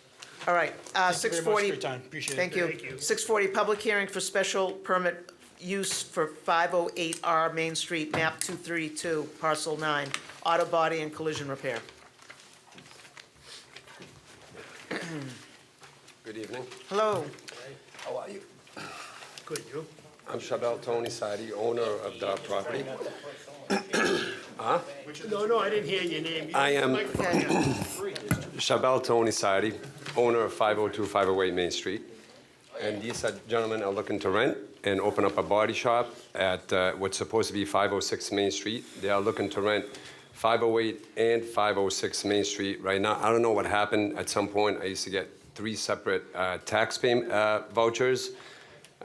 All right, Thank you very much for 6:40. your time. Appreciate it. Thank you. Thank you. 6:40, public hearing for special permit use for 508R Main Street, map 232, parcel 9, auto body and collision repair. Good evening. Hello. How are you? Good, you? I'm Shabel Tony Sadi, owner of the property. No, I didn't hear your name. I am- Okay. Shabel Tony Sadi, owner of 502, 508 Main Street. And these gentlemen are looking to rent and open up a body shop at what's supposed to be 506 Main Street. They are looking to rent 508 and 506 Main Street. Right now, I don't know what happened. At some point, I used to get 3 separate tax payment vouchers.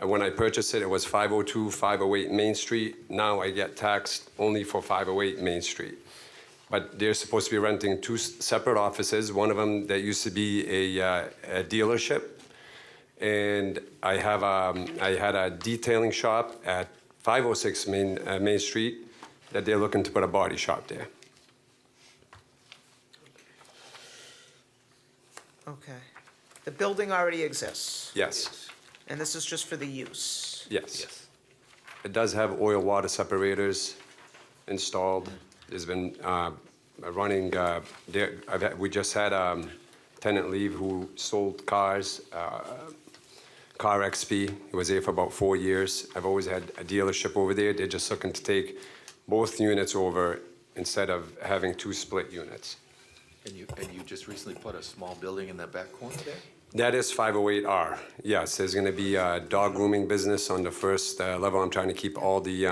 When I purchased it, it was 502, 508 Main Street. Now I get taxed only for 508 Main Street. But they're supposed to be renting 2 separate offices. One of them that used to be a dealership. And I had a detailing shop at 506 Main Street that they're looking to put a body shop there. Okay. The building already exists, Yes, and this is just for the use. yes. It does have oil water separators installed. There's been running, we just had tenant leave who sold cars, Car XP. He was there for about 4 years. I've always had a dealership over there. They're just looking to take both units over instead of having 2 split units. And you just recently put a small building in that back corner there? That is 508R. Yes, there's going to be a dog grooming business on the first level. I'm trying to keep all the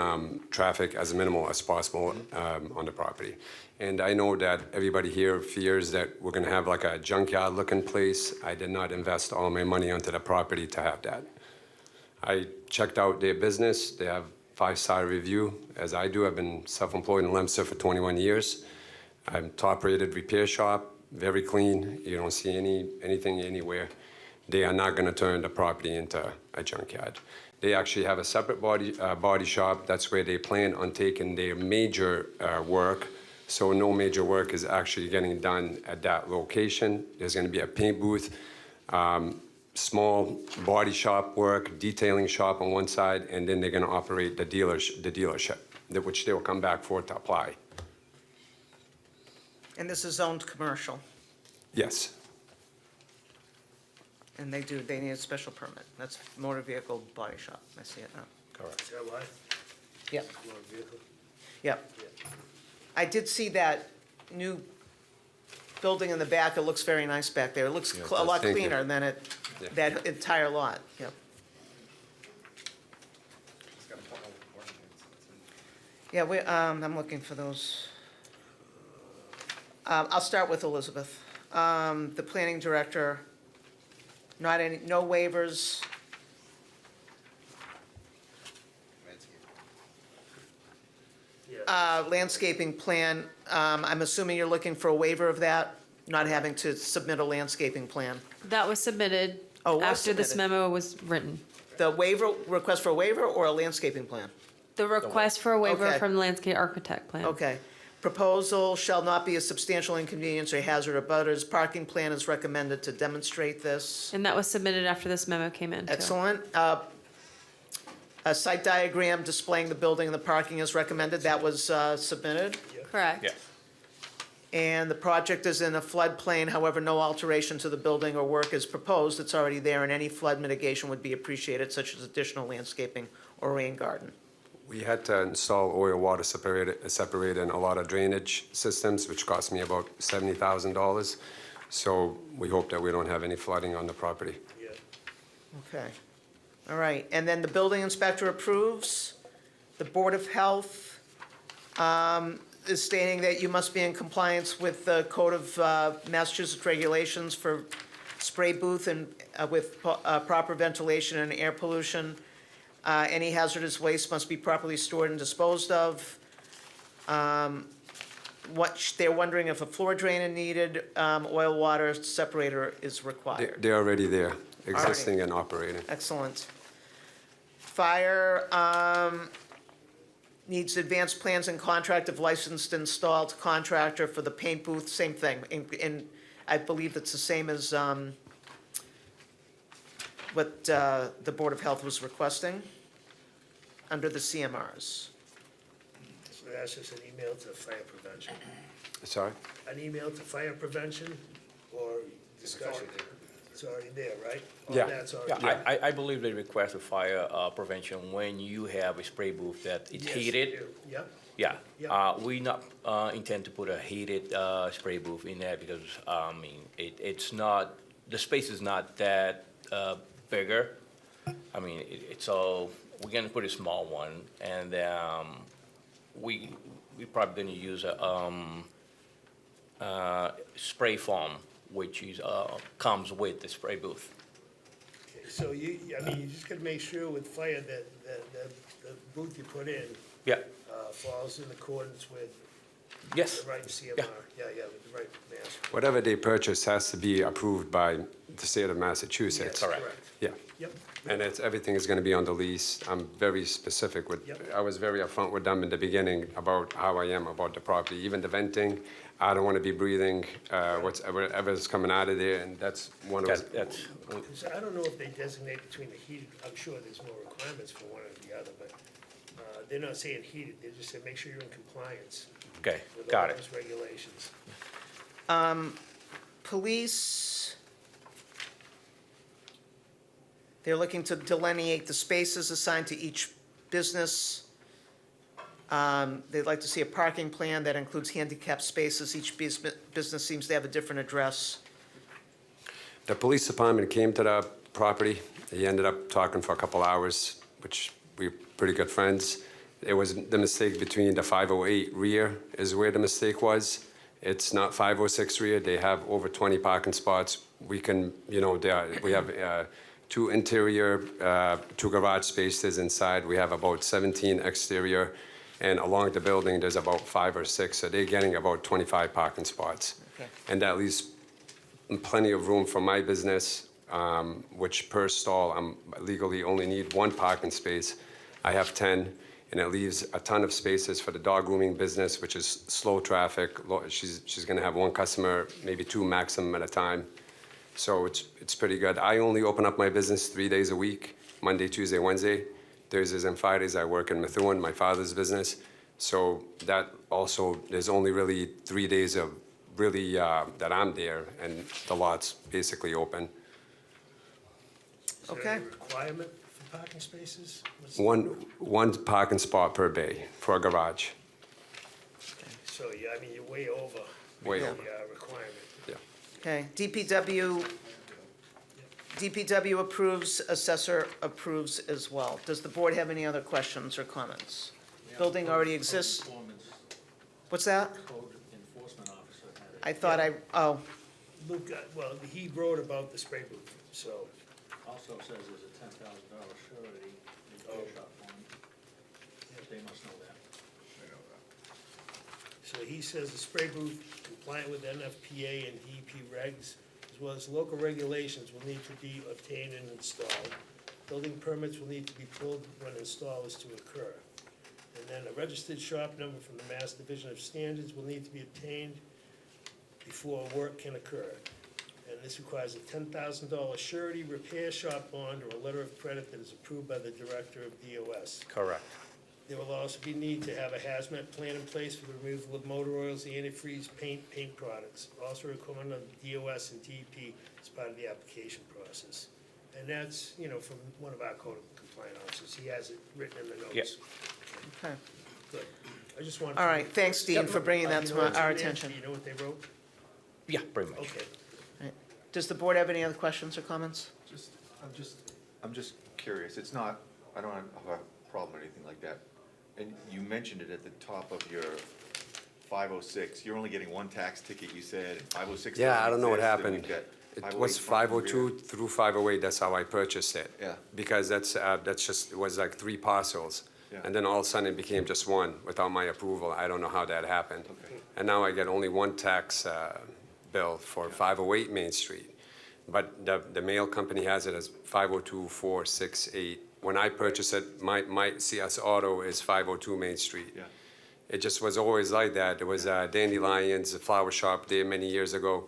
traffic as minimal as possible on the property. And I know that everybody here fears that we're going to have like a junkyard-looking place. I did not invest all my money onto the property to have that. I checked out their business. They have 5-star review, as I do. I've been self-employed in Leominster for 21 years. I'm top-rated repair shop, very clean. You don't see anything anywhere. They are not going to turn the property into a junkyard. They actually have a separate body shop. That's where they plan on taking their major work. So no major work is actually getting done at that location. There's going to be a paint booth, small body shop work, detailing shop on one side, and then they're going to operate the dealership, which they'll come back for to apply. And this is zoned commercial, Yes. and they need a special permit. That's motor vehicle body shop. I see it now. Correct. Is that why? Yep, Motor vehicle? yep. I did see that new building in the back. It looks very nice back there. It looks Yeah, it a does. lot Thank you. cleaner than Yeah. that entire lot, yep. It's got a couple of apartments. Yeah, I'm looking for those. I'll start with Elizabeth. The planning director, no waivers. Landscape. Landscaping plan, I'm assuming you're looking for a waiver of that, not having to submit a landscaping plan. That was submitted Oh, it was after this submitted. memo was written. The waiver, request for a waiver or a landscaping plan? The request for a waiver Okay. from the landscape architect plan. Okay. Proposal shall not be a substantial inconvenience or hazard of butters. Parking plan is recommended to demonstrate this. And that was submitted after this memo came in, too. Excellent. A site diagram displaying the building and the parking is recommended. That was submitted. Correct. And the project is in a floodplain, however, no alteration to the building or work is proposed. It's already there, and any flood mitigation would be appreciated, such as additional landscaping or rain garden. We had to install oil water separator and a lot of drainage systems, which cost me about $70,000. So we hope that we don't have any flooding on the property. Yeah. Okay. All right, and then the building inspector approves. The Board of Health is stating that you must be in compliance with the Code of Massachusetts regulations for spray booth and with proper ventilation and air pollution. Any hazardous waste must be properly stored and disposed of. They're wondering if a floor drain is needed, oil water separator is required. They're already there, existing and operating. Excellent. Fire needs advanced plans and contract of licensed installed contractor for the paint booth, same thing. And I believe it's the same as what the Board of Health was requesting under the CMRs. So that's just an email to fire prevention. Sorry? An email to fire prevention or discussion? It's already there, right? All Yeah. that's already. Yeah, I believe they request a fire prevention when you have a spray booth that it's Yes, heated. you do. Yep. Yeah, Yeah. we not intend to put a heated spray booth in there because, I mean, it's not, the space is not that bigger. I mean, it's all, we're gonna put a small one, and we probably gonna use a spray foam, which is comes with the spray booth. Okay, so I mean, you just gotta make sure with fire that the booth you put in Yeah, falls in accordance with yes, the right CMR. Yeah. Yeah, with the right mass. Whatever they purchase has to be approved by the state of Massachusetts. Yes, Correct. Yeah. Yep. And everything is going to be on the lease. I'm very specific with, Yep. I was very upfront with them in the beginning about how I am about the property, even the venting. I don't want to be breathing whatever's coming out of there, and that's one of those. that's, So I don't know if they designate between the heated, I'm sure there's more requirements for one or the other, but they're not saying heated, they just say make sure you're in compliance okay, with all got it. those regulations. Police, they're looking to delineate the spaces assigned to each business. They'd like to see a parking plan that includes handicap spaces. Each business seems to have a different address. The police department came to the property. He ended up talking for a couple hours, which we're pretty good friends. It was the mistake between the 508 rear is where the mistake was. It's not 506 rear. They have over 20 parking spots. We can, we have 2 interior, 2 garage spaces inside. We have about 17 exterior. And along the building, there's about 5 or 6. So they're getting about 25 parking spots. Okay. And that leaves plenty of room for my business, which per stall, I'm legally only need 1 parking space. I have 10, and it leaves a ton of spaces for the dog grooming business, which is slow traffic. She's gonna have 1 customer, maybe 2 maximum at a time. So it's pretty good. I only open up my business 3 days a week, Monday, Tuesday, Wednesday. Thursdays and Fridays, I work in Methuen, my father's business. So that also, there's only really 3 days of really, that I'm there, and the lot's basically open. Is there Okay. any requirement for parking spaces? What's- One parking spot per bay for a garage. So, yeah, I mean, you're way over. Way the, over. requirement. Yeah. Okay, DPW approves, assessor approves as well. Does the board have any other questions or comments? Building already exists. What's that? Code enforcement officer had I thought Luke, well, he wrote about the spray booth, so, Also says there's a $10,000 surety in shop one. They must know that. so he says the spray booth compliant with NFPA and DEP regs, as well as local regulations, will need to be obtained and installed. Building permits will need to be pulled when install is to occur. And then a registered shop number from the Mass Division of Standards will need to be obtained before work can occur. And this requires a $10,000 surety, repair shop bond, or a letter of credit that is approved by the Director of DOS. Correct. There will also be need to have a hazmat plan in place for the removal of motor oils, antifreeze, paint products. Also required on DOS and DEP as part of the application process. And that's, from one of our code compliant officers. He has it written in the notes. Yep. Okay. Okay. Good. I just wanted. All right, thanks, Dean, for bringing that You to know what's our in there? attention. Do you know what they wrote? Yeah, pretty much. Okay. Does the board have any other questions or comments? I'm just curious, it's not, I don't have a problem or anything like that. And you mentioned it at the top of your 506, you're only getting one tax ticket, you said, and 506 Yeah, I doesn't don't know what exist, and happened. we've got It 508 was front and 502 rear. through 508, that's how I purchased it. Yeah. Because that's just, it was like 3 parcels. Yeah. And then all of a sudden it became just one without my approval. I don't know how that happened. Okay. And now I get only one tax bill for 508 Main Street. But the mail company has it as 502-468. When I purchased it, my CS Auto is 502 Main Street. Yeah. It just was always like that. There was Dandelions, a flower shop there many years ago.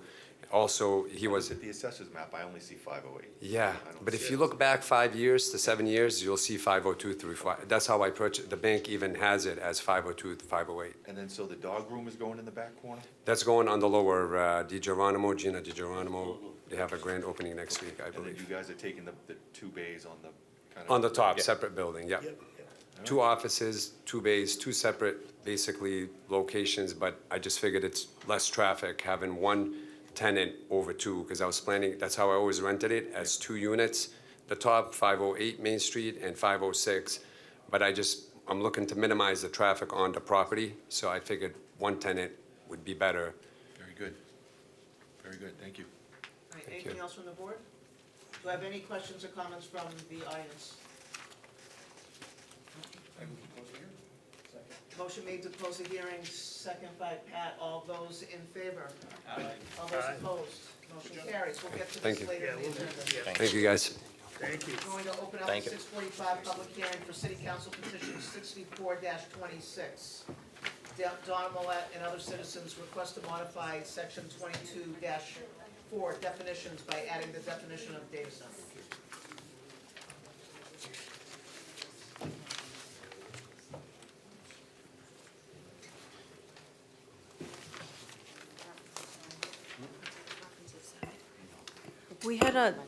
Also, he was, At the assessor's map, I only see 508. yeah, I don't but see if it. you look back 5 years to 7 years, you'll see 502 through 5. That's how I purchased, the bank even has it as 502 to 508. And then, so the dog room is going in the back corner? That's going on the lower, Gina Di Geronimo. They have a grand opening next week, I And then you believe. guys are taking the 2 bays on the kind of. On the top, Yeah. separate building, yep. Yep, yep. 2 offices, 2 bays, 2 separate, basically, locations, but I just figured it's less traffic having one tenant over 2, because I was planning, that's how I always rented it, as 2 units. The top, 508 Main Street and 506, but I'm looking to minimize the traffic on the property, so I figured one tenant would be better. Very good. Very good, thank you. All right, anything else from the board? Do I have any questions or comments from the audience? Motion made to close the hearing, second by Pat. All those in favor? All those Aye. opposed? Motion carries. We'll get to Thank this you. later Yeah, in the we'll do, agenda. yeah, Thank you, guys. thank you. Going to open up Thank the you. 6:45 public hearing for City Council Petition 64-26. Don Millet and other citizens request to modify Section 22-4 definitions by adding the definition of data center.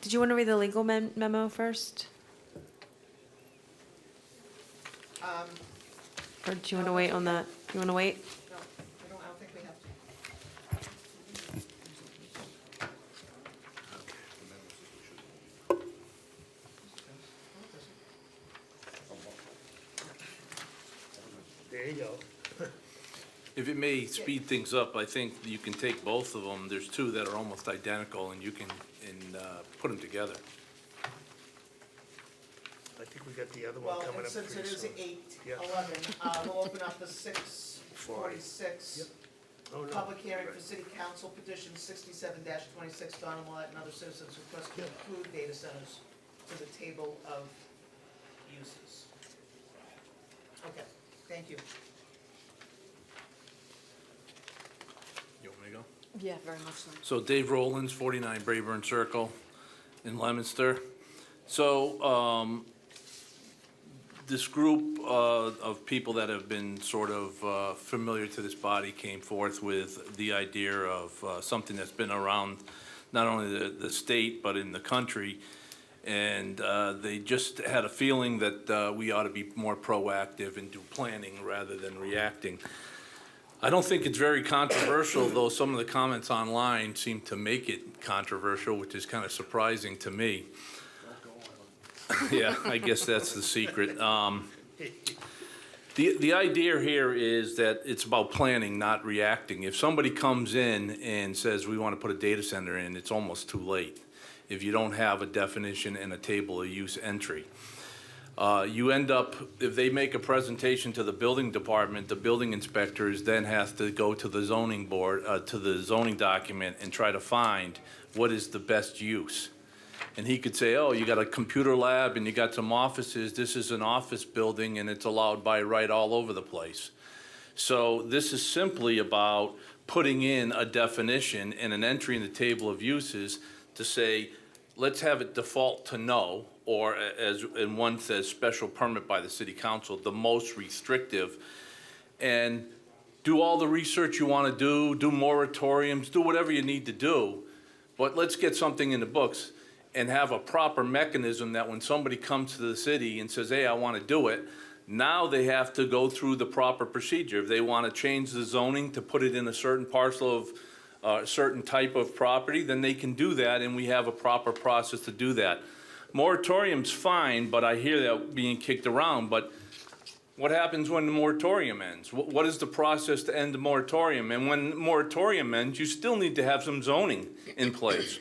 Did you want to read the legal memo first? Or do you want to wait on that? You want to wait? No, I don't think we have to. There you go. If it may speed things up, I think you can take both of them. There's 2 that are almost identical, and you can put them together. I think we got the other one Well, coming and up since it pretty is soon. 8:11, we'll open up the 6:46 Oh, no. public hearing for Right. City Council Petition 67-26, Donald Millett and other citizens request to include data centers to the table of uses. Okay, thank you. You want me to go? Yeah, very much so. So Dave Rowlands, 49 Brayburn Circle in Leominster. So this group of people that have been sort of familiar to this body came forth with the idea of something that's been around not only the state but in the country. And they just had a feeling that we ought to be more proactive and do planning rather than reacting. I don't think it's very controversial, though some of the comments online seem to make it controversial, which is kind of surprising to me. Yeah, I guess that's the secret. The idea here is that it's about planning, not reacting. If somebody comes in and says, we want to put a data center in, it's almost too late if you don't have a definition and a table of use entry. You end up, if they make a presentation to the building department, the building inspectors then have to go to the zoning board, to the zoning document and try to find what is the best use. And he could say, oh, you got a computer lab and you got some offices, this is an office building and it's allowed by right all over the place. So this is simply about putting in a definition and an entry in the table of uses to say, let's have it default to no, or as in one says, special permit by the city council, the most restrictive. And do all the research you want to do moratoriums, do whatever you need to do. But let's get something in the books and have a proper mechanism that when somebody comes to the city and says, hey, I want to do it, Now they have to go through the proper procedure. If they want to change the zoning to put it in a certain parcel of a certain type of property, then they can do that, and we have a proper process to do that. Moratorium's fine, but I hear that being kicked around, but what happens when the moratorium ends? What is the process to end the moratorium? And when the moratorium ends, you still need to have some zoning in place.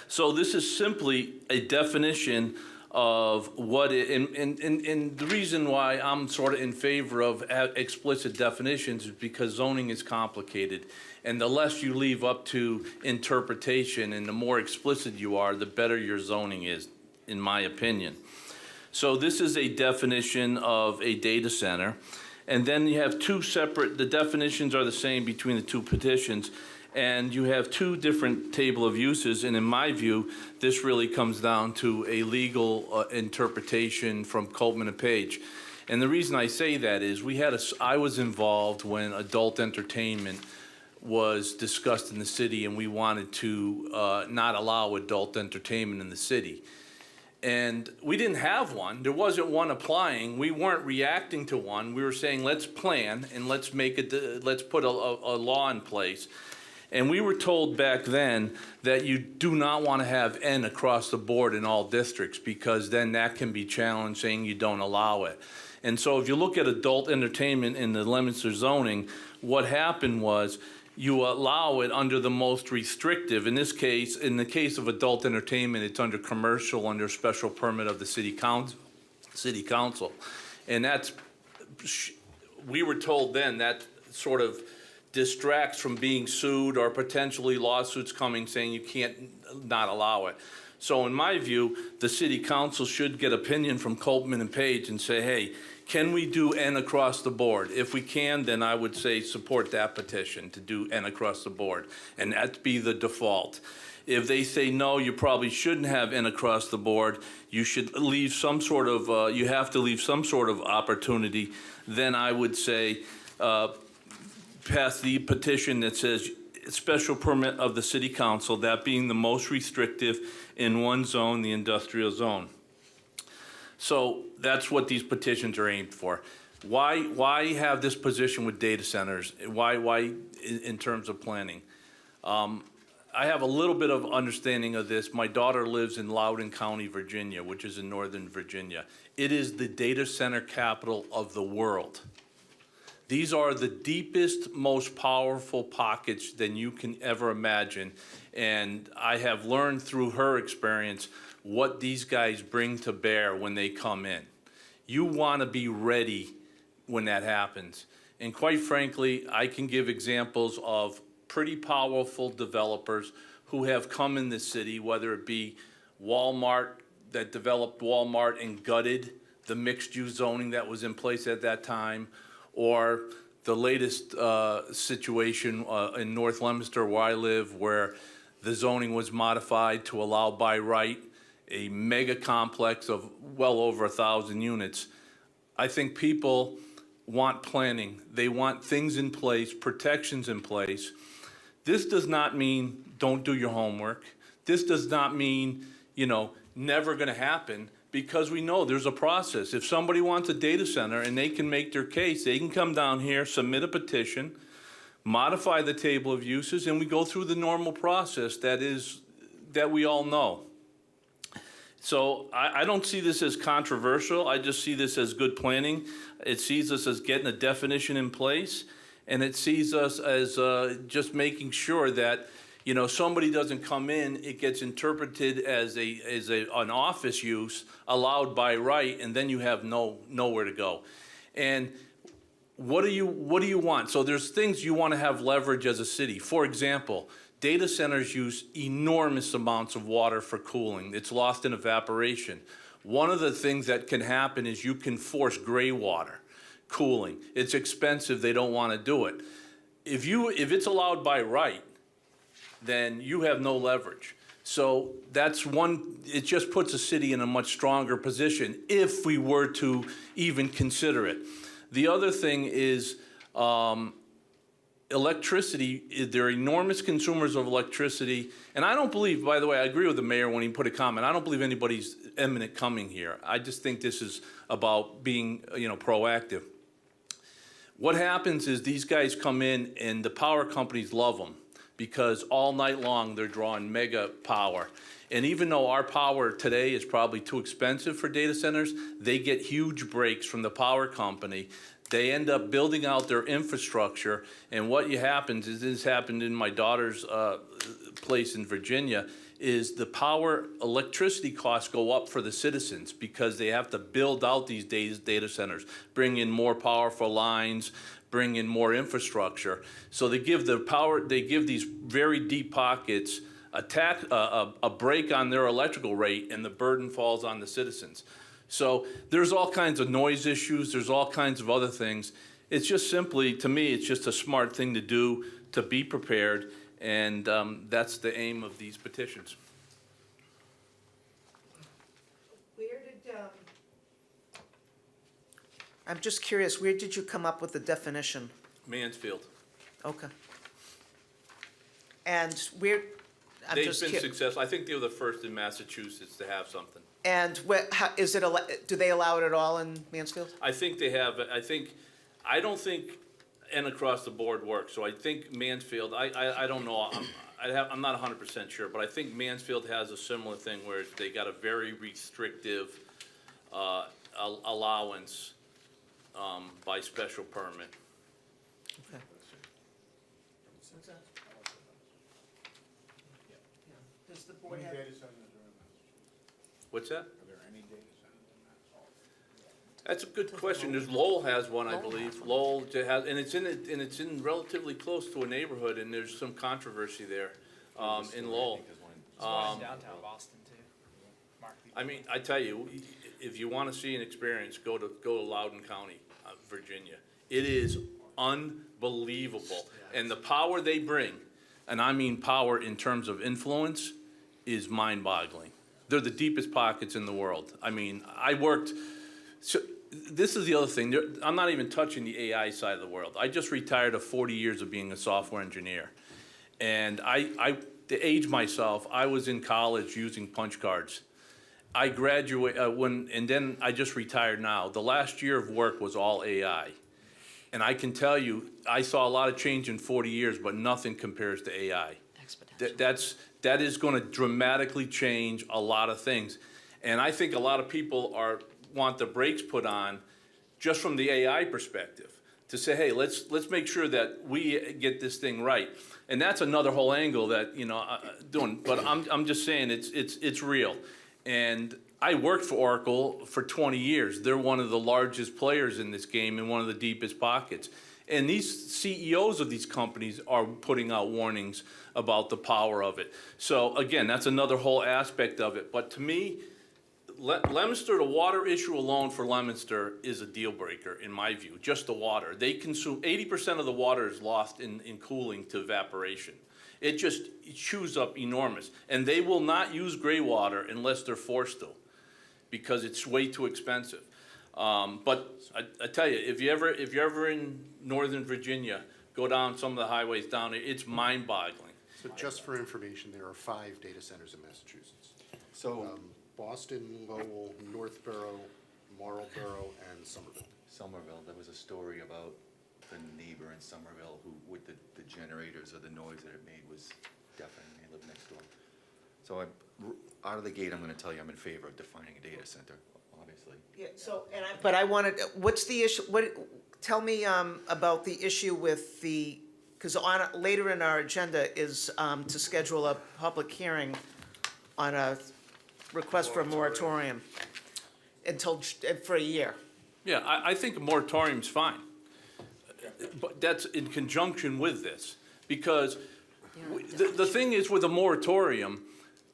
So this is simply a definition of what it, and the reason why I'm sort of in favor of explicit definitions is because zoning is complicated. And the less you leave up to interpretation and the more explicit you are, the better your zoning is, in my opinion. So this is a definition of a data center. And then you have two separate, the definitions are the same between the two petitions. And you have two different table of uses, and in my view, this really comes down to a legal interpretation from Copman and Page. And the reason I say that is I was involved when adult entertainment was discussed in the city, and we wanted to not allow adult entertainment in the city. And we didn't have one. There wasn't one applying. We weren't reacting to one. We were saying, let's plan and let's put a law in place. And we were told back then that you do not want to have N across the board in all districts, because then that can be challenged, saying you don't allow it. And so if you look at adult entertainment in the Leominster zoning, what happened was you allow it under the most restrictive. In this case, in the case of adult entertainment, it's under commercial, under special permit of the city council. And that's, we were told then that sort of distracts from being sued or potentially lawsuits coming saying you can't not allow it. So in my view, the city council should get opinion from Copman and Page and say, hey, can we do N across the board? If we can, then I would say support that petition to do N across the board, and that be the default. If they say no, you probably shouldn't have N across the board, you should leave some sort of, you have to leave some sort of opportunity, then I would say pass the petition that says special permit of the city council, that being the most restrictive in one zone, the industrial zone. So that's what these petitions are aimed for. Why have this position with data centers? Why in terms of planning? I have a little bit of understanding of this. My daughter lives in Loudoun County, Virginia, which is in Northern Virginia. It is the data center capital of the world. These are the deepest, most powerful pockets than you can ever imagine. And I have learned through her experience what these guys bring to bear when they come in. You want to be ready when that happens. And quite frankly, I can give examples of pretty powerful developers who have come in the city, whether it be Walmart, that developed Walmart and gutted the mixed-use zoning that was in place at that time, or the latest situation in North Leominster where I live, where the zoning was modified to allow by right a mega complex of well over 1,000 units. I think people want planning. They want things in place, protections in place. This does not mean don't do your homework. This does not mean, never gonna happen, because we know there's a process. If somebody wants a data center and they can make their case, they can come down here, submit a petition, modify the table of uses, and we go through the normal process that we all know. So I don't see this as controversial. I just see this as good planning. It sees us as getting a definition in place, and it sees us as just making sure that somebody doesn't come in, it gets interpreted as an office use allowed by right, and then you have nowhere to go. And what do you want? So there's things you want to have leverage as a city. For example, data centers use enormous amounts of water for cooling. It's lost in evaporation. One of the things that can happen is you can force gray water cooling. It's expensive, they don't want to do it. If it's allowed by right, then you have no leverage. So that's one, it just puts a city in a much stronger position if we were to even consider it. The other thing is electricity. They're enormous consumers of electricity. And I don't believe, by the way, I agree with the mayor when he put a comment, I don't believe anybody's imminent coming here. I just think this is about being, proactive. What happens is these guys come in and the power companies love them because all night long they're drawing mega power. And even though our power today is probably too expensive for data centers, they get huge breaks from the power company. They end up building out their infrastructure, and what happens is, this happened in my daughter's place in Virginia, is the electricity costs go up for the citizens because they have to build out these data centers, bring in more powerful lines, bring in more infrastructure. So they give these very deep pockets a break on their electrical rate, and the burden falls on the citizens. So there's all kinds of noise issues, there's all kinds of other things. It's just simply, to me, it's just a smart thing to do, to be prepared, and that's the aim of these petitions. Where did, I'm just curious, where did you come up with the definition? Mansfield. Okay. And where, I'm They've just been curious. successful. I think they were the first in Massachusetts to have something. And is it, do they allow it at all in Mansfield? I think they have, I don't think and across the board works, so I think Mansfield, I don't know, I'm not 100% sure, but I think Mansfield has a similar thing where they got a very restrictive allowance by special permit. Okay. Does the board have? What's that? That's a good question. There's Lowell has one, I believe. Lowell has, and it's in relatively close to a neighborhood, and there's some controversy there, in Lowell. There's one in downtown Boston too. I mean, I tell you, if you wanna see an experience, go to Loudoun County, Virginia. It is unbelievable. And the power they bring, and I mean power in terms of influence, is mind-boggling. They're the deepest pockets in the world. I mean, so this is the other thing. I'm not even touching the AI side of the world. I just retired of 40 years of being a software engineer. And to age myself, I was in college using punch cards. I graduated, and then I just retired now. The last year of work was all AI. And I can tell you, I saw a lot of change in 40 years, but nothing compares to AI. That is gonna dramatically change a lot of things. And I think a lot of people want the brakes put on just from the AI perspective to say, hey, let's make sure that we get this thing right. And that's another whole angle that, doing, but I'm just saying it's real. And I worked for Oracle for 20 years. They're one of the largest players in this game and one of the deepest pockets. And these CEOs of these companies are putting out warnings about the power of it. So again, that's another whole aspect of it. But to me, Leominster, the water issue alone for Leominster is a deal breaker in my view, just the water. They consume, 80% of the water is lost in cooling to evaporation. It chews up enormous. And they will not use gray water unless they're forced to, because it's way too expensive. But I tell you, if you're ever in Northern Virginia, go down some of the highways down there, it's mind-boggling. So just for information, there are 5 data centers in Massachusetts. So, Boston, Lowell, Northborough, Marlborough, and Somerville. Somerville, there was a story about the neighbor in Somerville who, with the generators or the noise that it made was deafening. They lived next door. So out of the gate, I'm gonna tell you I'm in favor of defining a data center, obviously. Yeah, so, but I wanted, what's the issue, tell me about the issue with because later in our agenda is to schedule a public hearing on a request for a moratorium for a year. Yeah, I think a moratorium's fine. But that's in conjunction with this, because the thing is with a moratorium,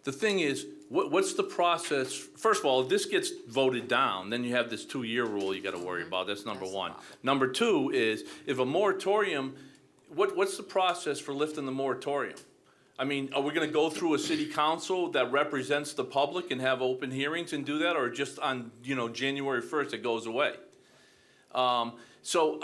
the thing is, what's the process? First of all, if this gets voted down, then you have this 2-year rule you gotta worry about, that's number one. Number two is, if a moratorium, what's the process for lifting the moratorium? I mean, are we gonna go through a city council that represents the public and have open hearings and do that, or just on, January 1st it goes away? So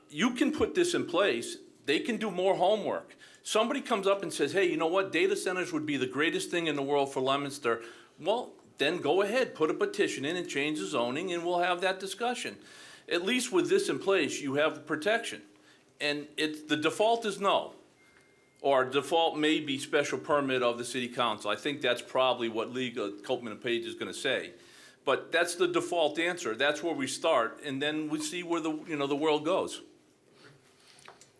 you can put this in place, they can do more homework. Somebody comes up and says, hey, you know what, data centers would be the greatest thing in the world for Leominster. Well, then go ahead, put a petition in and change the zoning, and we'll have that discussion. At least with this in place, you have protection. And the default is no. Or default may be special permit of the city council. I think that's probably what legal, Copman and Page is gonna say. But that's the default answer. That's where we start, and then we see where the world goes.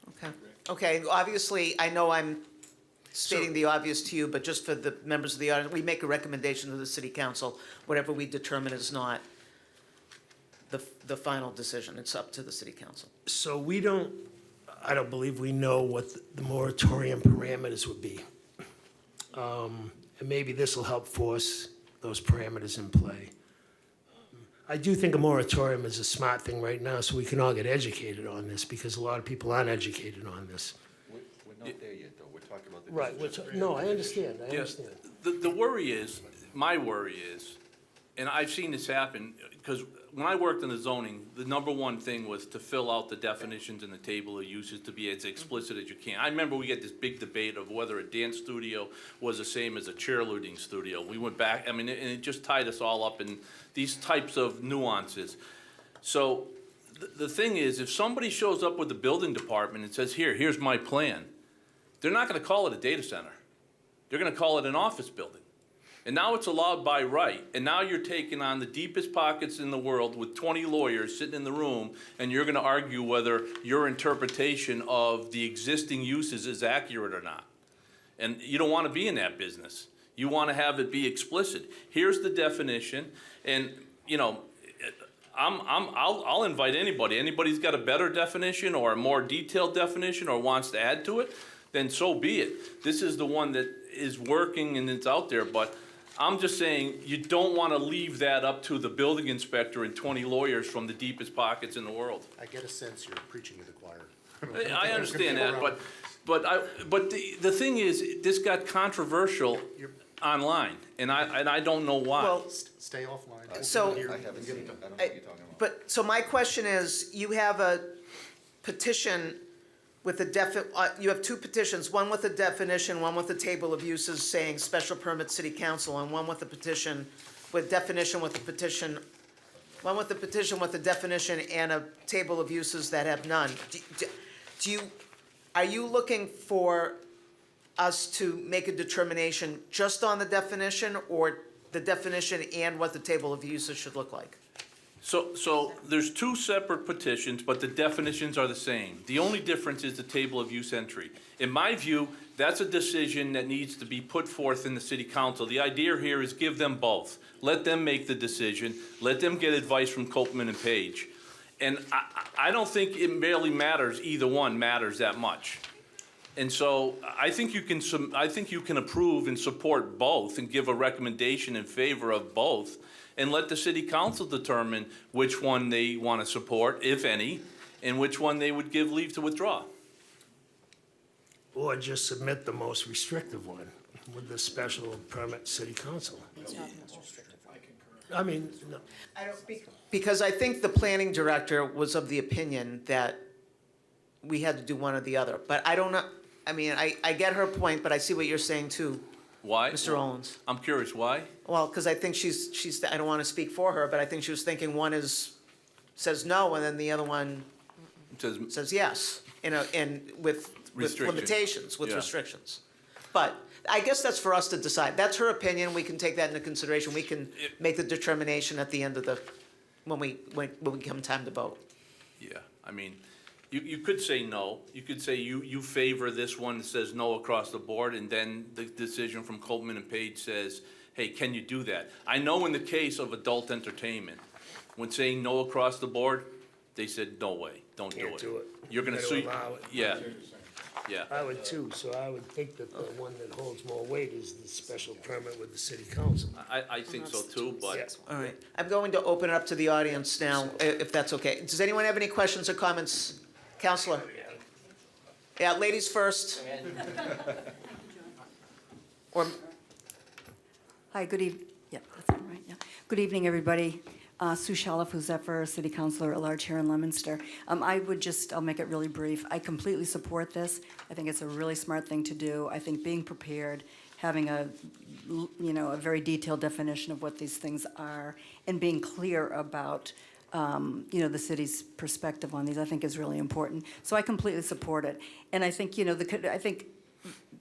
Okay. Okay, obviously, I know I'm stating the obvious to you, but just for the members of the audience, we make a recommendation to the city council. Whatever we determine is not the final decision. It's up to the city council. So I don't believe we know what the moratorium parameters would be. And maybe this will help force those parameters in play. I do think a moratorium is a smart thing right now, so we can all get educated on this, because a lot of people aren't educated on this. We're not there yet, though. We're talking about the. Right, no, I understand, I Yes. understand. The worry is, my worry is, and I've seen this happen, because when I worked in the zoning, the number one thing was to fill out the definitions in the table of uses to be as explicit as you can. I remember we had this big debate of whether a dance studio was the same as a cheerleading studio. We went back, and it just tied us all up in these types of nuances. So the thing is, if somebody shows up with the building department and says, here's my plan, they're not gonna call it a data center. They're gonna call it an office building. And now it's allowed by right, and now you're taking on the deepest pockets in the world with 20 lawyers sitting in the room, and you're gonna argue whether your interpretation of the existing uses is accurate or not. And you don't wanna be in that business. You wanna have it be explicit. Here's the definition, and, I'll invite anybody. Anybody's got a better definition or a more detailed definition or wants to add to it, then so be it. This is the one that is working and it's out there, but I'm just saying, you don't want to leave that up to the building inspector and 20 lawyers from the deepest pockets in the world. I get a sense you're preaching to the choir. I understand that, but the thing is, this got controversial online, and I don't know why. Well, Stay offline. So- I haven't seen it. I don't know what you're talking about. But, so my question is, you have a petition with you have two petitions, one with a definition, one with a table of uses saying special permit city council, and one with a petition with definition with a petition, one with a petition with a definition and a table of uses that have none. Are you looking for us to make a determination just on the definition, or the definition and what the table of uses should look like? So there's two separate petitions, but the definitions are the same. The only difference is the table of use entry. In my view, that's a decision that needs to be put forth in the city council. The idea here is give them both. Let them make the decision. Let them get advice from Copman and Page. And I don't think it really matters, either one matters that much. And so I think you can approve and support both and give a recommendation in favor of both, and let the city council determine which one they want to support, if any, and which one they would give leave to withdraw. Or just submit the most restrictive one with the special permit city council. I mean, no. Because I think the planning director was of the opinion that we had to do one or the other. But I don't know, I get her point, but I see what you're saying too, Why? Mr. Owens. I'm curious, why? Well, because I think she's, I don't want to speak for her, but I think she was thinking one says no, and then the other one It says, says yes, and with Restriction. limitations, with Yeah. restrictions. But I guess that's for us to decide. That's her opinion. We can take that into consideration. We can make the determination at the end of when we come time to vote. yeah, you could say no. You could say you favor this one that says no across the board, and then the decision from Copman and Page says, hey, can you do that? I know in the case of adult entertainment, when saying no across the board, they said, no way, don't do Can't it. do it. You're gonna Gotta sue, allow it. yeah, yeah. I would too, so I would think that the one that holds more weight is the special permit with the city council. I think so too, but All right. I'm going to open it up to the audience now, if that's okay. Does anyone have any questions or comments? Counselor? Yeah, ladies first. Or, Hi, good evening. Yep, that's all right, yeah. Good evening, everybody. Sue Shalafu Zephyr, City Councilor at Large here in Leominster. I'll make it really brief. I completely support this. I think it's a really smart thing to do. I think being prepared, having a very detailed definition of what these things are and being clear about, the city's perspective on these, I think is really important. So I completely support it. And I think, I think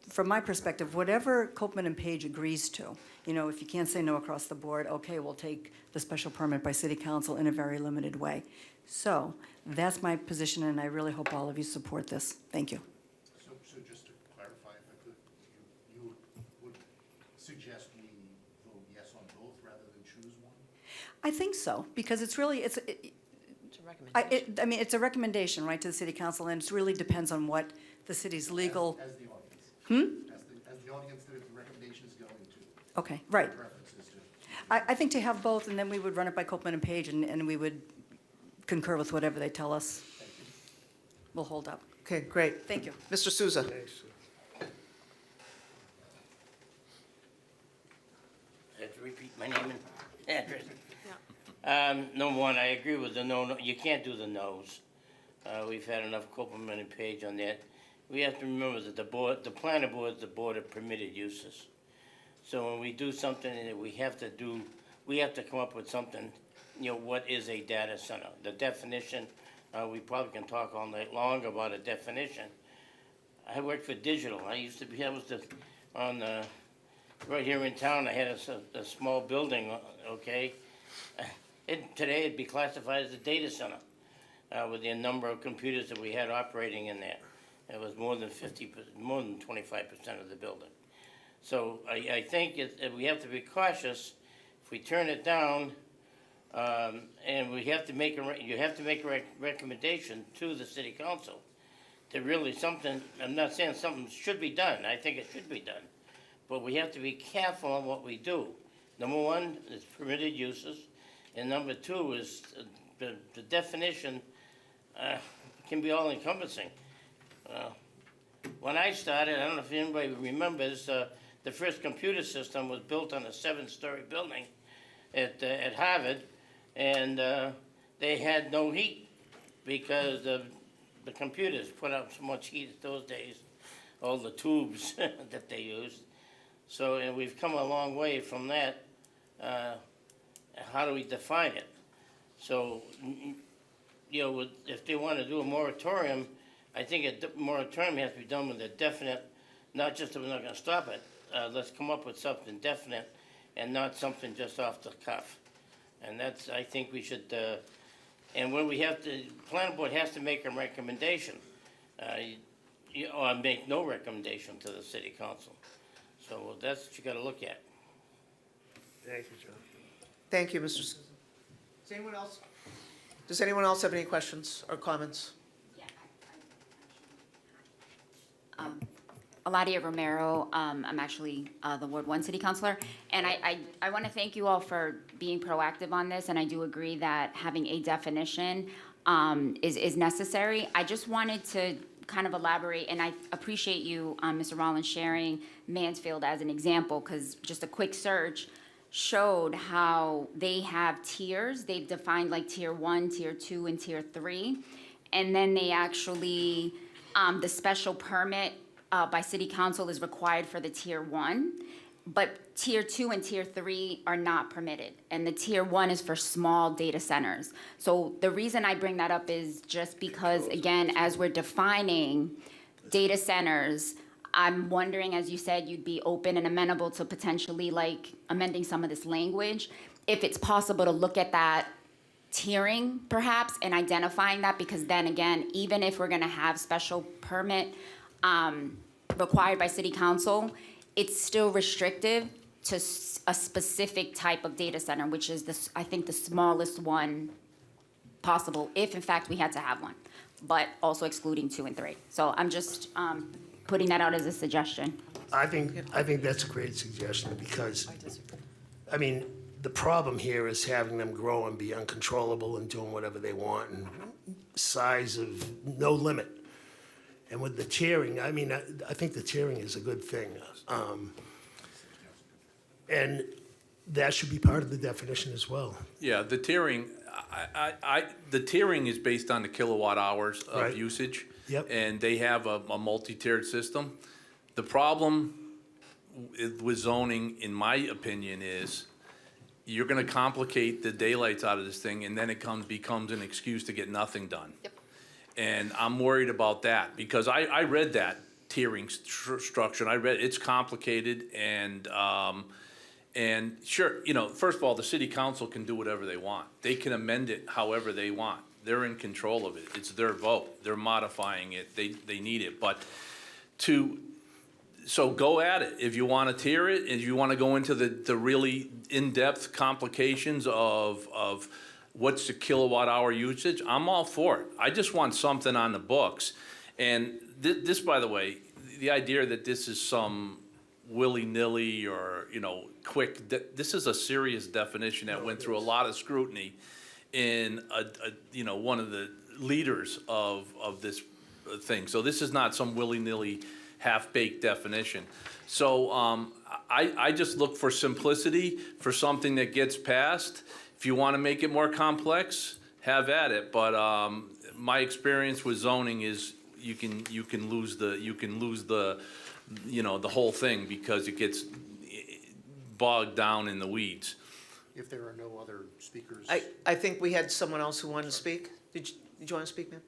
from my perspective, whatever Copman and Page agrees to, if you can't say no across the board, okay, we'll take the special permit by city council in a very limited way. So that's my position, and I really hope all of you support this. Thank you. So just to clarify, if I could, you would suggest we vote yes on both rather than choose one? I think so, because it's really, It's a recommendation. it's a recommendation, right, to the city council, and it really depends on what the city's legal, As the audience. As the audience that the recommendation is going to. okay, right. Preferences to. I think to have both, and then we would run it by Copman and Page, and we would concur with whatever they tell us. We'll hold up. Okay, great. Thank you. Mr. Souza? Thanks, Sue. I have to repeat my name and address. Number one, I agree with the no, you can't do the no's. We've had enough Copeland and Page on that. We have to remember that the planning board is the board of permitted uses. So when we do something that we have to come up with something, what is a data center? The definition, we probably can talk all night long about a definition. I worked for Digital. I was right here in town, I had a small building, okay? Today it'd be classified as a data center with the number of computers that we had operating in there. It was more than 25% of the building. So I think we have to be cautious. If we turn it down, and you have to make a recommendation to the city council that really something, I'm not saying something should be done, I think it should be done. But we have to be careful on what we do. Number one is permitted uses, and number two is the definition can be all encompassing. When I started, I don't know if anybody remembers, the first computer system was built on a 7-story building at Harvard, and they had no heat because the computers put out so much heat those days, all the tubes that they used. So, and we've come a long way from that. How do we define it? So, if they want to do a moratorium, I think a moratorium has to be done with a definite, not just that we're not going to stop it. Let's come up with something definite and not something just off the cuff. And that's, I think we should, and when we have to, planning board has to make a recommendation, or make no recommendation to the city council. So that's what you got to look at. Thank you, John. Thank you, Mr. Souza. Does anyone else have any questions or comments? Eladia Romero, I'm actually the Ward 1 City Councilor, and I want to thank you all for being proactive on this, and I do agree that having a definition is necessary. I just wanted to kind of elaborate, and I appreciate you, Mr. Rollins, sharing Mansfield as an example, because just a quick search showed how they have tiers. They've defined like tier 1, tier 2, and tier 3, and then they actually, the special permit by city council is required for the tier 1, but tier 2 and tier 3 are not permitted. And the tier 1 is for small data centers. So the reason I bring that up is just because, again, as we're defining data centers, I'm wondering, as you said, you'd be open and amenable to potentially like amending some of this language. If it's possible to look at that tiering perhaps and identifying that, because then again, even if we're gonna have special permit required by city council, it's still restrictive to a specific type of data center, which is this, I think, the smallest one possible, if in fact we had to have one, but also excluding 2 and 3. So I'm just putting that out as a suggestion. I think that's a great suggestion because, I mean, the problem here is having them grow and be uncontrollable and doing whatever they want and size of no limit. And with the tiering, I mean, I think the tiering is a good thing. And that should be part of the definition as well. Yeah, the tiering, the tiering is based on the kilowatt hours of Right. usage. Yep. And they have a multi-tiered system. The problem with zoning, in my opinion, is you're gonna complicate the daylights out of this thing, and then it becomes an excuse to get nothing done. Yep. And I'm worried about that, because I read that tiering structure, and I read, it's complicated, and sure, you know, first of all, the city council can do whatever they want. They can amend it however they want. They're in control of it. It's their vote. They're modifying it. They need it. But so go at it. If you want to tier it, if you want to go into the really in-depth complications of what's the kilowatt hour usage, I'm all for it. I just want something on the books. And this, by the way, the idea that this is some willy-nilly or, you know, quick, this is a serious definition that went through a lot of scrutiny in you know, one of the leaders of this thing. So this is not some willy-nilly half-baked definition. So I just look for simplicity, for something that gets passed. If you want to make it more complex, have at it. But my experience with zoning is you can lose the you know, the whole thing, because it gets bogged down in the weeds. If there are no other speakers. I think we had someone else who wanted to speak. Did you want to speak, ma'am?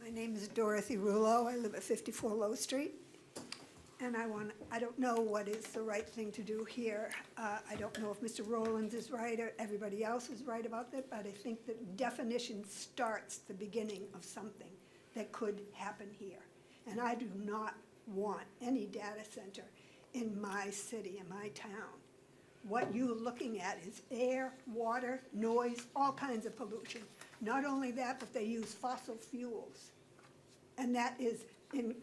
My name is Dorothy Rulo. I live at 54 Low Street. And I don't know what is the right thing to do here. I don't know if Mr. Rowlands is right or everybody else is right about that, but I think that definition starts the beginning of something that could happen here. And I do not want any data center in my city, in my town. What you're looking at is air, water, noise, all kinds of pollution. Not only that, but they use fossil fuels. And that is,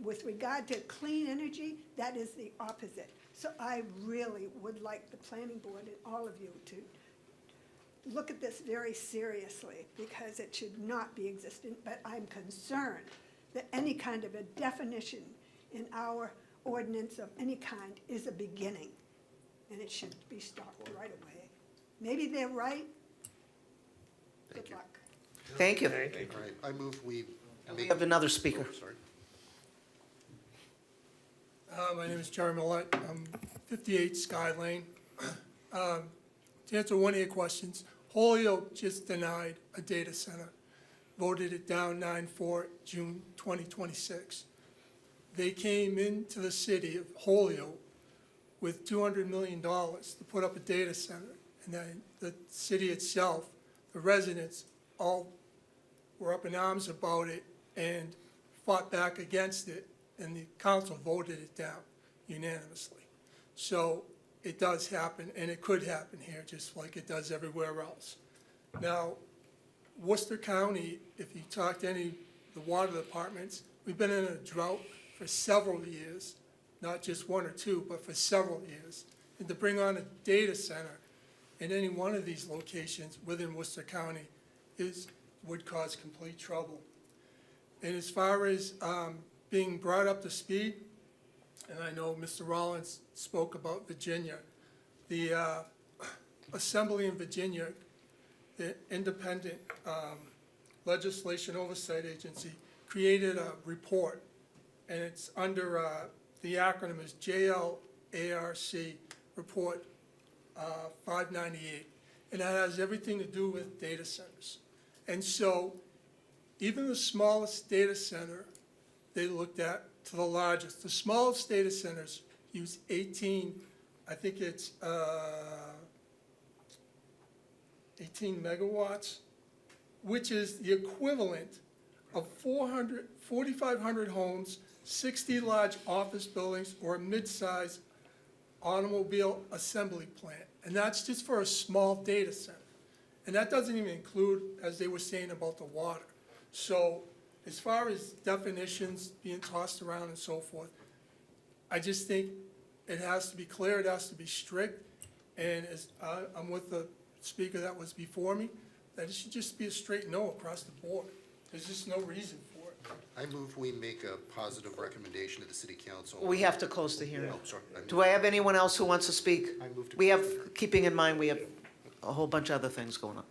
with regard to clean energy, that is the opposite. So I really would like the planning board and all of you to look at this very seriously, because it should not be existent, but I'm concerned that any kind of a definition in our ordinance of any kind is a beginning, and it should be stopped right away. Maybe they're right. Good luck. Thank you. All right, I move we We have another speaker. Oh, sorry. My name is Jerry Millette. I'm 58 Sky Lane. To answer one of your questions, Holyoke just denied a data center, voted it down 9-4, June 2026. They came into the city of Holyoke with $200 million to put up a data center. And then the city itself, the residents, all were up in arms about it and fought back against it, and the council voted it down unanimously. So it does happen, and it could happen here, just like it does everywhere else. Now, Worcester County, if you talk to any of the water departments, we've been in a drought for several years, not just one or two, but for several years. And to bring on a data center in any one of these locations within Worcester County would cause complete trouble. And as far as being brought up to speed, and I know Mr. Rollins spoke about Virginia, the Assembly in Virginia, the Independent Legislation Oversight Agency, created a report, and it's under, the acronym is JLARC Report 598, and that has everything to do with data centers. And so even the smallest data center they looked at to the largest. The smallest data centers use 18, I think it's 18 megawatts, which is the equivalent of 4,500 homes, 60 large office buildings, or a mid-sized automobile assembly plant. And that's just for a small data center. And that doesn't even include, as they were saying, about the water. So as far as definitions being tossed around and so forth, I just think it has to be clear, it has to be strict, and as I'm with the speaker that was before me, that it should just be a straight no across the board. There's just no reason for it. I move we make a positive recommendation to the city council. We have to close the hearing. Oh, sorry. Do I have anyone else who wants to speak? I move to We close have, keeping in mind, we have a whole bunch of other things going on.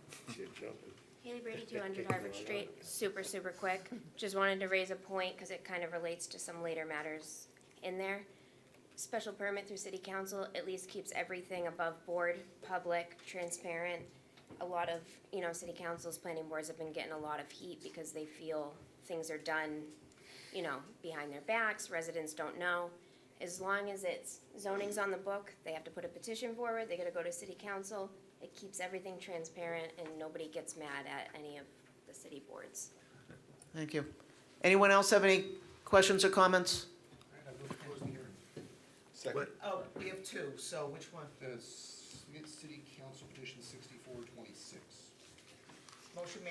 Haley Brady, 200 Harvard Street. Super quick. Just wanted to raise a point because it kind of relates to some later matters in there. Special permit through city council at least keeps everything above board, public, transparent. A lot of, city councils, planning boards have been getting a lot of heat because they feel things are done, behind their backs, residents don't know. As long as it's zoning's on the book, they have to put a petition forward, they gotta go to city council. It keeps everything transparent and nobody gets mad at any of the city boards. Thank you. Anyone else have any questions or comments? Second. Oh, we have two, so which one? City Council Petition 6426. Motion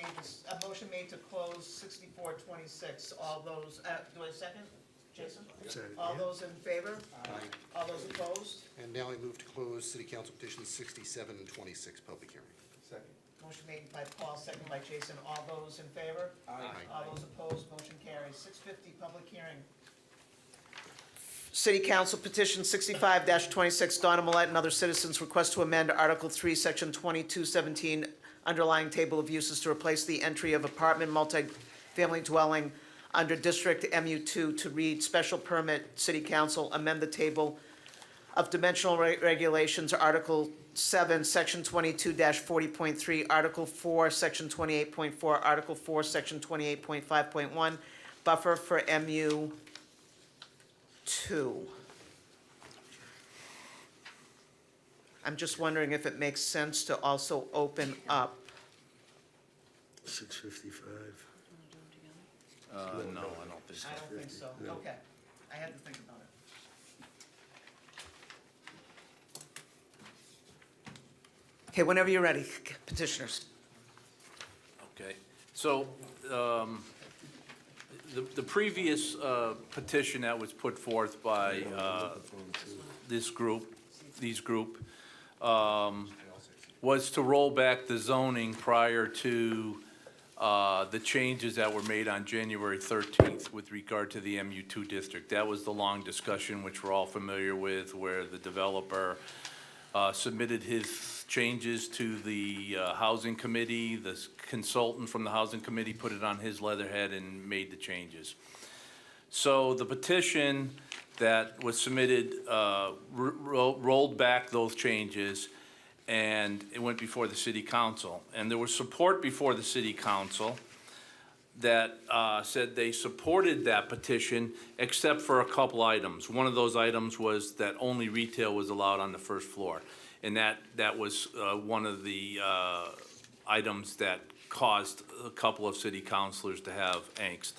made to close 6426. All those, do I second? Jason? Second, All yeah. those in favor? Aye. All those opposed? And now I move to close City Council Petition 6726, public hearing. Second. Motion made by Paul, second by Jason. All those in favor? Aye. All those opposed, motion carries. 6:50, public hearing. City Council Petition 65-26, Donna Millette and other citizens request to amend Article 3, Section 2217, underlying table of uses to replace the entry of apartment multi-family dwelling under District MU2 to read Special Permit, City Council, amend the table of dimensional regulations, Article 7, Section 22-40.3, Article 4, Section 28.4, Article 4, Section 28.5.1, buffer for MU2. I'm just wondering if it makes sense to also open up. 6:55. No, I don't think so. I don't think so. Okay, I had to think about it. Okay, whenever you're ready, petitioners. Okay, so, the previous petition that was put forth by these group, was to roll back the zoning prior to the changes that were made on January 13th with regard to the MU2 district. That was the long discussion, which we're all familiar with, where the developer submitted his changes to the Housing Committee. The consultant from the Housing Committee put it on his letterhead and made the changes. So the petition that was submitted rolled back those changes, and it went before the city council. And there was support before the city council that said they supported that petition except for a couple items. One of those items was that only retail was allowed on the first floor. And that was one of the items that caused a couple of city councilors to have angst.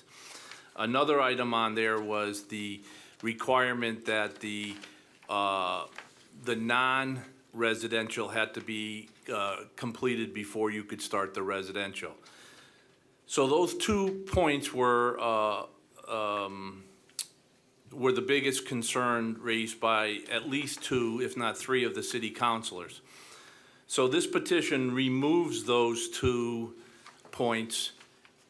Another item on there was the requirement that the non-residential had to be completed before you could start the residential. So those 2 points were the biggest concern raised by at least 2, if not 3, of the city councilors. So this petition removes those 2 points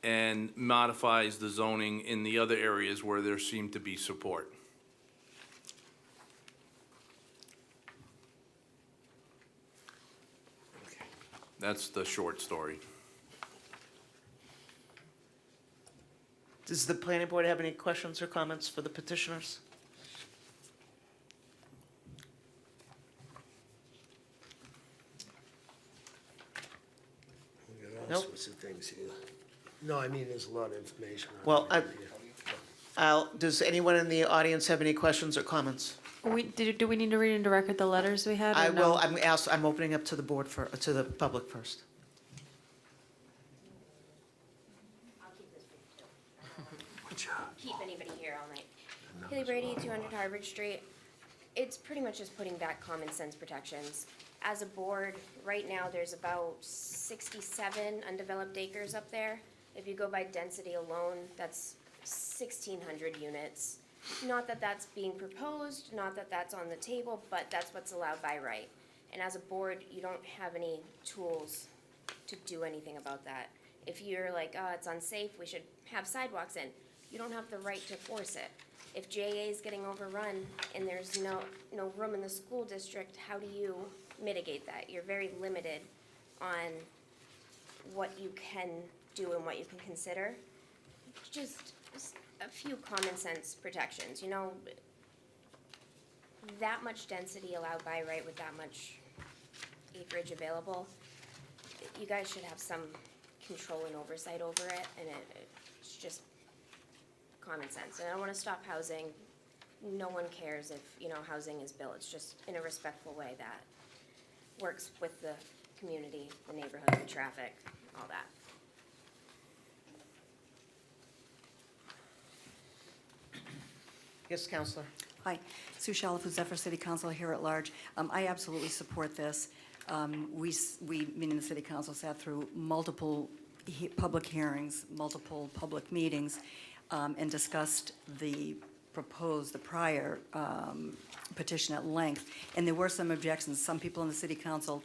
and modifies the zoning in the other areas where there seemed to be support. That's the short story. Does the planning board have any questions or comments for the petitioners? We got all Nope. sorts of things here. No, I mean, there's a lot of information. on Well, it here. Does anyone in the audience have any questions or comments? Do we need to read into record the letters we had? or I no? will, I'm opening up to the board to the public first. I'll keep this for you. Keep anybody here all night. Haley Brady, 200 Harvard Street. It's pretty much just putting back common sense protections. As a board, right now, there's about 67 undeveloped acres up there. If you go by density alone, that's 1,600 units. Not that that's being proposed, not that that's on the table, but that's what's allowed by right. And as a board, you don't have any tools to do anything about that. If you're like, oh, it's unsafe, we should have sidewalks in, you don't have the right to force it. If JA is getting overrun and there's no room in the school district, how do you mitigate that? You're very limited on what you can do and what you can consider. Just a few common sense protections, you know, that much density allowed by right with that much acreage available, you guys should have some control and oversight over it, and it's just common sense. And I wanna stop housing. No one cares if, you know, housing is built. It's just in a respectful way that works with the community, the neighborhood, the traffic, all that. Yes, Counselor. Hi, Sue Shalafo, Zephyr City Council here at large. I absolutely support this. We, meaning the City Council, sat through multiple public hearings, multiple public meetings, and discussed the prior petition at length. And there were some objections. Some people in the City Council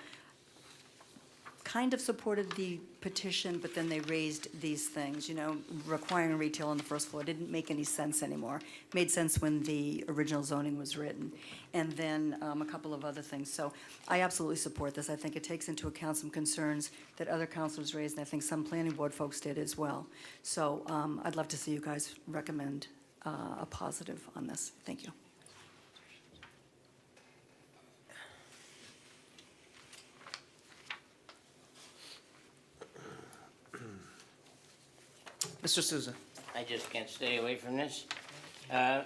kind of supported the petition, but then they raised these things, you know, requiring retail on the first floor didn't make any sense anymore. Made sense when the original zoning was written. And then a couple of other things. So I absolutely support this. I think it takes into account some concerns that other councilors raised, and I think some planning board folks did as well. So I'd love to see you guys recommend a positive on this. Thank you. Mr. Souza. I just can't stay away from this.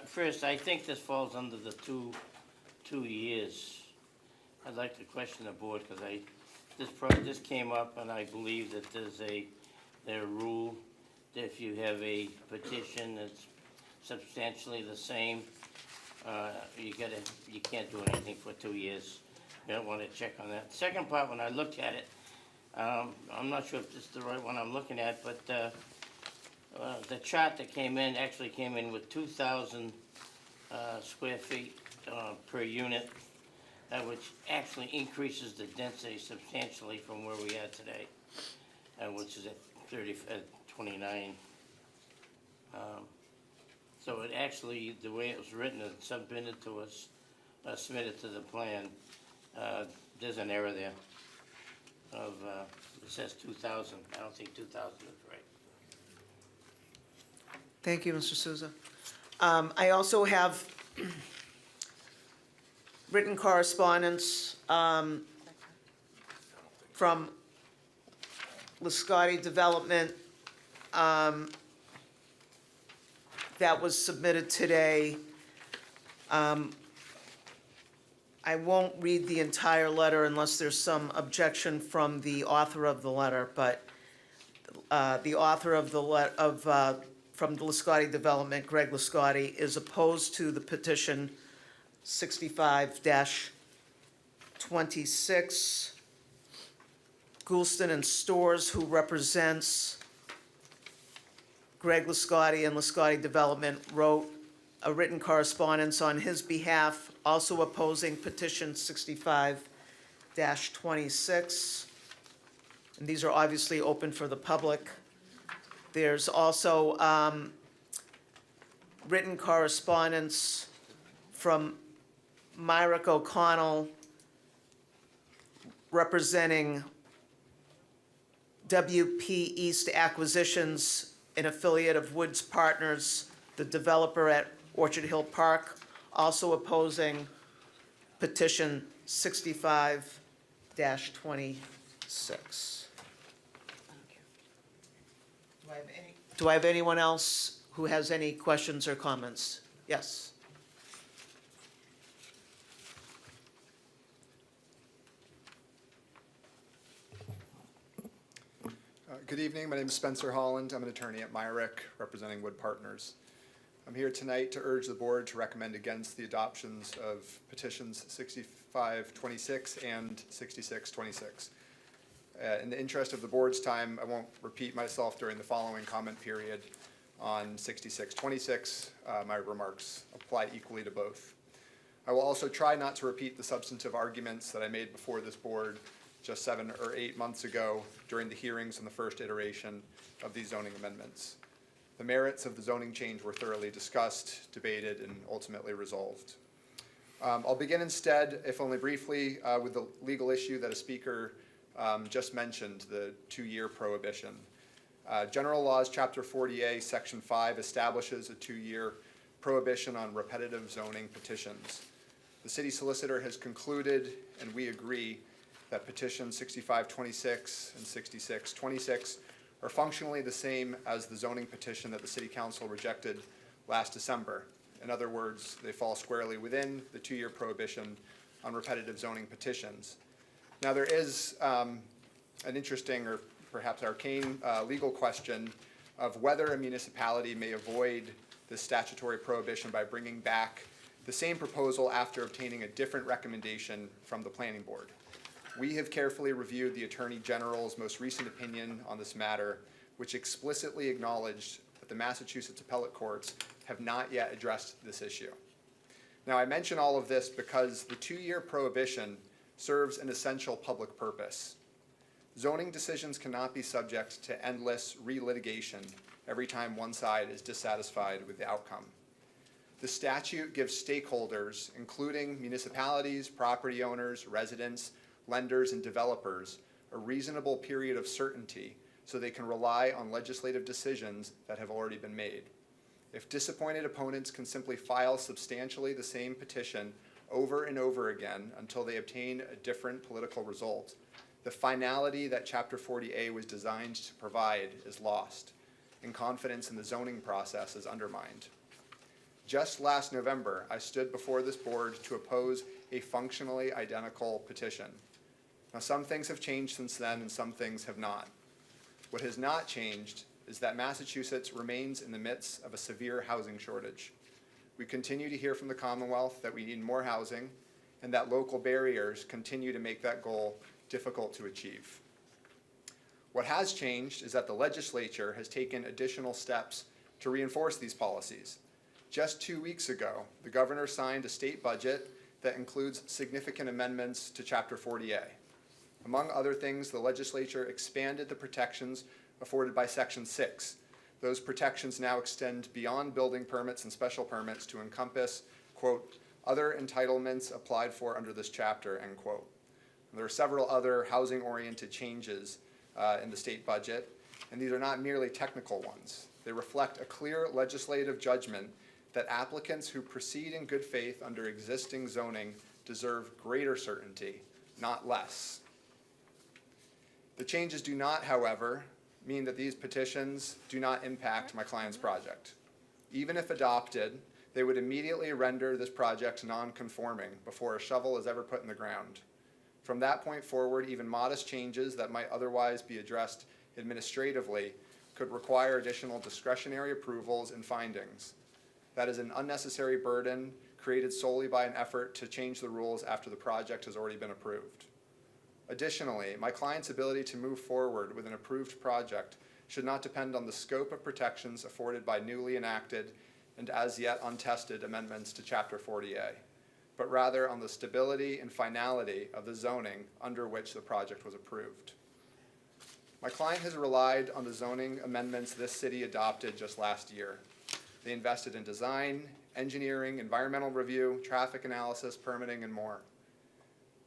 First, I think this falls under the two years. I'd like to question the board, because this came up, and I believe that there's their rule, that if you have a petition that's substantially the same, you can't do anything for 2 years. You don't want to check on that. Second part, when I looked at it, I'm not sure if this is the right one I'm looking at, but the chart that came in actually came in with 2,000 square feet per unit, which actually increases the density substantially from where we are today, which is at 29. So it actually, the way it was written and submitted to us, submitted to the plan, there's an error there of, it says 2,000. I don't think 2,000 is right. Thank you, Mr. Souza. I also have written correspondence from Lascotti Development that was submitted today. I won't read the entire letter unless there's some objection from the author of the letter, but the author of the from the Lascotti Development, Greg Lascotti, is opposed to the petition 65-26. Goulston and Stores, who represents Greg Lascotti and Lascotti Development, wrote a written correspondence on his behalf, also opposing petition 65-26. And these are obviously open for the public. There's also written correspondence from Myrick O'Connell representing WP East Acquisitions, an affiliate of Woods Partners, the developer at Orchard Hill Park, also opposing petition 65-26. Do I have anyone else who has any questions or comments? Yes. Good evening. My name is Spencer Holland. I'm an attorney at Myrick, representing Wood Partners. I'm here tonight to urge the board to recommend against the adoptions of petitions 65-26 and 66-26. In the interest of the board's time, I won't repeat myself during the following comment period on 66-26. My remarks apply equally to both. I will also try not to repeat the substantive arguments that I made before this board just 7 or 8 months ago during the hearings on the first iteration of these zoning amendments. The merits of the zoning change were thoroughly discussed, debated, and ultimately resolved. I'll begin instead, if only briefly, with the legal issue that a speaker just mentioned the 2-year prohibition. General Laws, Chapter 40A, Section 5 establishes a 2-year prohibition on repetitive zoning petitions. The city solicitor has concluded, and we agree, that petitions 6526 and 6626 are functionally the same as the zoning petition that the city council rejected last December. In other words, they fall squarely within the 2-year prohibition on repetitive zoning petitions. Now, there is an interesting or perhaps arcane legal question of whether a municipality may avoid this statutory prohibition by bringing back the same proposal after obtaining a different recommendation from the planning board. We have carefully reviewed the Attorney General's most recent opinion on this matter, which explicitly acknowledged that the Massachusetts appellate courts have not yet addressed this issue. Now, I mention all of this because the 2-year prohibition serves an essential public purpose. Zoning decisions cannot be subject to endless relitigation every time one side is dissatisfied with the outcome. The statute gives stakeholders, including municipalities, property owners, residents, lenders, and developers, a reasonable period of certainty so they can rely on legislative decisions that have already been made. If disappointed opponents can simply file substantially the same petition over and over again until they obtain a different political result, the finality that Chapter 40A was designed to provide is lost, and confidence in the zoning process is undermined. Just last November, I stood before this board to oppose a functionally identical petition. Now, some things have changed since then, and some things have not. What has not changed is that Massachusetts remains in the midst of a severe housing shortage. We continue to hear from the Commonwealth that we need more housing, and that local barriers continue to make that goal difficult to achieve. What has changed is that the legislature has taken additional steps to reinforce these policies. Just 2 weeks ago, the governor signed a state budget that includes significant amendments to Chapter 40A. Among other things, the legislature expanded the protections afforded by Section 6. Those protections now extend beyond building permits and special permits to encompass, quote, other entitlements applied for under this chapter, end quote. And there are several other housing-oriented changes in the state budget, and these are not merely technical ones. They reflect a clear legislative judgment that applicants who proceed in good faith under existing zoning deserve greater certainty, not less. The changes do not, however, mean that these petitions do not impact my client's project. Even if adopted, they would immediately render this project non-conforming before a shovel is ever put in the ground. From that point forward, even modest changes that might otherwise be addressed administratively could require additional discretionary approvals and findings. That is an unnecessary burden created solely by an effort to change the rules after the project has already been approved. Additionally, my client's ability to move forward with an approved project should not depend on the scope of protections afforded by newly enacted and as yet untested amendments to Chapter 40A, but rather on the stability and finality of the zoning under which the project was approved. My client has relied on the zoning amendments this city adopted just last year. They invested in design, engineering, environmental review, traffic analysis, permitting, and more.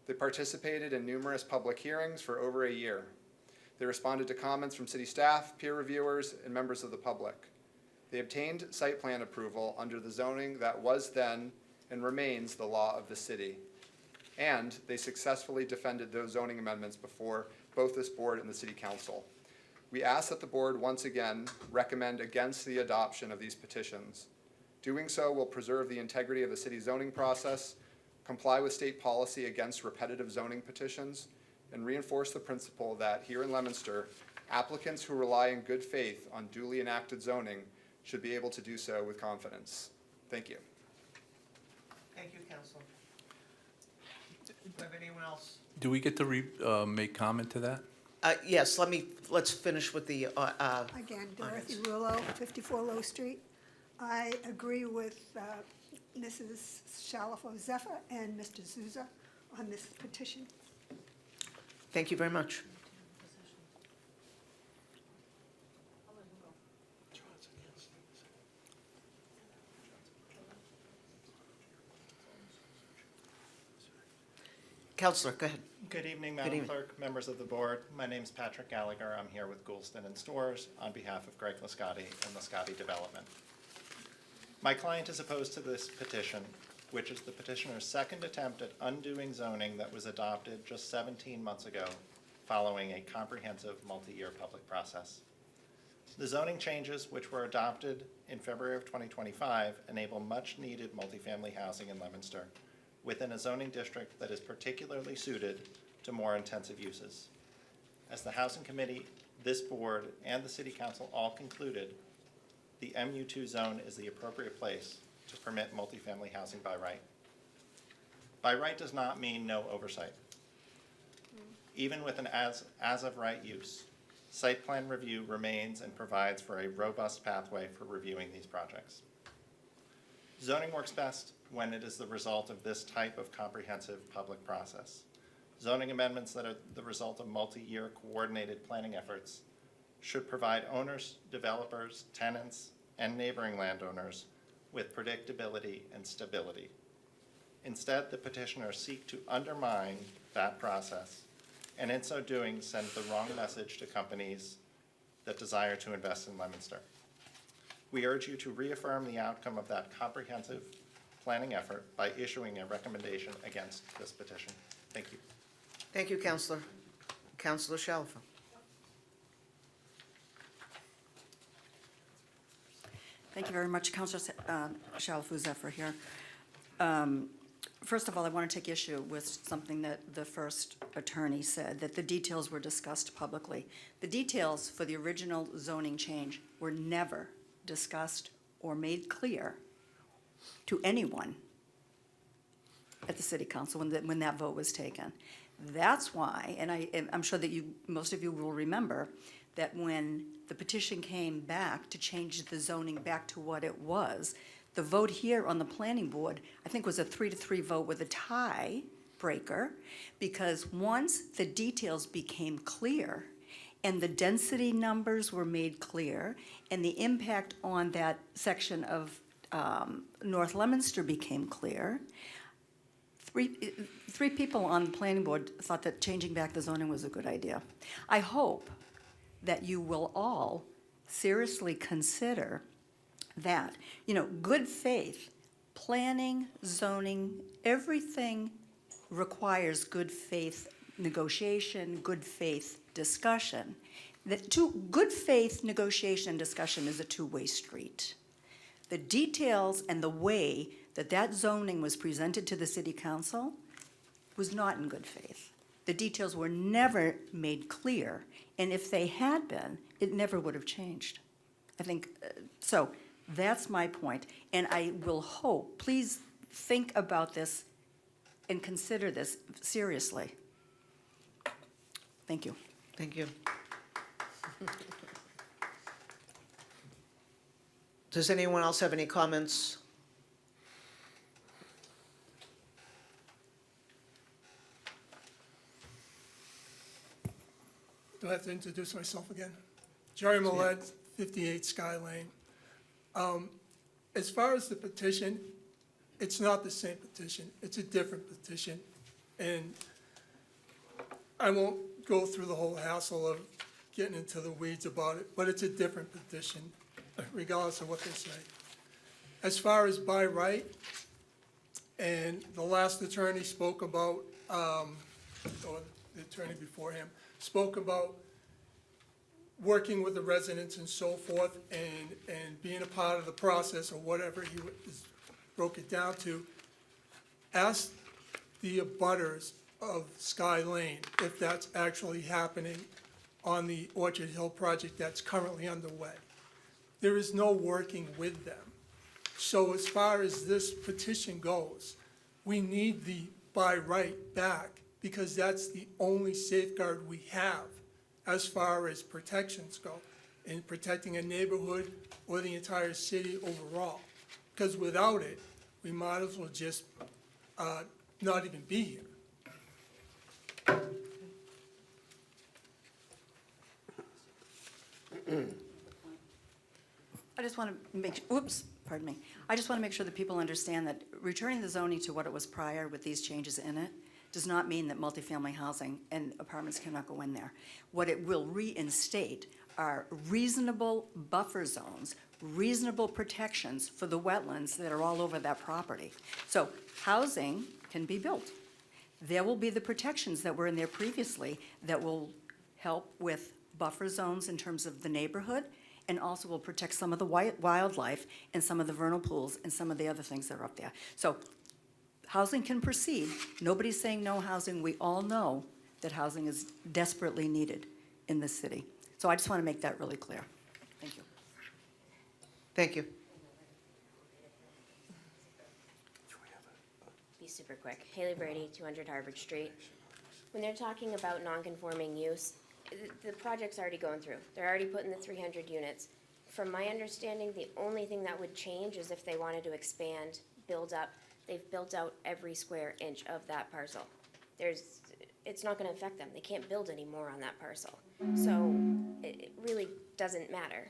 They participated in numerous public hearings for over a year. They responded to comments from city staff, peer reviewers, and members of the public. They obtained site plan approval under the zoning that was then and remains the law of the city. And they successfully defended those zoning amendments before both this board and the city council. We ask that the board once again recommend against the adoption of these petitions. Doing so will preserve the integrity of the city zoning process, comply with state policy against repetitive zoning petitions, and reinforce the principle that here in Leominster, applicants who rely in good faith on duly enacted zoning should be able to do so with confidence. Thank you. Thank you, Council. Do you have anyone else? Do we get to make comment to that? Yes, let's finish with the, Again, Dorothy Rulo, 54 Low Street. I agree with Mrs. Shalafo Zephyr and Mr. Souza on this petition. thank you very much. Counselor, go ahead. Good evening, Good Madam evening. Clerk, members of the board. My name's Patrick Gallagher. I'm here with Goulston and Stores on behalf of Greg Lascotti and Lascotti Development. My client is opposed to this petition, which is the petitioner's second attempt at undoing zoning that was adopted just 17 months ago following a comprehensive multi-year public process. The zoning changes, which were adopted in February of 2025, enable much-needed multifamily housing in Leominster within a zoning district that is particularly suited to more intensive uses. As the Housing Committee, this board, and the City Council all concluded, the MU2 zone is the appropriate place to permit multifamily housing by right. By right does not mean no oversight. Even with an as-of-right use, site plan review remains and provides for a robust pathway for reviewing these projects. Zoning works best when it is the result of this type of comprehensive public process. Zoning amendments that are the result of multi-year coordinated planning efforts should provide owners, developers, tenants, and neighboring landowners with predictability and stability. Instead, the petitioners seek to undermine that process, and in so doing, send the wrong message to companies that desire to invest in Leominster. We urge you to reaffirm the outcome of that comprehensive planning effort by issuing a recommendation against this petition. Thank you. Thank you, Counselor. Counselor Shalfo. Thank you very much, Councilor Shalfo Zephyr here. First of all, I want to take issue with something that the first attorney said, that the details were discussed publicly. The details for the original zoning change were never discussed or made clear to anyone at the City Council when that vote was taken. That's why, and I'm sure that most of you will remember, that when the petition came back to change the zoning back to what it was, the vote here on the planning board, I think, was a 3-3 vote with a tie breaker, because once the details became clear and the density numbers were made clear and the impact on that section of North Leominster became clear, three people on the planning board thought that changing back the zoning was a good idea. I hope that you will all seriously consider that, good faith, planning, zoning, everything requires good faith negotiation, good faith discussion. Good faith negotiation and discussion is a two-way street. The details and the way that zoning was presented to the City Council was not in good faith. The details were never made clear, and if they had been, it never would have changed. I think, so that's my point, and I will hope, please think about this and consider this seriously. Thank you. Thank you. Does anyone else have any comments? Do I have to introduce myself again? Jerry Millett, 58 Sky Lane. As far as the petition, it's not the same petition. It's a different petition. And I won't go through the whole hassle of getting into the weeds about it, but it's a different petition, regardless of what they say. As far as by right, and the last attorney spoke about, or the attorney before him, spoke about working with the residents and so forth, and being a part of the process, or whatever he broke it down to. Ask the abutters of Sky Lane if that's actually happening on the Orchard Hill project that's currently underway. There is no working with them. So as far as this petition goes, we need the by right back, because that's the only safeguard we have as far as protections go, in protecting a neighborhood or the entire city overall. Because without it, we might as well just not even be here. I just want to pardon me. I just want to make sure that people understand that returning the zoning to what it was prior with these changes in it does not mean that multifamily housing and apartments cannot go in there. What it will reinstate are reasonable buffer zones, reasonable protections for the wetlands that are all over that property. So housing can be built. There will be the protections that were in there previously that will help with buffer zones in terms of the neighborhood, and also will protect some of the wildlife and some of the vernal pools and some of the other things that are up there. So housing can proceed. Nobody's saying no housing. We all know that housing is desperately needed in this city. So I just want to make that really clear. Thank you. Thank you. Be super quick. Haley Brady, 200 Harvard Street. When they're talking about non-conforming use, the project's already going through. They're already putting the 300 units. From my understanding, the only thing that would change is if they wanted to expand, build up. They've built out every square inch of that parcel. It's not gonna affect them. They can't build any more on that parcel. So it really doesn't matter.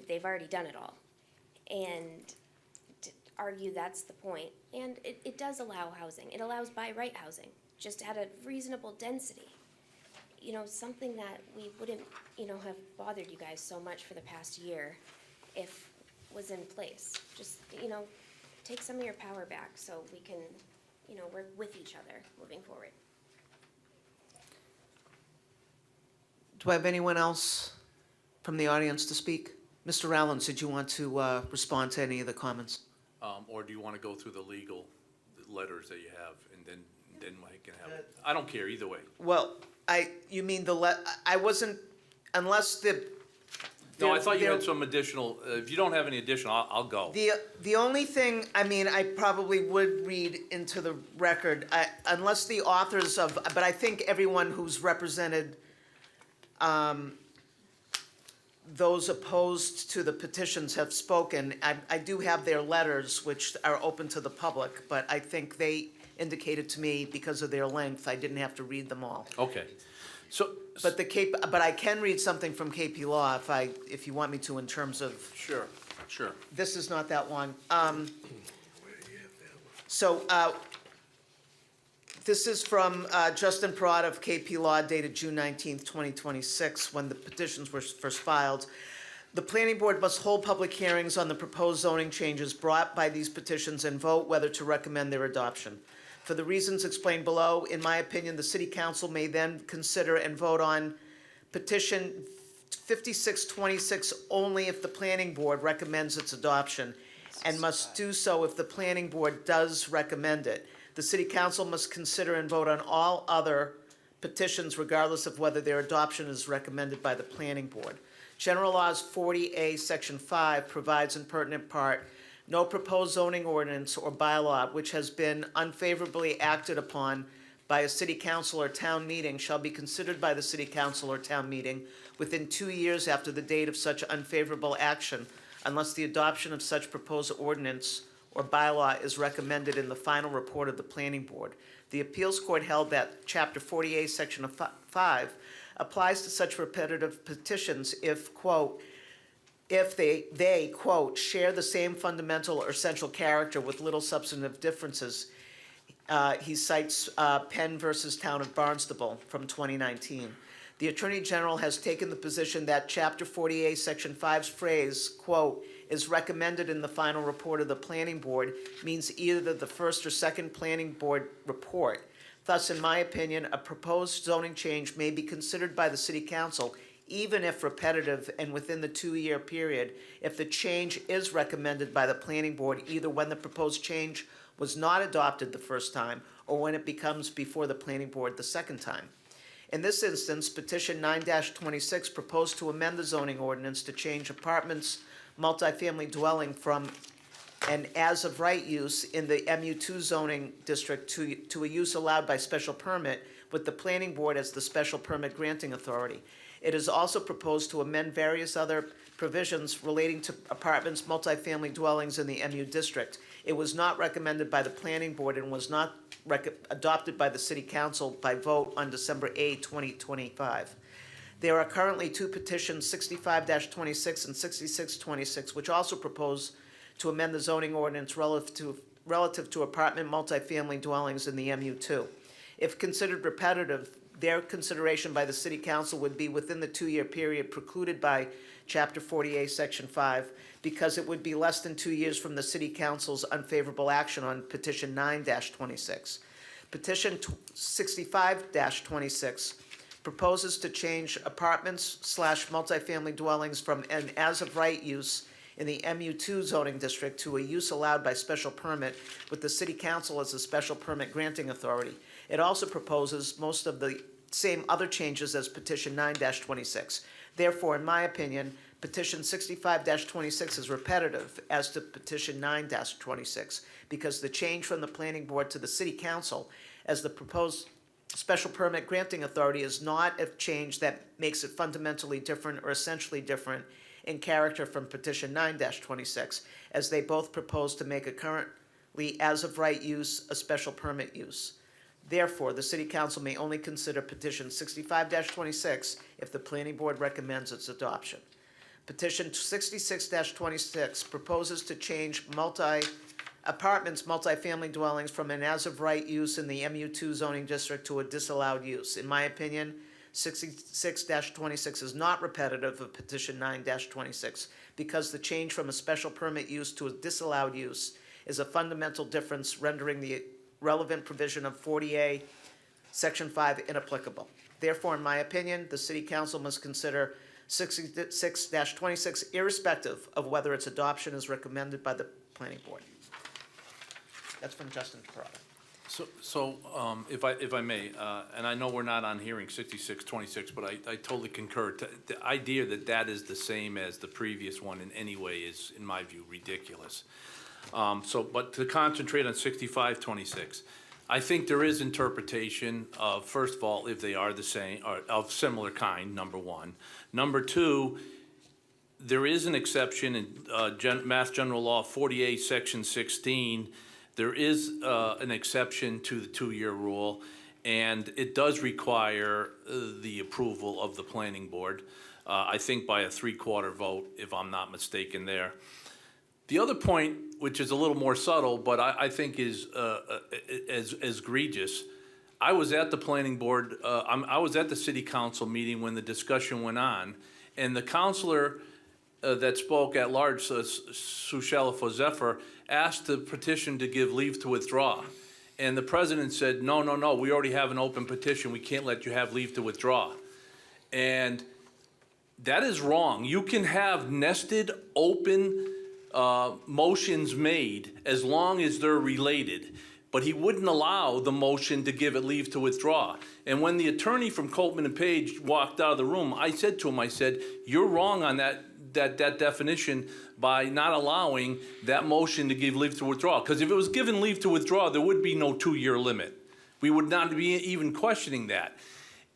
They've already done it all. And to argue that's the point. And it does allow housing. It allows by right housing, just at a reasonable density. You know, something that we wouldn't, have bothered you guys so much for the past year if was in place. Just, take some of your power back so we can, work with each other moving forward. Do I have anyone else from the audience to speak? Mr. Rowlands, did you want to respond to any of the comments? Or do you want to go through the legal letters that you have, and then Mike can have it? I don't care, either way. Well, you mean I wasn't, unless No, I thought you had some additional, if you don't have any additional, I'll go. The only thing, I probably would read into the record, unless the authors of, but I think everyone who's represented those opposed to the petitions have spoken. I do have their letters, which are open to the public, but I think they indicated to me, because of their length, I didn't have to read them all. Okay. So, But but I can read something from KP Law if you want me to, in terms of. sure. This is not that long. This is from Justin Perot of KP Law, dated June 19th, 2026, when the petitions were first filed. The planning board must hold public hearings on the proposed zoning changes brought by these petitions and vote whether to recommend their adoption. For the reasons explained below, in my opinion, the city council may then consider and vote on petition 5626 only if the planning board recommends its adoption, and must do so if the planning board does recommend it. The city council must consider and vote on all other petitions regardless of whether their adoption is recommended by the planning board. General Laws 40A, Section 5 provides in pertinent part, no proposed zoning ordinance or bylaw which has been unfavorably acted upon by a city council or town meeting shall be considered by the city council or town meeting within 2 years after the date of such unfavorable action, unless the adoption of such proposed ordinance or bylaw is recommended in the final report of the planning board. The appeals court held that Chapter 48, Section 5 applies to such repetitive petitions if, quote, if they, quote, share the same fundamental or essential character with little substantive differences. He cites Penn versus Town of Barnstable from 2019. The Attorney General has taken the position that Chapter 48, Section 5's phrase, quote, is recommended in the final report of the planning board means either the first or second planning board report. Thus, in my opinion, a proposed zoning change may be considered by the city council even if repetitive and within the 2-year period, if the change is recommended by the planning board, either when the proposed change was not adopted the first time or when it becomes before the planning board the second time. In this instance, petition 9-26 proposed to amend the zoning ordinance to change apartments, multifamily dwelling from an as-of-right use in the MU2 zoning district to a use allowed by special permit with the planning board as the special permit granting authority. It is also proposed to amend various other provisions relating to apartments, multifamily dwellings in the MU district. It was not recommended by the planning board and was not adopted by the city council by vote on December 8, 2025. There are currently 2 petitions, 65-26 and 6626, which also propose to amend the zoning ordinance relative to apartment multifamily dwellings in the MU2. If considered repetitive, their consideration by the city council would be within the 2-year period precluded by Chapter 48, Section 5, because it would be less than 2 years from the city council's unfavorable action on petition 9-26. Petition 65-26 proposes to change apartments/multifamily dwellings from an as-of-right use in the MU2 zoning district to a use allowed by special permit with the city council as a special permit granting authority. It also proposes most of the same other changes as petition 9-26. Therefore, in my opinion, petition 65-26 is repetitive as to petition 9-26 because the change from the planning board to the city council as the proposed special permit granting authority is not a change that makes it fundamentally different or essentially different in character from petition 9-26, as they both propose to make a currently as-of-right use a special permit use. Therefore, the city council may only consider petition 65-26 if the planning board recommends its adoption. Petition 66-26 proposes to change multifamily dwellings from an as-of-right use in the MU2 zoning district to a disallowed use. In my opinion, 66-26 is not repetitive of petition 9-26 because the change from a special permit use to a disallowed use is a fundamental difference, rendering the relevant provision of 40A, Section 5 inapplicable. Therefore, in my opinion, the city council must consider 66-26 irrespective of whether its adoption is recommended by the planning board. That's from Justin Carrata. If I may, and I know we're not on hearing 66-26, but I totally concur. The idea that that is the same as the previous one in any way is, in my view, ridiculous. But to concentrate on 65-26, I think there is interpretation of, first of all, if they are the same, or of similar kind, number one. Number two, there is an exception in Mass General Law 48, Section 16. There is an exception to the 2-year rule, and it does require the approval of the planning board, I think by a 3/4 vote, if I'm not mistaken there. The other point, which is a little more subtle, but I think is as egregious, I was at the planning board, I was at the city council meeting when the discussion went on, and the counselor that spoke at large, Sushela Fozeffer, asked the petition to give leave to withdraw. And the president said, no, we already have an open petition. We can't let you have leave to withdraw. And that is wrong. You can have nested, open motions made as long as they're related. But he wouldn't allow the motion to give it leave to withdraw. And when the attorney from Coleman and Page walked out of the room, I said to him, I said, you're wrong on that definition by not allowing that motion to give leave to withdraw. Because if it was given leave to withdraw, there would be no 2-year limit. We would not be even questioning that.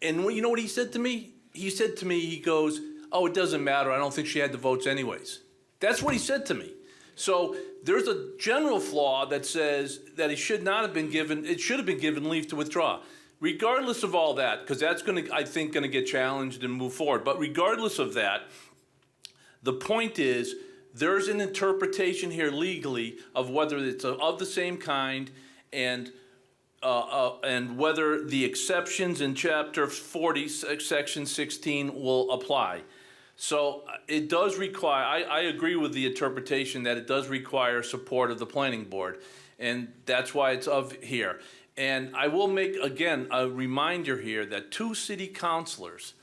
And you know what he said to me? He said to me, he goes, oh, it doesn't matter. I don't think she had the votes anyways. That's what he said to me. So there's a general flaw that says that it should not have been given, it should have been given leave to withdraw. Regardless of all that, because that's going to, I think, going to get challenged and move forward. But regardless of that, the point is, there's an interpretation here legally of whether it's of the same kind and whether the exceptions in Chapter 40, Section 16 will apply. So it does require, I agree with the interpretation that it does require support of the planning board, and that's why it's of here. And I will make, again, a reminder here that 2 city councilors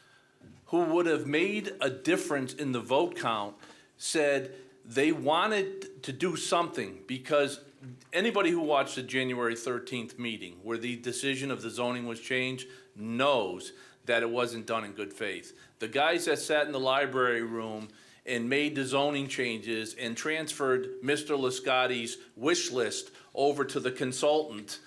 who would have made a difference in the vote count said they wanted to do something, because anybody who watched the January 13th meeting where the decision of the zoning was changed knows that it wasn't done in good faith. The guys that sat in the library room and made the zoning changes and transferred Mr. Lascotti's wish list over to the consultant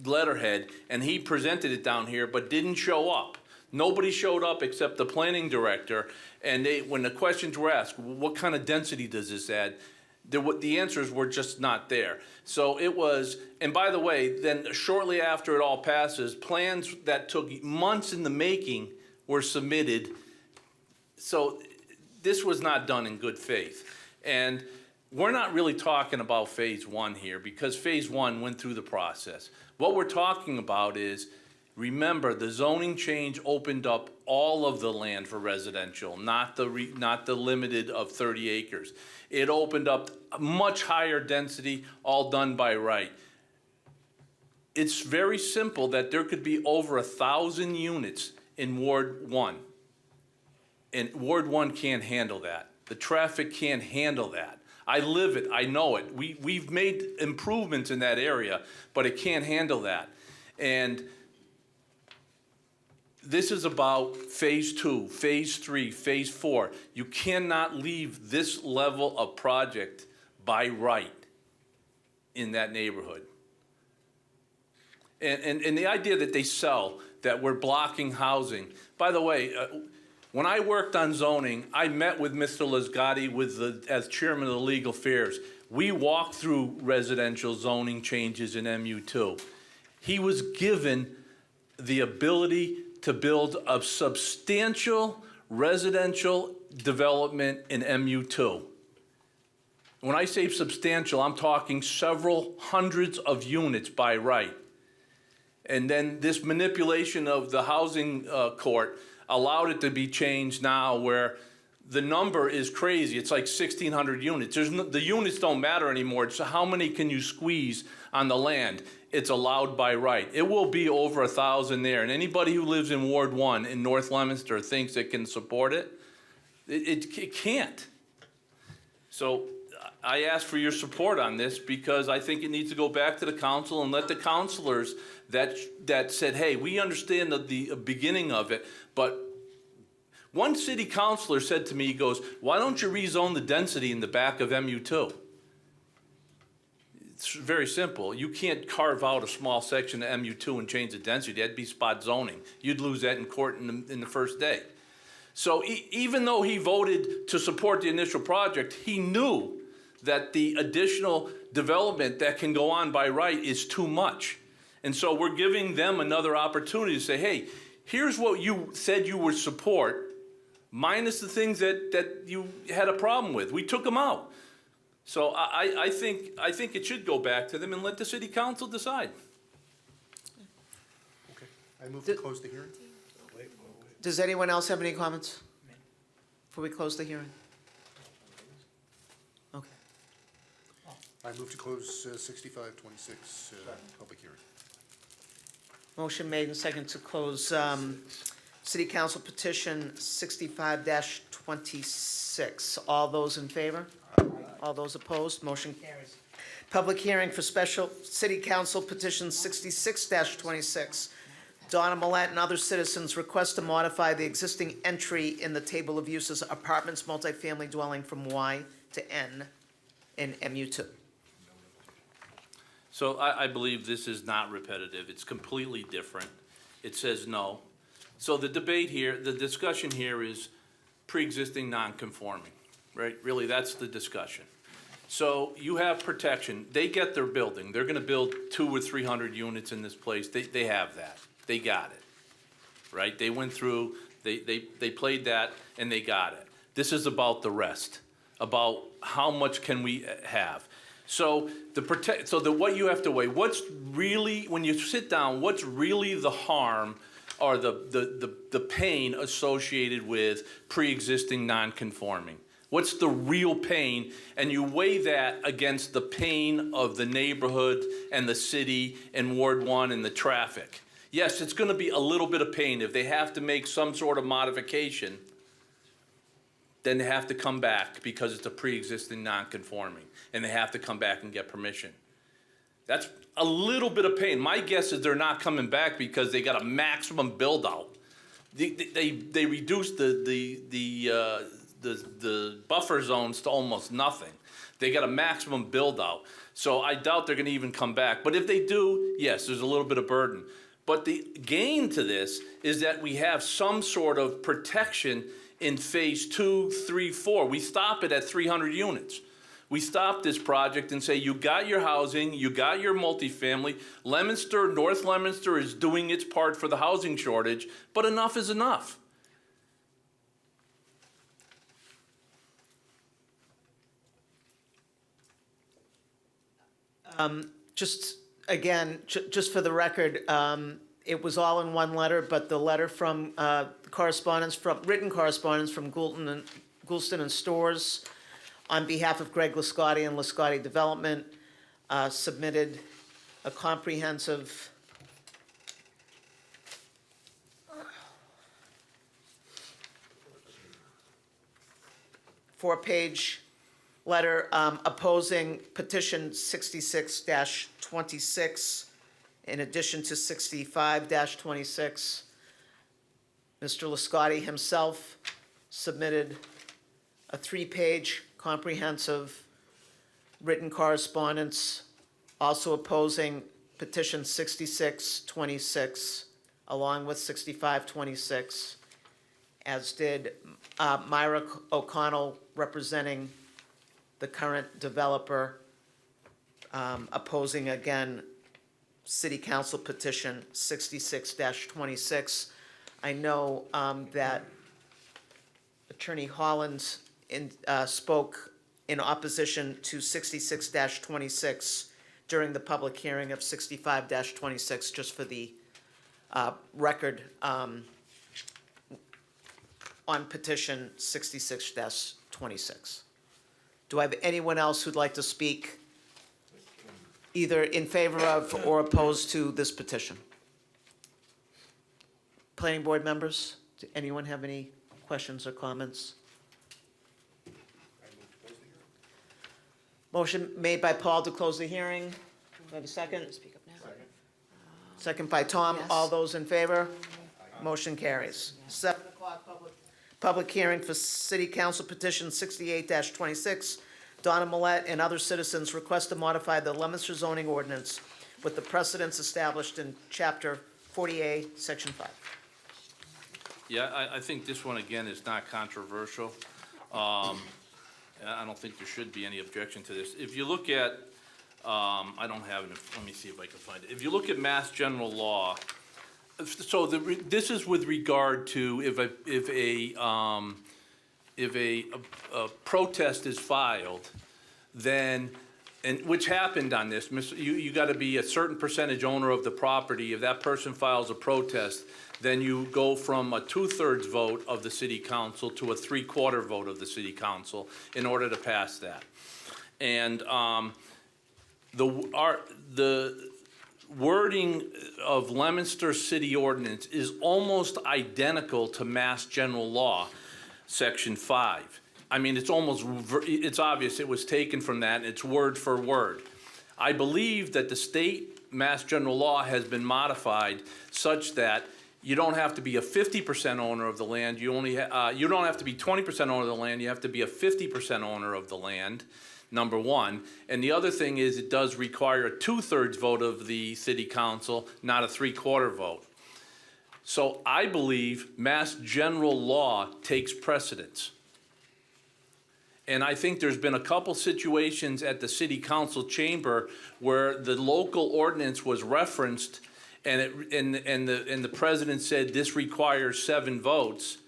letterhead, and he presented it down here but didn't show up. Nobody showed up except the planning director, and when the questions were asked, what kind of density does this add? The answers were just not there. So it was, and by the way, then shortly after it all passes, plans that took months in the making were submitted. So this was not done in good faith. And we're not really talking about phase 1 here, because phase 1 went through the process. What we're talking about is Remember, the zoning change opened up all of the land for residential, not the limited of 30 acres. It opened up a much higher density, all done by right. It's very simple that there could be over 1,000 units in Ward 1. And Ward 1 can't handle that. The traffic can't handle that. I live it, I know it. We've made improvements in that area, but it can't handle that. And this is about phase 2, phase 3, phase 4. You cannot leave this level of project by right in that neighborhood. And the idea that they sell, that we're blocking housing. By the way, when I worked on zoning, I met with Mr. Lisgotti as chairman of the Legal Affairs. We walked through residential zoning changes in MU2. He was given the ability to build a substantial residential development in MU2. When I say substantial, I'm talking several hundreds of units by right. And then this manipulation of the housing court allowed it to be changed now where the number is crazy. It's like 1,600 units. The units don't matter anymore. It's how many can you squeeze on the land. It's allowed by right. It will be over 1,000 there. And anybody who lives in Ward 1 in North Leominster thinks it can support it. It can't. So I ask for your support on this because I think it needs to go back to the council and let the councilors that said, hey, we understand the beginning of it, but one city councilor said to me, he goes, why don't you rezone the density in the back of MU2? It's very simple. You can't carve out a small section of MU2 and change the density. That'd be spot zoning. You'd lose that in court in the first day. So even though he voted to support the initial project, he knew that the additional development that can go on by right is too much. And so we're giving them another opportunity to say, hey, here's what you said you would support, minus the things that you had a problem with. We took them out. So I think it should go back to them and let the city council decide. Okay, I move to close the hearing. Does anyone else have any comments before we close the hearing? Okay. I move to close 6526 public hearing. Motion made and second to close City Council Petition 65-26. All those in favor? All those opposed? Motion carries. Public hearing for special City Council Petition 66-26. Donna Millette and other citizens request to modify the existing entry in the table of uses apartments multifamily dwelling from Y to N in MU2. So I believe this is not repetitive. It's completely different. It says no. So the debate here, the discussion here is pre-existing non-conforming, right? Really, that's the discussion. So you have protection. They get their building. They're gonna build 200 or 300 units in this place. They have that. They got it, right? They went through, they played that and they got it. This is about the rest, about how much can we have. So what you have to weigh, what's really, when you sit down, what's really the harm or the pain associated with pre-existing non-conforming? What's the real pain? And you weigh that against the pain of the neighborhood and the city and Ward 1 and the traffic. Yes, it's gonna be a little bit of pain. If they have to make some sort of modification, then they have to come back because it's a pre-existing non-conforming, and they have to come back and get permission. That's a little bit of pain. My guess is they're not coming back because they got a maximum build out. They reduced the buffer zones to almost nothing. They got a maximum build out. So I doubt they're gonna even come back. But if they do, yes, there's a little bit of burden. But the gain to this is that we have some sort of protection in phase 2, 3, 4. We stop it at 300 units. We stop this project and say, you got your housing, you got your multifamily. Leominster, North Leominster is doing its part for the housing shortage, but enough is enough. Just, again, just for the record, it was all in one letter, but the letter from written correspondence from Goulston and Stores on behalf of Greg Lascotti and Lascotti Development submitted a comprehensive four-page letter opposing petition 66-26 in addition to 65-26. Mr. Lascotti himself submitted a three-page comprehensive written correspondence also opposing petition 66-26 along with 65-26, as did Myra O'Connell representing the current developer, opposing again City Council petition 66-26. I know that Attorney Holland spoke in opposition to 66-26 during the public hearing of 65-26, just for the record, on petition 66-26. Do I have anyone else who'd like to speak either in favor of or opposed to this petition? Planning board members, do anyone have any questions or comments? Motion made by Paul to close the hearing. Do I have a second? Second by Tom. All those in favor? Motion carries. 7 o'clock, public hearing for City Council Petition 68-26. Donna Millette and other citizens request to modify the Leominster zoning ordinance with the precedents established in Chapter 40A, Section 5. Yeah, I think this one, again, is not controversial. I don't think there should be any objection to this. If you look at, I don't have it, let me see if I can find it. If you look at Mass General Law, so this is with regard to if a protest is filed, then, and which happened on this, you got to be a certain percentage owner of the property. If that person files a protest, then you go from a 2/3 vote of the city council to a 3/4 vote of the city council in order to pass that. And the wording of Leominster City Ordinance is almost identical to Mass General Law, Section 5. I mean, it's obvious it was taken from that, and it's word for word. I believe that the state Mass General Law has been modified such that you don't have to be a 50% owner of the land. You don't have to be 20% owner of the land. You have to be a 50% owner of the land, number one. And the other thing is it does require a 2/3 vote of the city council, not a 3/4 vote. So I believe Mass General Law takes precedence. And I think there's been a couple situations at the city council chamber where the local ordinance was referenced and the president said this requires 7 votes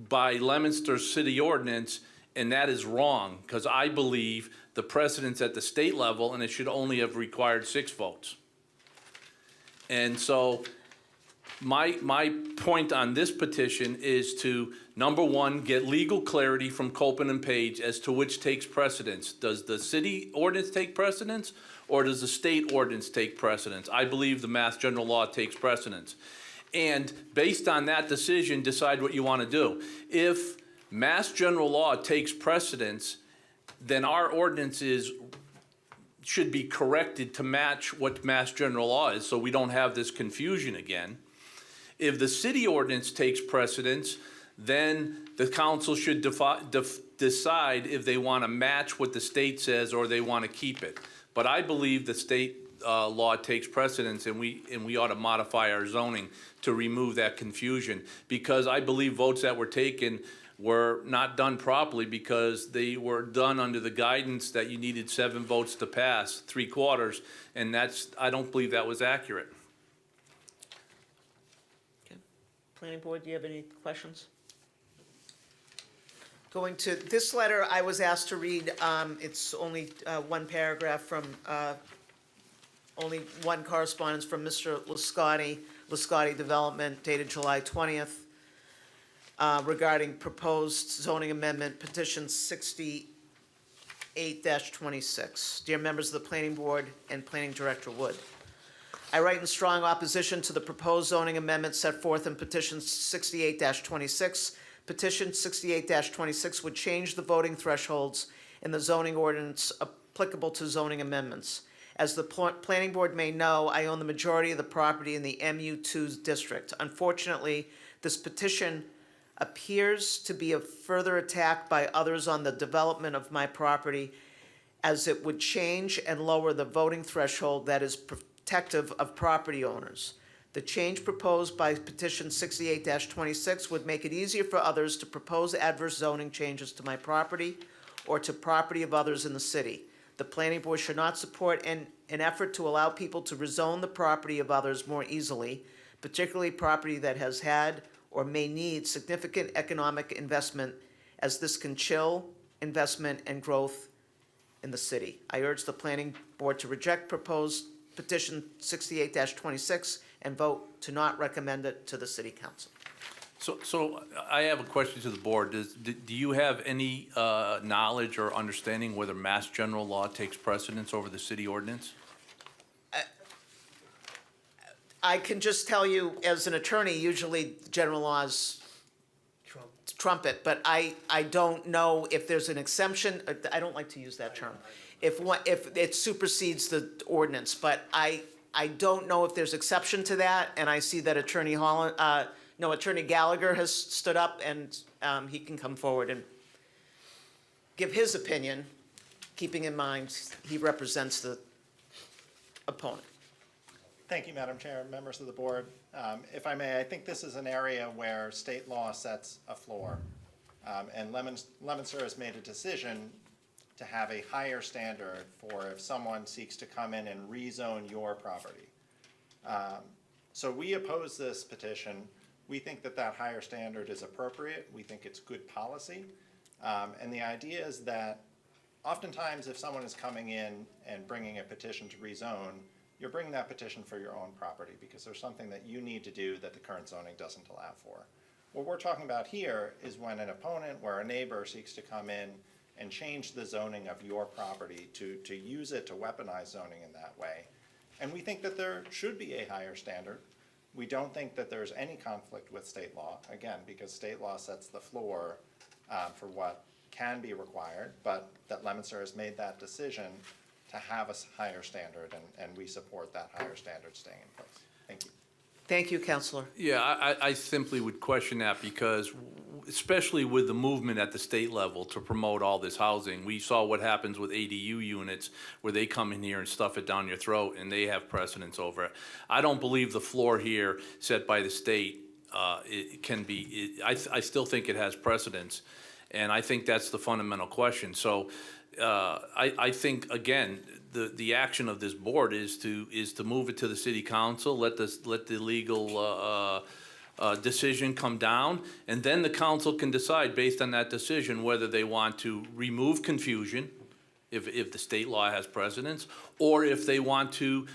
by Leominster City Ordinance, and that is wrong, because I believe the precedent's at the state level and it should only have required 6 votes. And so my point on this petition is to, number one, get legal clarity from Copen and Page as to which takes precedence. Does the city ordinance take precedence, or does the state ordinance take precedence? I believe the Mass General Law takes precedence. And based on that decision, decide what you want to do. If Mass General Law takes precedence, then our ordinances should be corrected to match what Mass General Law is, so we don't have this confusion again. If the city ordinance takes precedence, then the council should decide if they want to match what the state says or they want to keep it. But I believe the state law takes precedence, and we ought to modify our zoning to remove that confusion, because I believe votes that were taken were not done properly because they were done under the guidance that you needed 7 votes to pass, 3/4, and I don't believe that was accurate. Okay. Planning board, do you have any questions? Going to this letter, I was asked to read, it's only one paragraph from, only one correspondence from Mr. Lascotti Lascotti Development dated July 20th regarding proposed zoning amendment petition 68-26. Dear members of the Planning Board and Planning Director Wood, I write in strong opposition to the proposed zoning amendment set forth in petition 68-26. Petition 68-26 would change the voting thresholds in the zoning ordinance applicable to zoning amendments. As the Planning Board may know, I own the majority of the property in the MU2 district. Unfortunately, this petition appears to be a further attack by others on the development of my property, as it would change and lower the voting threshold that is protective of property owners. The change proposed by petition 68-26 would make it easier for others to propose adverse zoning changes to my property or to property of others in the city. The Planning Board should not support an effort to allow people to rezone the property of others more easily, particularly property that has had or may need significant economic investment, as this can chill investment and growth in the city. I urge the Planning Board to reject proposed petition 68-26 and vote to not recommend it to the City Council. So I have a question to the board. Do you have any knowledge or understanding whether Mass General Law takes precedence over the city ordinance? I can just tell you, as an attorney, usually general laws trump it, but I don't know if there's an exemption. I don't like to use that term. If it supersedes the ordinance, but I don't know if there's exception to that, and I see that Attorney Gallagher has stood up, and he can come forward and give his opinion, keeping in mind he represents the opponent. Thank you, Madam Chair, members of the board. If I may, I think this is an area where state law sets a floor. And Leominster has made a decision to have a higher standard for if someone seeks to come in and rezone your property. So we oppose this petition. We think that that higher standard is appropriate. We think it's good policy. And the idea is that oftentimes if someone is coming in and bringing a petition to rezone, you're bringing that petition for your own property because there's something that you need to do that the current zoning doesn't allow for. What we're talking about here is when an opponent, where a neighbor seeks to come in and change the zoning of your property to use it to weaponize zoning in that way. And we think that there should be a higher standard. We don't think that there's any conflict with state law, again, because state law sets the floor for what can be required, but that Leominster has made that decision to have a higher standard, and we support that higher standard staying in place. Thank you. Thank you, Councilor. Yeah, I simply would question that because, especially with the movement at the state level to promote all this housing, we saw what happens with ADU units where they come in here and stuff it down your throat and they have precedence over it. I don't believe the floor here set by the state it can be, I still think it has precedence, and I think that's the fundamental question. So I think, again, the action of this board is to move it to the city council, let the legal decision come down, and then the council can decide based on that decision whether they want to remove confusion if the state law has precedence, or if they want to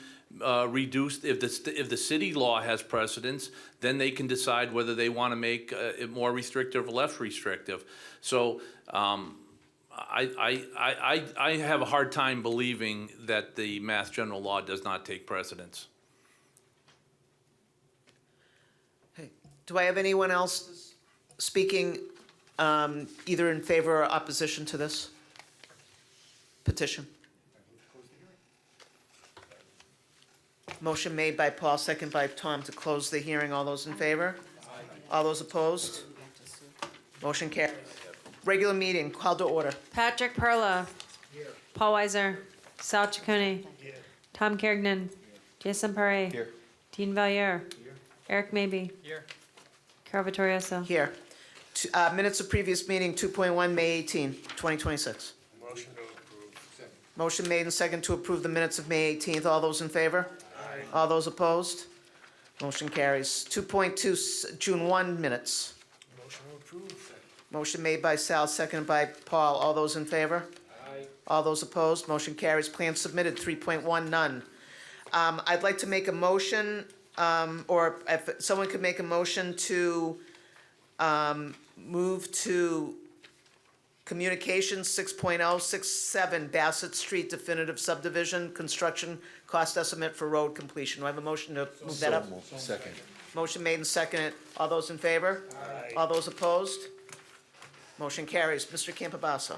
reduce, if the city law has precedence, then they can decide whether they want to make it more restrictive or less restrictive. So I have a hard time believing that the Mass General Law does not take precedence. Hey, do I have anyone else speaking either in favor or opposition to this petition? Motion made by Paul, second by Tom to close the hearing. All those in favor? All those opposed? Motion carries. Regular meeting, called to order. Patrick Perla. Paul Weiser. Sal Chaconi. Tom Kergnen. Jason Parre. Here. Dean Valier. Eric Maybe. Carol Vittorioso. Here. Minutes of previous meeting, 2.1, May 18, 2026. Motion to approve. Motion made and second to approve the minutes of May 18th. All those in favor? Aye. All those opposed? Motion carries. 2.2, June 1 minutes. Motion to approve. Motion made by Sal, seconded by Paul. All those in favor? Aye. All those opposed? Motion carries. Plan submitted, 3.1, none. I'd like to make a motion or if someone could make a motion to move to Communications 6.067 Bassett Street definitive subdivision, construction cost estimate for road completion. Do I have a motion to move that up? Second. Motion made and seconded. All those in favor? Aye. All those opposed? Motion carries. Mr. Campabasso.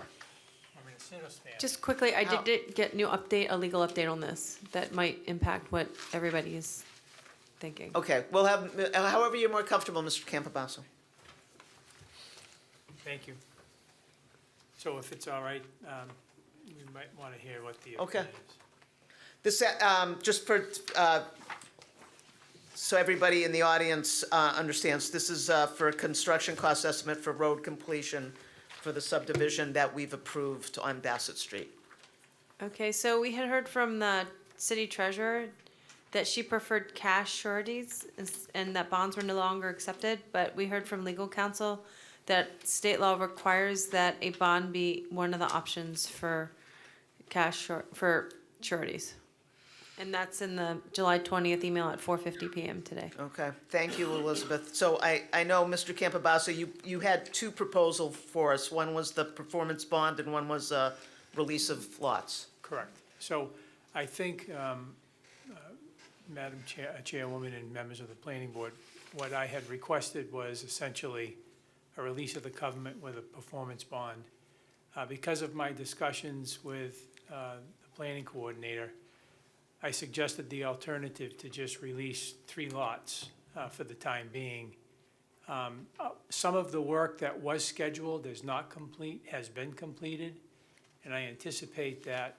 Just quickly, I did get a legal update on this that might impact what everybody is thinking. Okay, we'll have, however you're more comfortable, Mr. Campabasso. Thank you. So if it's all right, we might want to hear what the Okay. update is. This, just for, so everybody in the audience understands, this is for a construction cost estimate for road completion for the subdivision that we've approved on Bassett Street. Okay, so we had heard from the city treasurer that she preferred cash sureties and that bonds were no longer accepted, but we heard from legal counsel that state law requires that a bond be one of the options for for sureties. And that's in the July 20th email at 4:50 PM today. Okay, thank you, Elizabeth. So I know, Mr. Campabasso, you had two proposals for us. One was the performance bond and one was release of lots. Correct. So I think, Madam Chairwoman and members of the planning board, what I had requested was essentially a release of the covenant with a performance bond. Because of my discussions with the planning coordinator, I suggested the alternative to just release 3 lots for the time being. Some of the work that was scheduled is not complete, has been completed, and I anticipate that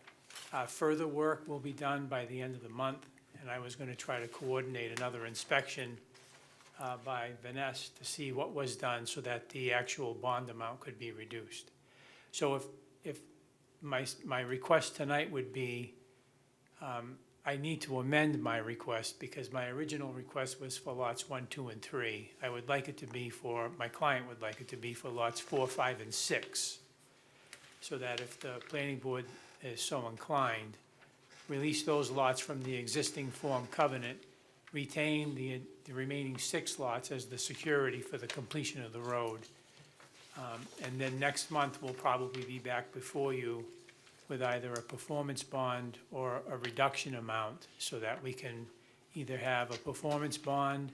further work will be done by the end of the month, and I was going to try to coordinate another inspection by Vanessa to see what was done so that the actual bond amount could be reduced. So if my request tonight would be, I need to amend my request because my original request was for lots 1, 2, and 3. I would like it to be for, my client would like it to be for lots 4, 5, and 6. So that if the planning board is so inclined, release those lots from the existing form covenant, retain the remaining 6 lots as the security for the completion of the road. And then next month, we'll probably be back before you with either a performance bond or a reduction amount so that we can either have a performance bond,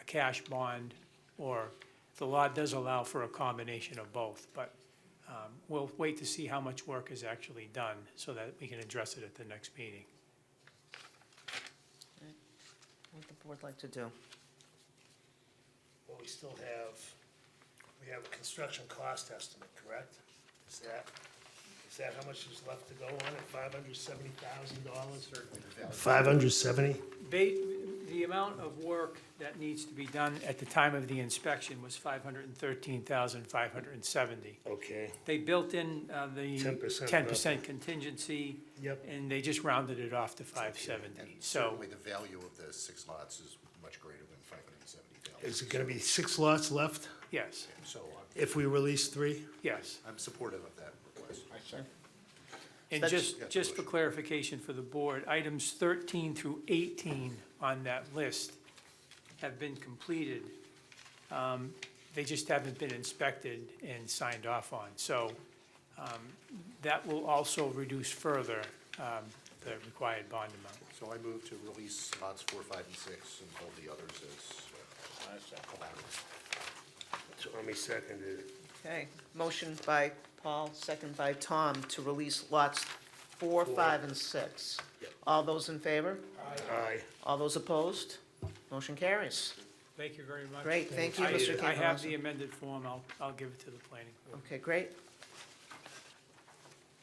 a cash bond, or the law does allow for a combination of both. But we'll wait to see how much work is actually done so that we can address it at the next meeting. What would the board like to do? Well, we still have, we have a construction cost estimate, correct? Is that how much is left to go on it, $570,000? 570? The amount of work that needs to be done at the time of the inspection was $513,570. Okay. They built in the 10% 10% contingency. Yep. And they just rounded it off to 570. And So certainly the value of the 6 lots is much greater than 570,000. Is it gonna be 6 lots left yes, So if we release 3? yes. I'm supportive of that request. And That's- just for clarification for the board, items 13 through 18 on that list have been completed. They just haven't been inspected and signed off on. So that will also reduce further the required bond amount. So I move to release lots 4, 5, and 6 and hold the others as collateral. Tommy seconded it. Okay, motion by Paul, second by Tom to release lots 4, 5, and 6. Yep. All those in favor? Aye. All those opposed? Motion carries. Thank you very much. Great, thank you, Mr. I have Campabasso. the amended form. I'll give it to the planning board. Okay, great.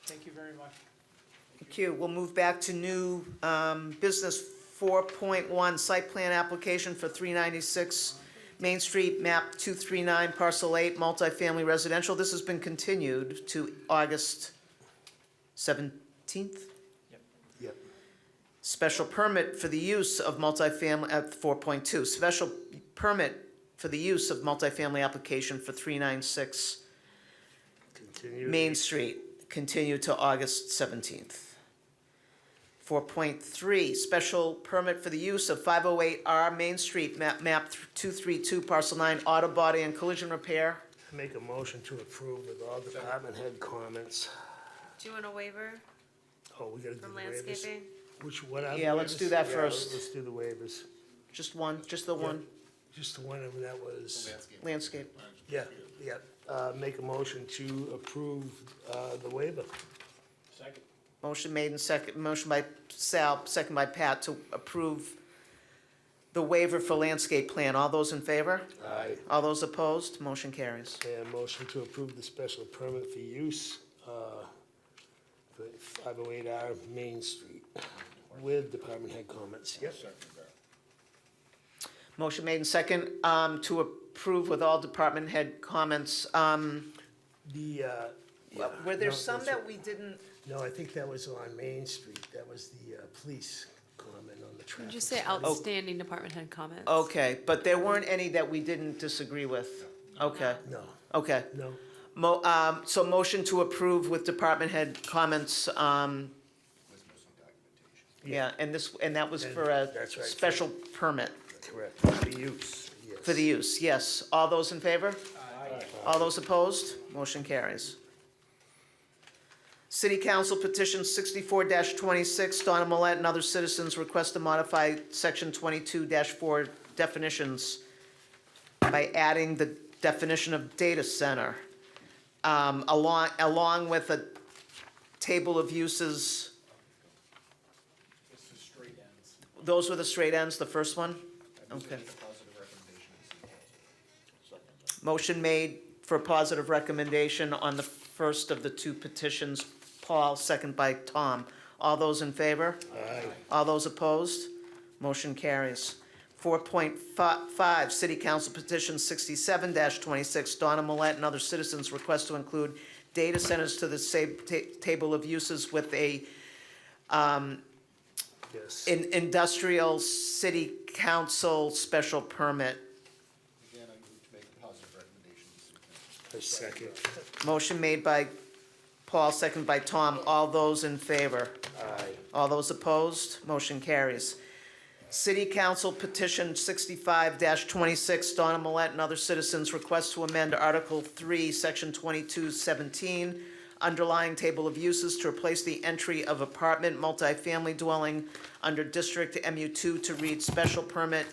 Thank you very much. Thank you. We'll move back to new business 4.1, site plan application for 396 Main Street, map 239, parcel 8, multifamily residential. This has been continued to August 17th. Yep. Special permit for the use of multifamily, at 4.2, special permit for the use of multifamily application for 396 Continue. Main Street, continued to August 17th. 4.3, special permit for the use of 508R Main Street, map 232, parcel 9, auto body and collision repair. Make a motion to approve with all department head comments. Do you want a waiver Oh, we gotta do from the waivers. landscaping? What are the waivers? Yeah, let's do that Yeah, first. Let's do the waivers. Just one, just the one, Just the one, and that was, landscape. yeah, yeah. Make a motion to approve the waiver. Second. Motion made and second, motion by Sal, second by Pat to approve the waiver for landscape plan. All those in favor? Aye. All those opposed? Motion carries. And motion to approve the special permit for use for 508R Main Street with department head comments. Yep. Motion made and second to approve with all department head comments. Were there some that we didn't? No, I think that was on Main Street. That was the police comment on the traffic. Did you say study. outstanding department head comments? Okay, but there weren't any that we didn't disagree with? Okay, No, okay. no. So motion to approve with department head comments, yeah, and that was for a That's right. special permit Correct. For the use, yes. for the use, yes. All those in favor? All those opposed? Motion carries. City Council Petition 64-26, Donna Millette and other citizens request to modify Section 22-4 definitions by adding the definition of data center, along with a table of uses. It's the straight ends. Those were the straight ends, the first one? Okay. Motion made for a positive recommendation on the first of the two petitions. Paul, second by Tom. All those in favor? Aye. All those opposed? Motion carries. 4.5, City Council Petition 67-26, Donna Millette and other citizens request to include data centers to the same table of uses with a Yes. industrial city council special permit. Again, I move to make positive recommendations. A second. Motion made by Paul, second by Tom. All those in favor? Aye. All those opposed? Motion carries. City Council Petition 65-26, Donna Millette and other citizens request to amend Article 3, Section 2217, underlying table of uses to replace the entry of apartment multifamily dwelling under District MU2 to read special permit,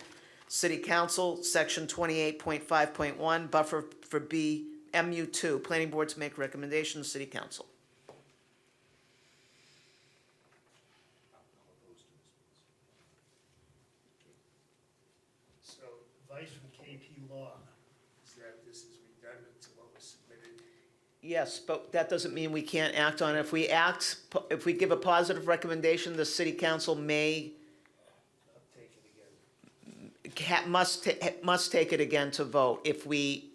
City Council, Section 28.5.1, buffer for B, MU2. Planning boards make recommendations, City Council. So, advice from KP Law is that this is redundant to what was submitted. Yes, but that doesn't mean we can't act on it. If we give a positive recommendation, the city council may, Take it again. must take it again to vote. If we,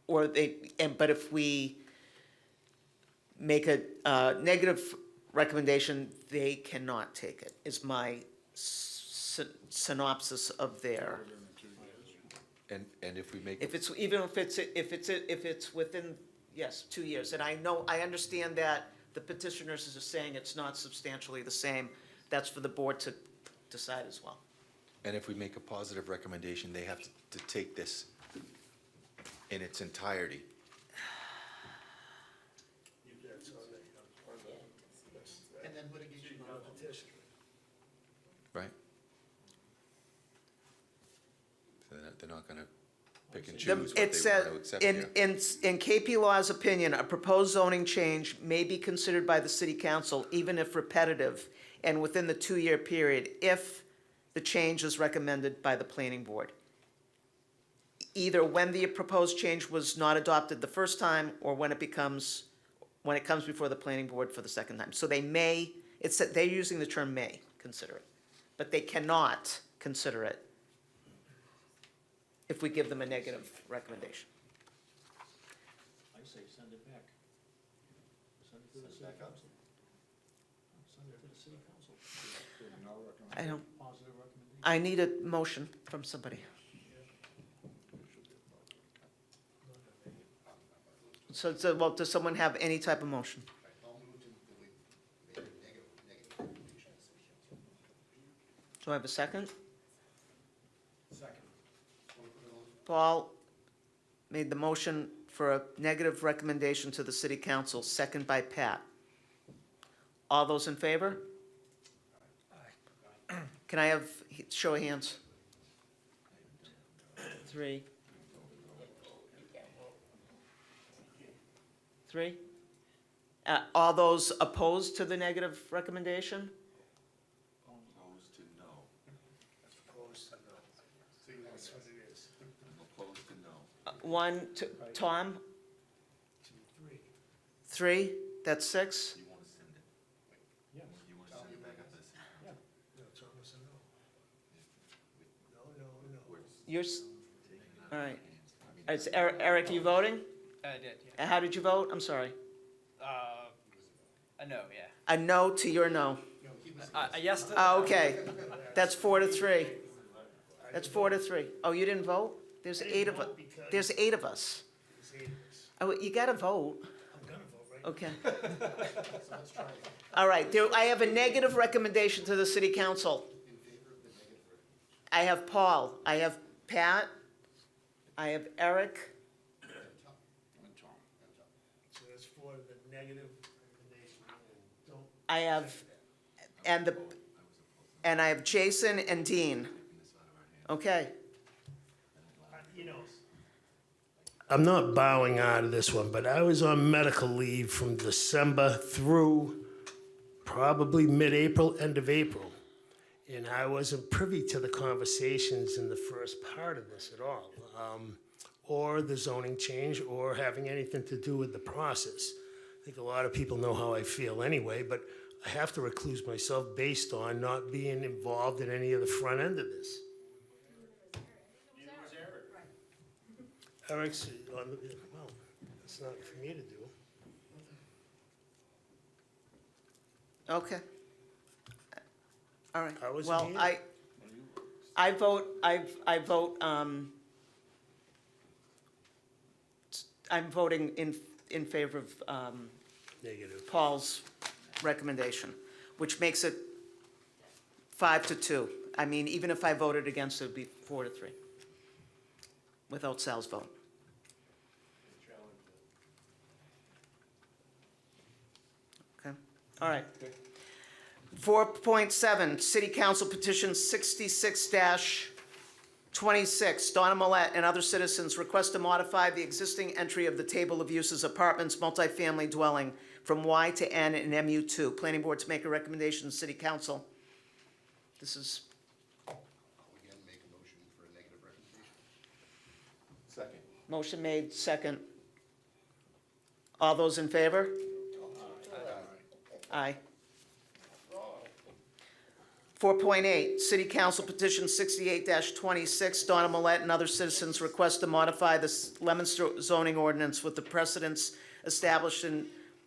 but if we make a negative recommendation, they cannot take it, is my synopsis of their. And if we make, If it's within, yes, 2 years, and I understand that the petitioners are saying it's not substantially the same. That's for the board to decide as well. and if we make a positive recommendation, they have to take this in its entirety. That's on the, And then litigation on the petition. Right? So they're not gonna pick and The- choose what It they said, want to accept in, here. in KP Law's opinion, a proposed zoning change may be considered by the city council even if repetitive and within the 2-year period if the change is recommended by the planning board. Either when the proposed change was not adopted the first time or when it comes before the planning board for the second time. So they may, they're using the term may consider it, but they cannot consider it if we give them a negative recommendation. I say send it back. Send it to the city council. Send it to the city council. I don't, Positive recommendation. I need a motion from somebody. So, well, does someone have any type of motion? I'll move to delete, make a negative recommendation. Do I have a second? Second. Paul made the motion for a negative recommendation to the city council, second by Pat. All those in favor? Can I have show of hands? 3. 3? All those opposed to the negative recommendation? Opposed to no. Opposed to no. See, that's what it is. Opposed to no. 1, Tom? 3. 3, that's 6. You want to send it? Yes. You want to send it back up to the city? No, Tom was a no. No, no, no. You're, all right. Is Eric, you voting? I did, yeah. How did you vote? I'm sorry. A no, yeah. A no to your no. A yes to. Oh, okay. That's 4 to 3. That's 4 to 3. Oh, you didn't vote? There's 8 of us. There's 8 of us. Oh, you gotta vote. I'm gonna vote right Okay. All right, I have a negative recommendation to the city council. I have Paul, I have Pat, I have Eric, So that's for the negative recommendation and don't. I have, and I have Jason and Dean. Okay, You know, I'm not bowing out of this one, but I was on medical leave from December through probably mid-April, end of April. And I wasn't privy to the conversations in the first part of this at all, or the zoning change, or having anything to do with the process. I think a lot of people know how I feel anyway, but I have to recluse myself based on not being involved in any of the front end of this. Eric's on the, well, that's not for me to do. okay. All right. I wasn't Well, here. I vote, I'm voting in favor of Negative. Paul's recommendation, which makes it 5 to 2. I mean, even if I voted against it, it'd be 4 to 3, without Sal's vote. Okay, all right. 4.7, City Council Petition 66-26, Donna Millette and other citizens request to modify the existing entry of the Table of Uses Apartments multifamily dwelling from Y to N in MU2. Planning Board to make a recommendation to City Council. This is, I'll again make a motion for a negative recommendation. Second. motion made, second. All those in favor? Aye. 4.8, City Council Petition 68-26, Donna Millette and other citizens request to modify the Leominster zoning ordinance with the precedents established in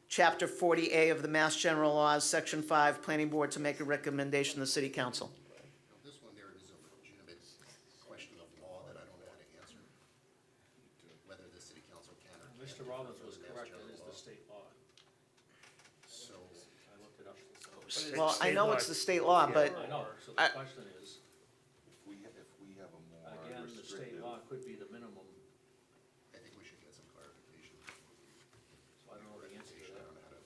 Chapter 40A of the Mass General Laws, Section 5, Planning Board to make a recommendation to the City Council. Now, this one there is a legitimate question of law that I don't know how to answer. Whether the city council can or can't. Mr. Rollins was Mass correct, general it is the law. state law. So, I looked it up. Well, I know it's the state law, but I know, so I- the question is, If we have a more again, the state restrictive. law could be the minimum, I think we should get some clarification. so I don't know the answer to I that. don't know how to.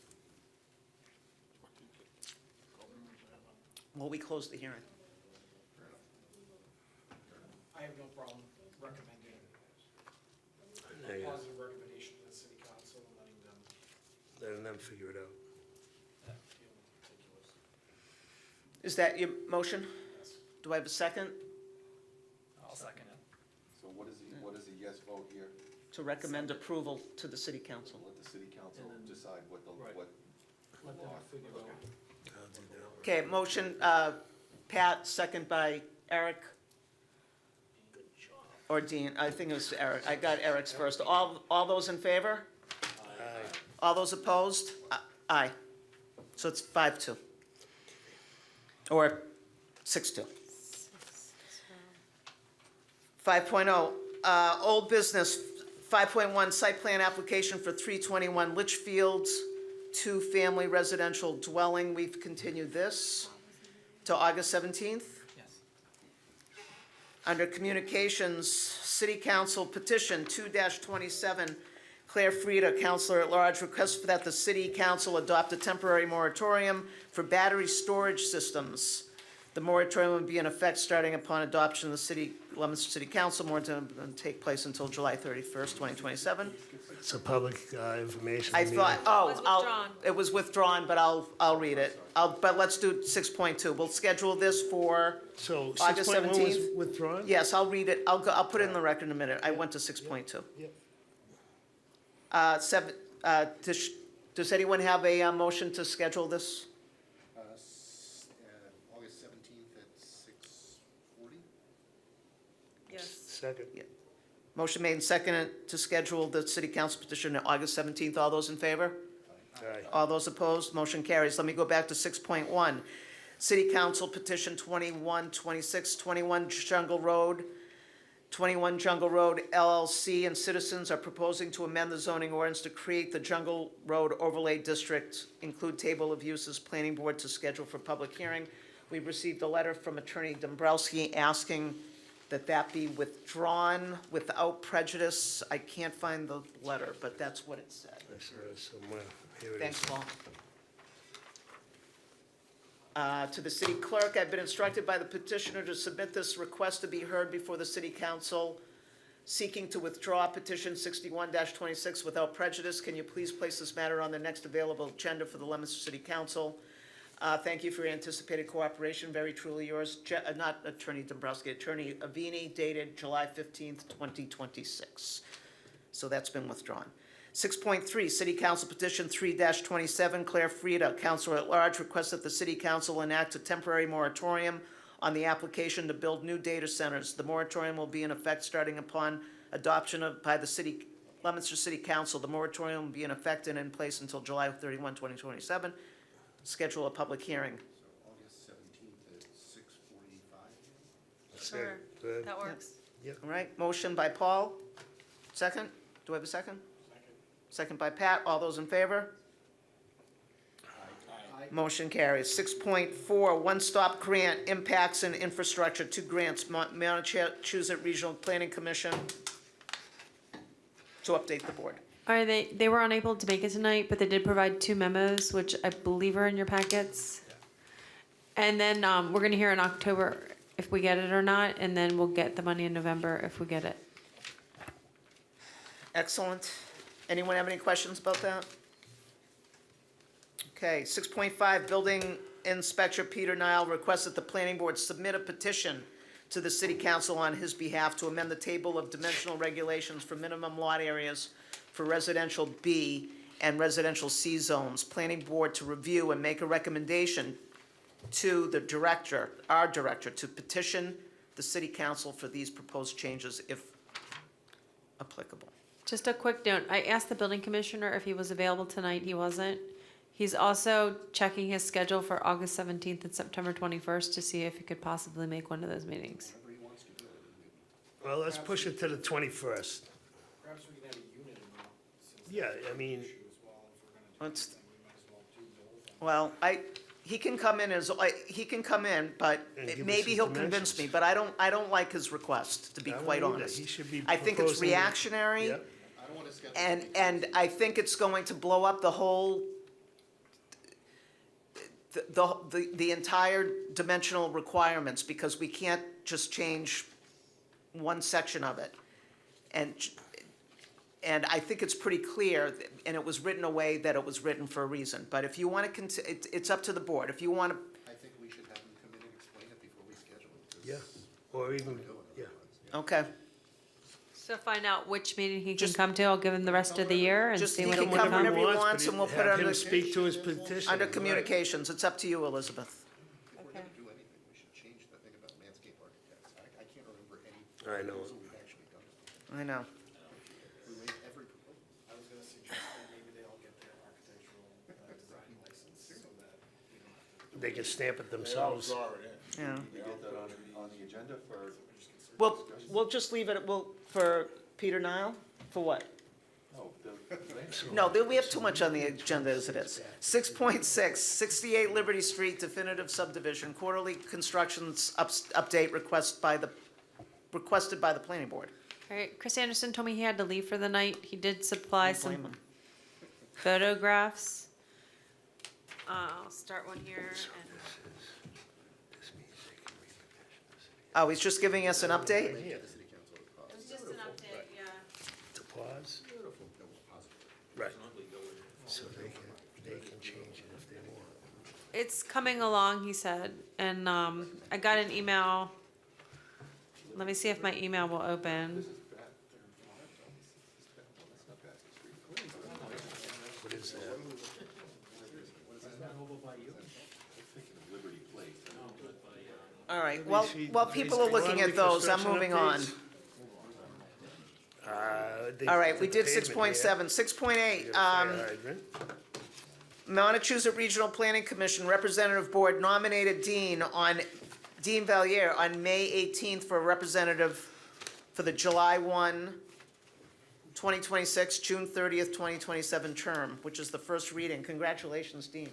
well, we closed the hearing. I have no problem recommending, Negative. positive recommendation to the city council and letting them Letting them figure it out. deal with the particulars. Is that your motion? Yes. Do I have a second? I'll second it. So what is a yes vote here? To recommend approval to the City Council. Let the city council And then- decide what the, Right. what. Let them figure out. I'll do that. Okay, motion, Pat, second by Eric. Or Dean, I think it was Eric. I got Eric's first. All those in favor? Aye. All those opposed? Aye. So it's 5-2. Or 6-2. 5.0, old business, 5.1, site plan application for 321 Litchfields, two-family residential dwelling. We've continued this to August 17th. Yes. Under Communications, City Council Petition 2-27, Claire Frieda, Counselor at Large, requests that the City Council adopt a temporary moratorium for battery storage systems. The moratorium would be in effect starting upon adoption of the Leominster City Council. Moratorium will take place until July 31st, 2027. It's a public information I meeting. thought, was withdrawn. it was withdrawn, but I'll read it. But let's do 6.2. We'll schedule this for So August 6.1 was 17th. withdrawn? Yes, I'll read it. I'll put it in the record in a minute. I went to 6.2. Yep. Does anyone have a motion to schedule this? August 17th at 6:40? Yes. Second. Motion made and seconded to schedule the city council petition on August 17th. All those in favor? Aye. All those opposed? Motion carries. Let me go back to 6.1. City Council Petition 2126, 21 Jungle Road. 21 Jungle Road LLC and citizens are proposing to amend the zoning ordinance to create the Jungle Road Overlay District, include table of uses, planning board to schedule for public hearing. We've received a letter from Attorney Dombrowski asking that that be withdrawn without prejudice. I can't find the letter, but that's what it said. I saw it somewhere. Here it is. Thanks, Paul. To the city clerk, I've been instructed by the petitioner to submit this request to be heard before the city council, seeking to withdraw petition 61-26 without prejudice. Can you please place this matter on the next available agenda for the Leominster City Council? Thank you for your anticipated cooperation. Very truly yours, not Attorney Dombrowski, Attorney Avini, dated July 15th, 2026. So that's been withdrawn. 6.3, City Council Petition 3-27, Claire Frieda, Counselor at Large, requests that the City Council enact a temporary moratorium on the application to build new data centers. The moratorium will be in effect starting upon adoption by the Leominster City Council. The moratorium will be in effect and in place until July 31, 2027. Schedule a public hearing. So August 17th at 6:45? Sure, Good. that works. All right, motion by Paul. Second? Do I have a second? Second by Pat. All those in favor? Motion carries. 6.4, one-stop grant, impacts and infrastructure, 2 grants, Massachusetts Regional Planning Commission, to update the board. All right, they were unable to make it tonight, but they did provide 2 memos, which I believe are in your packets. And then we're gonna hear in October if we get it or not, and then we'll get the money in November if we get it. Excellent. Anyone have any questions about that? Okay, 6.5, Building Inspector Peter Nile requests that the planning board submit a petition to the city council on his behalf to amend the table of dimensional regulations for minimum lot areas for residential B and residential C zones. Planning board to review and make a recommendation to the director, our director, to petition the city council for these proposed changes if applicable. Just a quick note, I asked the building commissioner if he was available tonight, he wasn't. He's also checking his schedule for August 17th and September 21st to see if he could possibly make one of those meetings. Well, let's push it to the 21st. Perhaps we can have a unit amount. Since Yeah, that's I an mean- issue as well, if we're gonna do Let's- that, we might as well do both. Well, he can come in he can come in, but And give us maybe his he'll convince me, dimensions. but I don't like his request, to be I don't quite either. honest. He should be I think it's proposing- reactionary, Yep. I don't want to schedule. and I think it's going to blow up the whole, the entire dimensional requirements, because we can't just change one section of it. And I think it's pretty clear, and it was written a way that it was written for a reason. But if you want to, it's up to the board. If you want to, I think we should have them come in and explain it before we schedule it. 'cause Yeah, or even, yeah. okay. So find out which meeting he can Just- come to, I'll give him the rest of the year and Just see he what can he come can whenever he wants, wants, but and we'll put it have on him the, speak to his petition. under right. communications. It's up to you, Elizabeth. If we're gonna do anything, we should change the thing about landscape architects. I can't remember any I know. proposal we've actually done. I know. We waive every proposal. I was gonna suggest that maybe they all get their architectural design license so that we don't have to. They can stamp it themselves. Yeah. We get that on the agenda for, We'll just leave it, for Peter Nile, for what? oh, the. No, we have too much on the agenda as it is. 6.6, 68 Liberty Street definitive subdivision, quarterly constructions update request by the requested by the planning board. All right, Chris Anderson told me he had to leave for the night. He did supply Don't blame some him. photographs. I'll start one here. And Oh, he's just giving us an update? it was just an update, yeah. To pause? Right. So they can change it if they want. It's coming along, he said, and I got an email. Let me see if my email will open. What is that? All right, while people are looking at those, I'm moving on. All right, we did 6.7. 6.8, Montechusett Regional Planning Commission Representative Board nominated Dean Valier on May 18th for a representative for the July 1, 2026, June 30th, 2027 term, which is the first reading. Congratulations, Dean.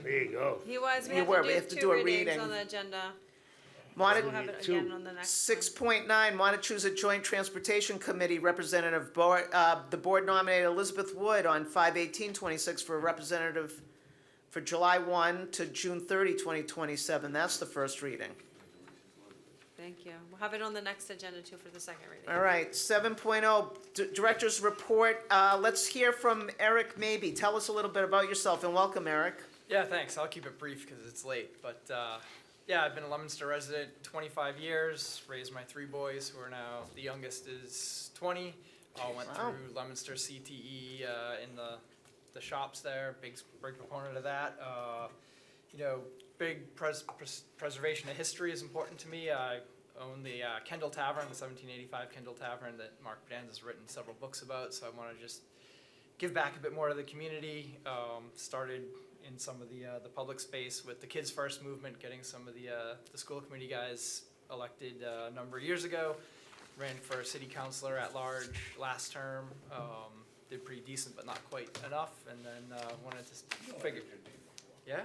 There you go. He was, we You have were, to we do have to two do a readings reading. on the agenda. Monte- We'll have it again on the next one. 6.9, Montechusett Joint Transportation Committee Representative, the board nominated Elizabeth Wood on 5/18/26 for a representative for July 1 to June 30, 2027. That's the first reading. Thank you. We'll have it on the next agenda too for the second reading. All right, 7.0, Director's Report. Let's hear from Eric Maybe. Tell us a little bit about yourself, and welcome, Eric. Yeah, thanks. I'll keep it brief because it's late. But yeah, I've been a Leominster resident 25 years, raised my 3 boys who are now, the youngest is 20. All went Wow. through Leominster CTE in the shops there, big proponent of that. You know, big preservation of history is important to me. I own the Kendall Tavern, the 1785 Kendall Tavern that Mark Brand has written several books about, so I want to just give back a bit more to the community. Started in some of the public space with the Kids First movement, getting some of the school committee guys elected a number of years ago. Ran for city councilor at large last term. Did pretty decent, but not quite enough. And then wanted to figure, yeah.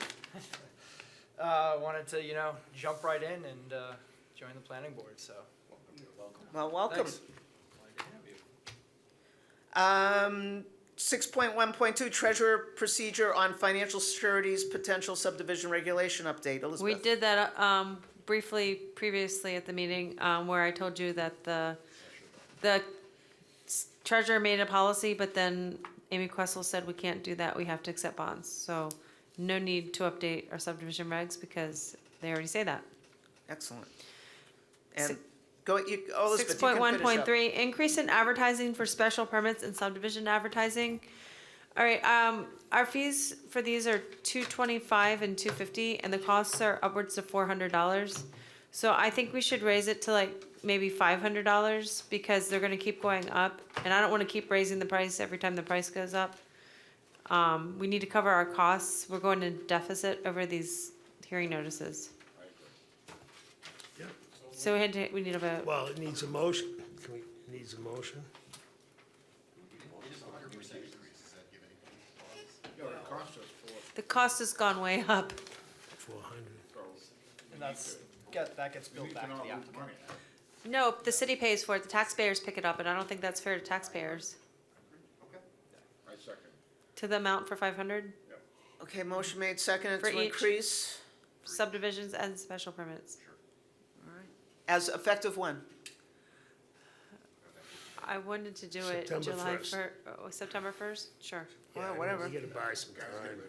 Wanted to jump right in and join the planning board. So Well, welcome. Thanks. 6.1.2, Treasurer Procedure on Financial Securities Potential Subdivision Regulation Update. Elizabeth. We did that briefly previously at the meeting where I told you that the treasurer made a policy, but then Amy Questle said we can't do that, we have to accept bonds. So no need to update our subdivision regs because they already say that. Excellent. And go, Elizabeth, Six you point can one finish point up. three, increase in advertising for special permits and subdivision advertising. All right, our fees for these are $225 and $250, and the costs are upwards of $400. So I think we should raise it to like maybe $500 because they're gonna keep going up, and I don't wanna keep raising the price every time the price goes up. We need to cover our costs. We're going to deficit over these hearing notices. Yeah. So we need a vote. Well, it needs a motion. It needs a motion. The cost has gone way up. 400. and that gets billed back to the applicant. Nope, the city pays for it, the taxpayers pick it up, and I don't think that's fair to taxpayers. I second. To the amount for 500 Okay, motion made, seconded For to each. increase subdivisions and special permits. as effective when? I wanted to do it September July 1st. September 1st, sure. Well, Yeah, I mean, whatever. You gotta buy some time.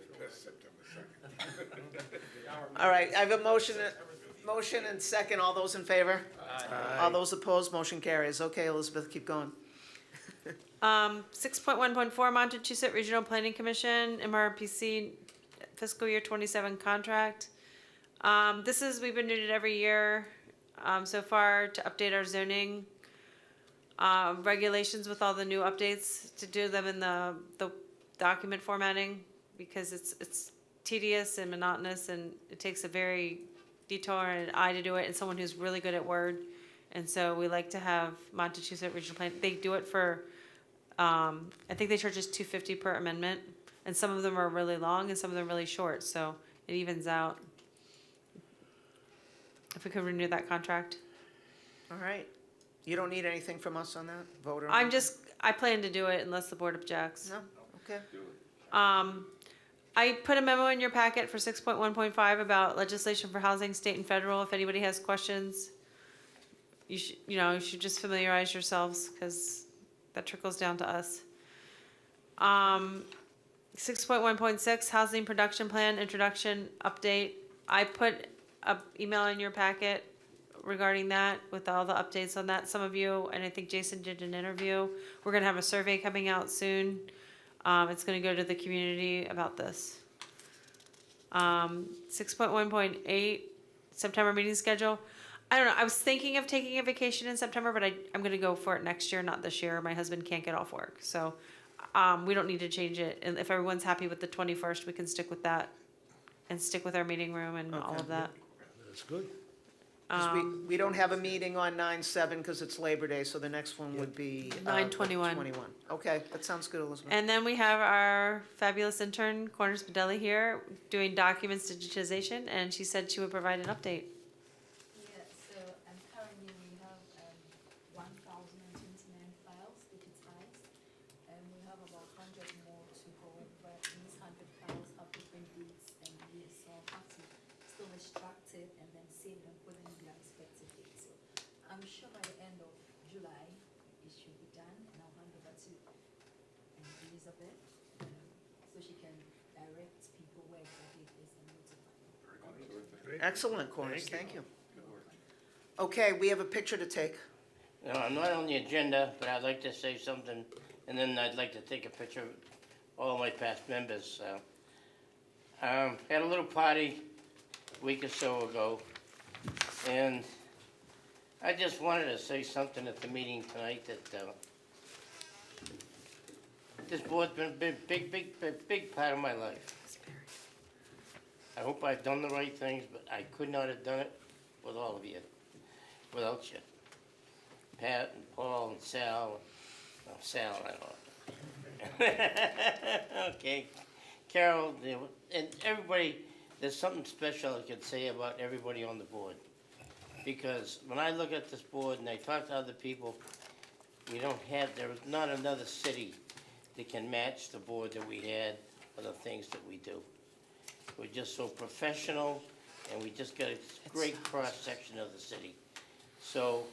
All right, I have a motion and second. All those in favor? All those opposed, motion carries. Okay, Elizabeth, keep going. 6.1.4, Montechusett Regional Planning Commission, MRPC fiscal year 27 contract. We've been doing it every year so far to update our zoning regulations with all the new updates, to do them in the document formatting, because it's tedious and monotonous, and it takes a very detailed eye to do it, and someone who's really good at Word. And so we like to have Montechusett Regional Plan. They do it for, I think they charge us $250 per amendment, and some of them are really long and some of them are really short, so it evens out. If we could renew that contract. All right. You don't need anything from us on that, vote or? I plan to do it unless the board objects. No, okay. I put a memo in your packet for 6.1.5 about legislation for housing, state and federal. If anybody has questions, you should just familiarize yourselves, because that trickles down to us. 6.1.6, housing production plan, introduction, update. I put a email in your packet regarding that with all the updates on that. Some of you, and I think Jason did an interview. We're gonna have a survey coming out soon. It's gonna go to the community about this. 6.1.8, September meeting schedule. I don't know, I was thinking of taking a vacation in September, but I'm gonna go for it next year, not this year. My husband can't get off work, so, we don't need to change it. And if everyone's happy with the 21st, we can stick with that and stick with our meeting room and all of that. That's good. 'Cause we don't have a meeting on 9/7 because it's Labor Day, so the next one would be. 9/21. 21. Okay, that sounds good, Elizabeth. And then we have our fabulous intern, Corner Spadelli, here doing documents digitization, and she said she would provide an update. Yeah, so currently we have 1,029 files digitized, and we have about 100 more to go, but these 100 files have different dates and years, so I'll have to still extract it and then save it and put it in their respective dates. So I'm sure by the end of July, it should be done, and I'll hand over to Elizabeth, so she can direct people where exactly it is and notify them. Excellent, Cornish, thank you. Okay, we have a picture to take. No, I'm not on the agenda, but I'd like to say something, and then I'd like to take a picture of all my past members. Had a little party a week or so ago, and I just wanted to say something at the meeting tonight that this board's been a big part of my life. I hope I've done the right things, but I could not have done it with all of you, without you. Pat and Paul and Sal, no, Sal, I don't know. Okay, Carol, and everybody, there's something special I could say about everybody on the board. Because when I look at this board and I talk to other people, there is not another city that can match the board that we had or the things that we do. We're just so professional, and we just got a great cross-section of the city. So,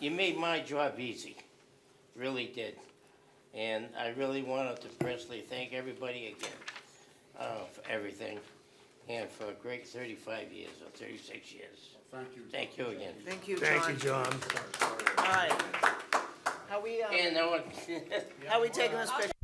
you made my job easy, really did. And I really wanted to personally thank everybody again for everything, and for a great 35 years or 36 years. Thank you. Thank you again. Thank you, John. Thank you, John. All right. How we And I want. how we taking this picture?